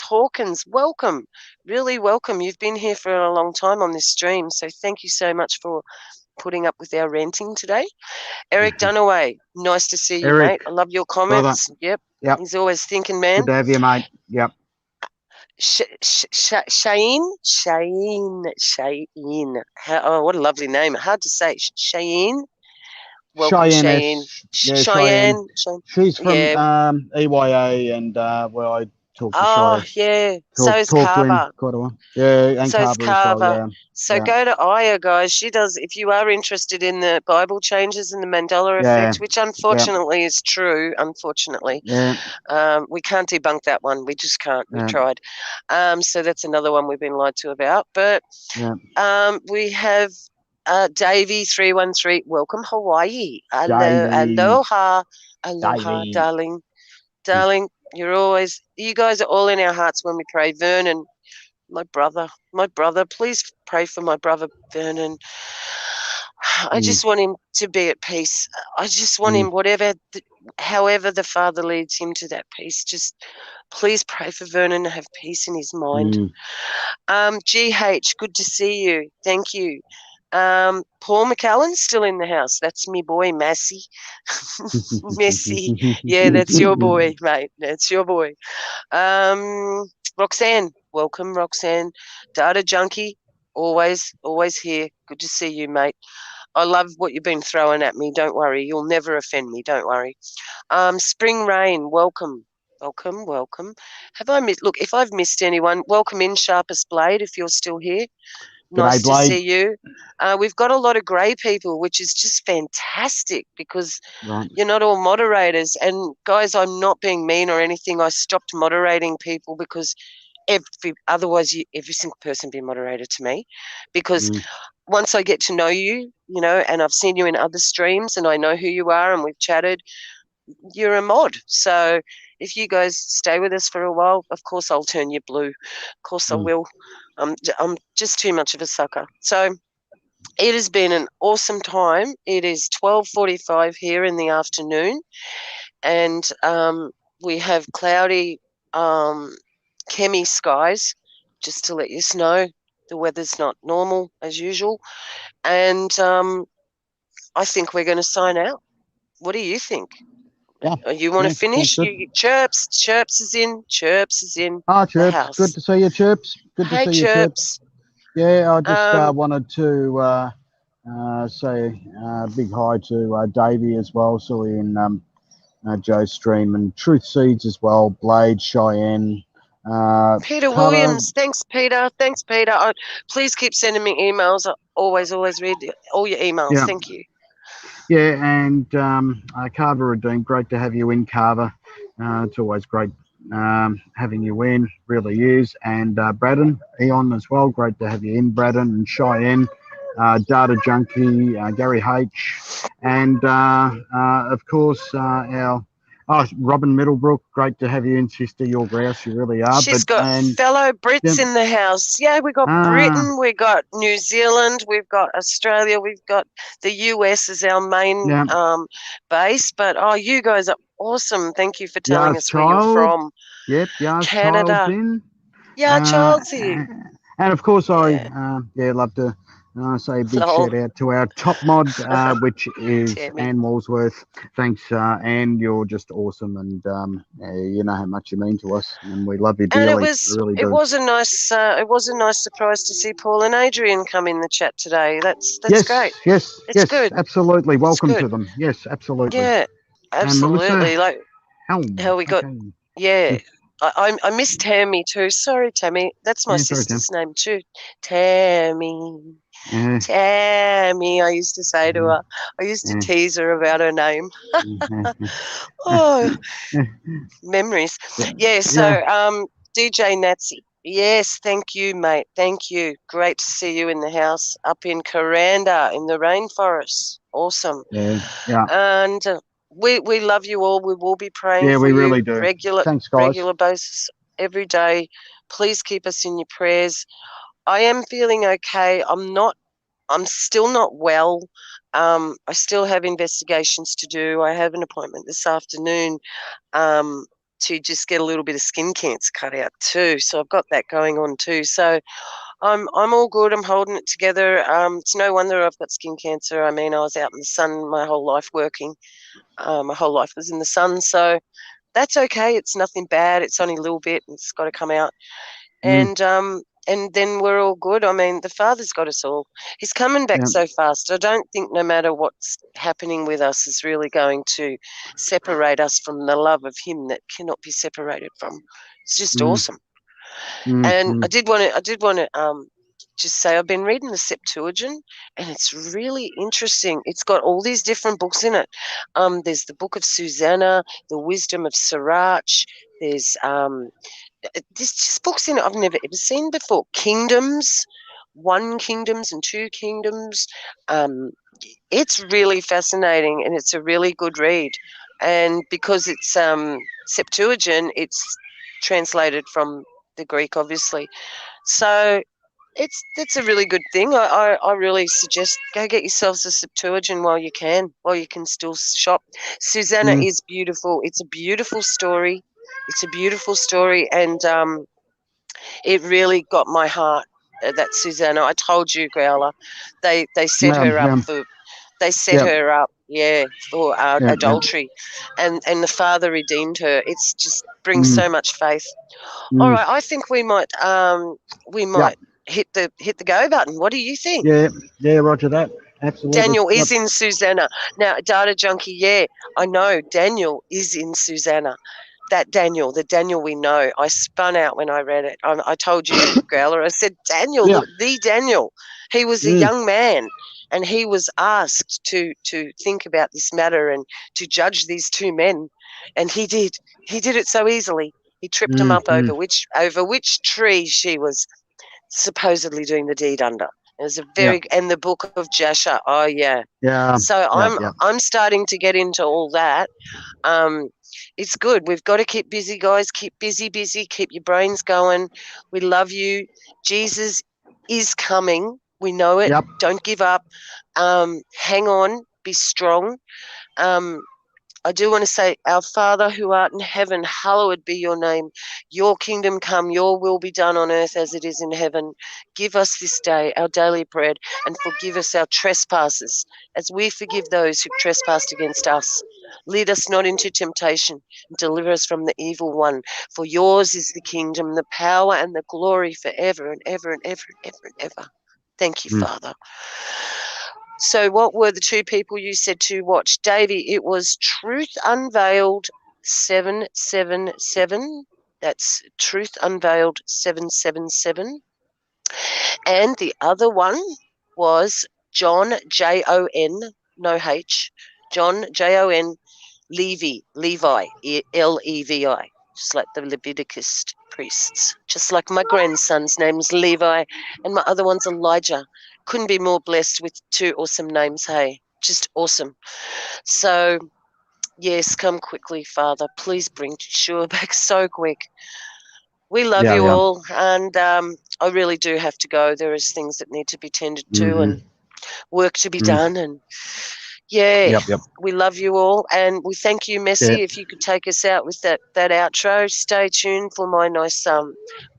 Hawkins, welcome. Really welcome. You've been here for a long time on this stream, so thank you so much for putting up with our ranting today. Eric Dunaway, nice to see you, mate. I love your comments. Brother. Yep. He's always thinking, man. Good to have you, mate. Yep. Shaheen. Oh, what a lovely name. Hard to say. Shaheen. Welcome, Cheyenne. Cheyenne. She's from EYA, and well, I talked to yeah. So is Carver. Quite a while. Yeah, and so is Carver. Well, so go to Aya, guys. She does. If you are interested in the Bible changes and the Mandela effect, which unfortunately is true. Unfortunately, we can't debunk that one. We just can't. We've tried. So that's another one we've been lied to about. But we have. Davey 313, welcome Hawaii. Aloha, Davey. darling. You guys are all in our hearts when we pray. Vernon, my brother, please pray for my brother Vernon. I just want him to be at peace. I just want him, however the Father leads him to that peace. Just please pray for Vernon to have peace in his mind. GH, good to see you. Thank you. Paul McCallan's still in the house. That's me boy, Massey. Massey. Yeah, that's your boy, mate. That's your boy. Roxanne, welcome, Roxanne. Data Junkie, always here. Good to see you, mate. I love what you've been throwing at me. Don't worry. You'll never offend me. Don't worry. Spring Rain, welcome. Welcome. Have I missed? Look, if I've missed anyone, welcome in, Sharpest Blade, if you're still here. Nice to see you. We've got a lot of grey people, which is just fantastic because you're not all moderators. And guys, I'm not being mean or anything. I stopped moderating people because otherwise every single person be a moderator to me, because once I get to know you, and I've seen you in other streams and I know who you are and we've chatted, you're a mod. So if you guys stay with us for a while, of course I'll turn you blue. Of course I will. I'm just too much of a sucker. So it has been an awesome time. It is 12:45 here in the afternoon, and we have cloudy, chemi skies, just to let you know. The weather's not normal as usual. And I think we're going to sign out. What do you think? Yeah. You want to finish? Chirps is in. Chirps is in. Chirps. The house. Good to see you, Chirps. Good to see you, Chirps. Yeah, I just wanted to say a big hi to Davey as well. Saw you in Joe's stream, and Truth Seeds as well. Blade, Cheyenne. Peter Williams. Thanks, Peter. Please keep sending me emails. I always read all your emails. Yeah. Thank you. Yeah, and Carver Redeem, great to have you in, Carver. It's always great having you in, really is. And Braddon, Eon as well, great to have you in, Braddon, and Cheyenne, Data Junkie, Gary H. And, of course, Robin Middlebrook, great to have you in, sister. You're grouse, you really are. She's got fellow Brits in the house. Yeah, we've got Britain, we've got New Zealand, we've got Australia, we've got the US as our main base. But, you guys are awesome. Thank you for telling us where you're from. Yep, Canada. Child's in. Child's here. And, of course, I love to say a big shout out to our top mod, which is Anne Walsworth. Thanks, Anne. You're just awesome, and you know how much you mean to us, and we love you dearly. And it was a nice surprise to see Paul and Adrian come in the chat today. That's great. Yes, it's good. Absolutely. Welcome to them. Yes, absolutely. Yeah, absolutely. Like how we got. Okay. Yeah. I miss Tammy too. Sorry, Tammy. That's my sister's name too. Tammy. Tammy, I used to say to her. I used to tease her about her name. Memories. Yeah, so DJ Natsy. Yes, thank you, mate. Thank you. Great to see you in the house up in Kuranda in the rainforest. Awesome. Yeah. And we love you all. We will be praying for we you really do. Thanks, guys. Regular basis every day. Please keep us in your prayers. I am feeling okay. I'm still not well. I still have investigations to do. I have an appointment this afternoon to just get a little bit of skin cancer cut out too. So I've got that going on too. So I'm all good. I'm holding it together. It's no wonder I've got skin cancer. I mean, I was out in the sun my whole life working. My whole life was in the sun. So that's okay. It's nothing bad. It's only a little bit. It's got to come out. And then we're all good. I mean, the Father's got us all. He's coming back so fast. I don't think no matter what's happening with us is really going to separate us from the love of Him that cannot be separated from. It's just awesome. And I did want to just say I've been reading the Septuagint, and it's really interesting. It's got all these different books in it. There's the Book of Susanna, the Wisdom of Sirach. There's just books in it I've never ever seen before. Kingdoms, 1 Kingdoms and 2 Kingdoms. It's really fascinating, and it's a really good read. and because it's Septuagint, it's translated from the Greek, obviously. So it's a really good thing. I really suggest go get yourselves a Septuagint while you can still shop. Susanna is beautiful. It's a beautiful story. It's a beautiful story, and it really got my heart. That Susanna, I told you, Growler, they set her up for. They set her up, for adultery, and the Father redeemed her. It's just brings so much faith. All right, I think we might hit the go button. What do you think? Yeah, roger that. Absolutely. Daniel is in Susanna. Now, Data Junkie, I know Daniel is in Susanna. That Daniel, the Daniel we know. I spun out when I read it. I told you, Growler, I said, Daniel, the Daniel. He was a young man, and he was asked to think about this matter and to judge these two men, and he did. He did it so easily. He tripped him up over which tree she was supposedly doing the deed under. It was a very and the book of Jasher. Oh yeah. So I'm starting to get into all that. It's good. We've got to keep busy, guys. Keep busy. Keep your brains going. We love you. Jesus is coming. We know it. Don't give up. Hang on. Be strong. I do want to say, our Father who art in heaven, hallowed be your name. Your kingdom come, your will be done on earth as it is in heaven. Give us this day our daily bread, and forgive us our trespasses, as we forgive those who trespassed against us. Lead us not into temptation, and deliver us from the evil one. For yours is the kingdom, the power, and the glory forever and ever and ever and ever and ever. Thank you, Father. So what were the two people you said to watch? Davey, it was Truth Unveiled 777. That's Truth Unveiled 777. And the other one was John, Jon, no H, John, Jon, Levi, Levi, just like the Leviticus priests. Just like my grandson's name's Levi, and my other one's Elijah. Couldn't be more blessed with two awesome names, hey? Just awesome. So, yes, come quickly, Father. Please bring Yeshua back so quick. We love you all, and I really do have to go. There is things that need to be tended to and work to be done, and we love you all, and we thank you, Messi. If you could take us out with that outro. Stay tuned for my nice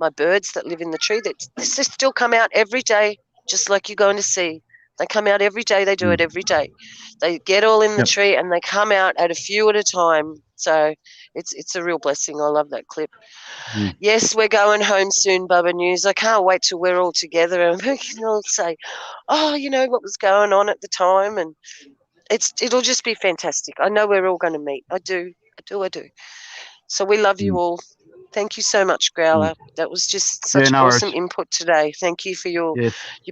my birds that live in the tree that still come out every day, just like you're going to see. They come out every day. They do it every day. They get all in the tree and they come out at a few at a time. So it's a real blessing. I love that clip. Yes, we're going home soon, Bubba News. I can't wait till we're all together and we can all say, oh, you know what was going on at the time, and it'll just be fantastic. I know we're all going to meet. I do. So we love you all. Thank you so much, Growler. That was just such awesome input today. Thank you for your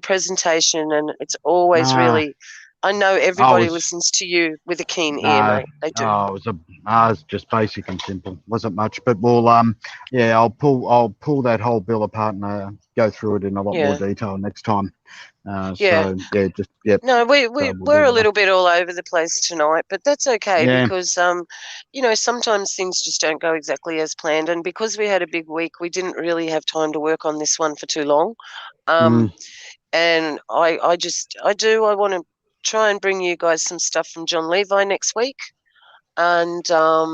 presentation, and it's always really. I know everybody listens to you with a keen ear, mate. They do. It was just basic and simple. Wasn't much, but we'll I'll pull that whole bill apart and go through it in a lot more detail next time. No, we're a little bit all over the place tonight, but that's okay because sometimes things just don't go exactly as planned, and because we had a big week, we didn't really have time to work on this one for too long. And I want to try and bring you guys some stuff from John Levi next week. And I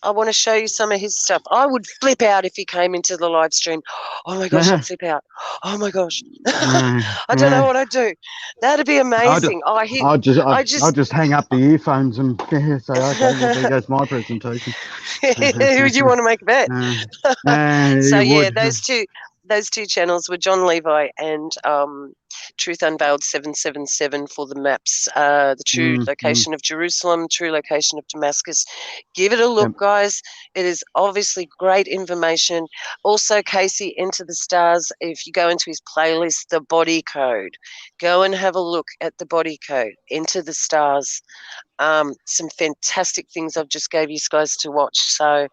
want to show you some of his stuff. I would flip out if he came into the live stream. Oh my gosh, I'd flip out. Oh my gosh. I don't know what I'd do. That'd be amazing. I'll just hang up the earphones and say, okay, there goes my presentation. You want to make a bet? So those two channels were John Levi and Truth Unveiled 777 for the maps, the true location of Jerusalem, true location of Damascus. Give it a look, guys. It is obviously great information. Also, Casey, Enter the Stars, if you go into his playlist, The Body Code. Go and have a look at the body code, Enter the Stars. Some fantastic things I've just gave you guys to watch. So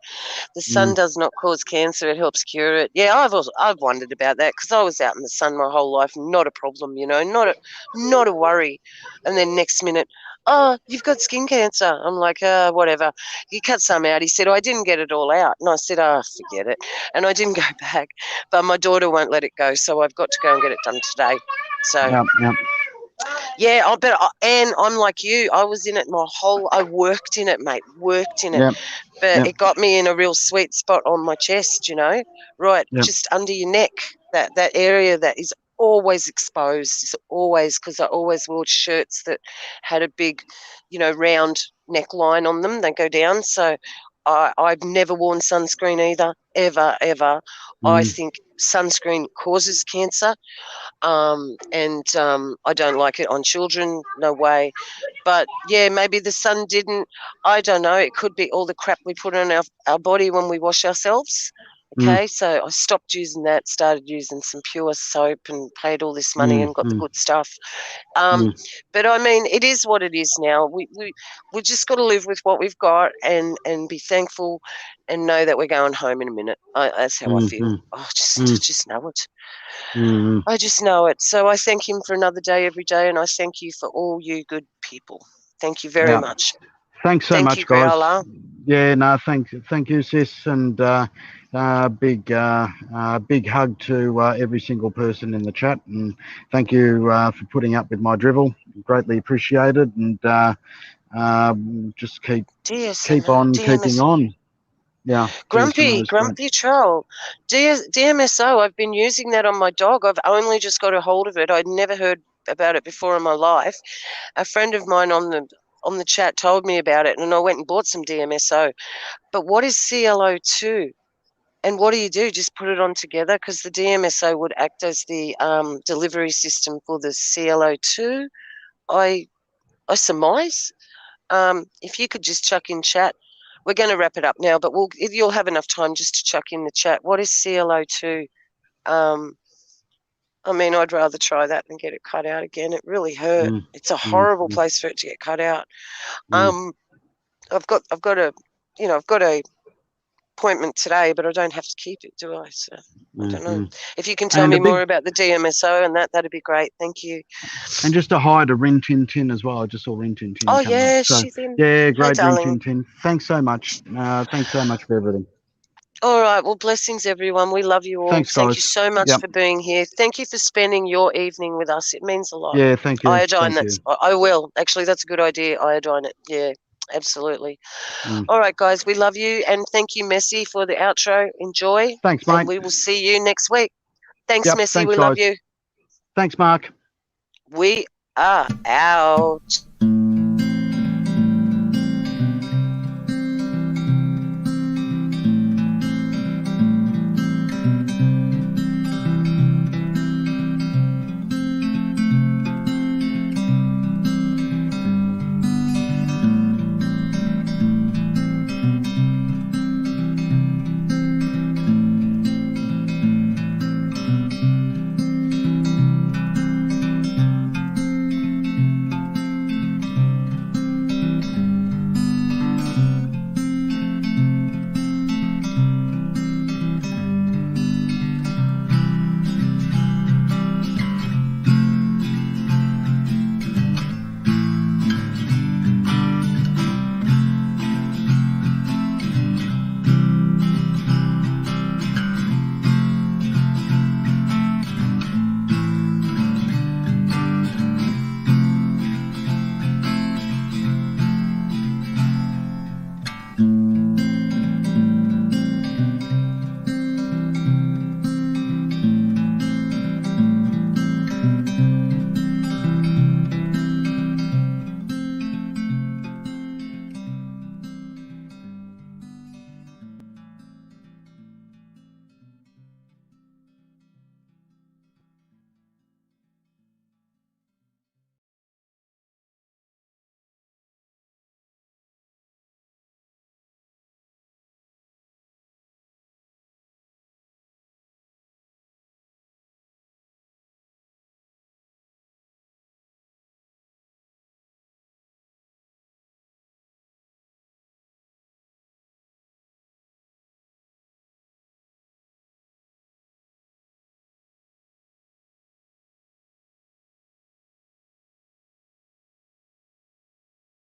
the sun does not cause cancer; it helps cure it. Yeah, I've wondered about that because I was out in the sun my whole life, not a problem, not a worry. And then next minute, oh, you've got skin cancer. I'm like, whatever. You cut some out. He said, I didn't get it all out, and I said, forget it. And I didn't go back, but my daughter won't let it go, so I've got to go and get it done today. So. Yep. Yeah, and I'm like you. I was in it I worked in it, mate, Yep. But it got me in a real sweet spot on my chest, right just under your neck, that area that is always exposed, is always, because I always wore shirts that had a big, round neckline on them. They go down. So I've never worn sunscreen either, ever. I think sunscreen causes cancer. I don't like it on children, no way. But yeah, maybe the sun didn't. I don't know. It could be all the crap we put on our body when we wash ourselves. Okay, so I stopped using that, started using some pure soap and paid all this money and got the good stuff. But I mean, it is what it is now. We just got to live with what we've got and be thankful and know that we're going home in a minute. That's how I feel. I just know it. I just know it. So I thank him for another day every day, and I thank you for all you good people. Thank you very much. Thanks so much, you, guys. Growler. Yeah, no, thank you, sis, and big hug to every single person in the chat, and thank you for putting up with my drivel. Greatly appreciated, and just keep on keeping on. Yeah, Grumpy Troll. DMSO, I've been using that on my dog. I've only just got a hold of it. I'd never heard about it before in my life. A friend of mine on the chat told me about it, and I went and bought some DMSO. But what is CLO2? And what do? Just put it on together? Because the DMSO would act as the delivery system for the CLO2, I surmise. If you could just chuck in chat. We're going to wrap it up now, but you'll have enough time just to chuck in the chat. What is CLO2? I mean, I'd rather try that than get it cut out again. It really hurt. It's a horrible place for it to get cut out. I've got a appointment today, but I don't have to keep it, do I? So I don't know. If you can tell me more about the DMSO and that'd be great. Thank you. And just to hide a Rin Tin Tin as well. I just saw Rin Tin Tin. Oh yeah, she's in. Yeah, great Hi, Rin Tin Tin. Thanks so much. Thanks so much for everything. All right. Well, blessings, everyone. We love you all. Thanks, guys. Thank you so much for being here. Thank you for spending your evening with us. It means a lot. Yeah, thank you. Iodine. I will. Actually, that's a good idea. Iodine it. Yeah, absolutely. All right, guys. We love you. And thank you, Messi, for the outro. Enjoy. Thanks, mate. And we will see you next week. Thanks, Messi. Thanks, we guys. love you. Thanks, Mark. We are out.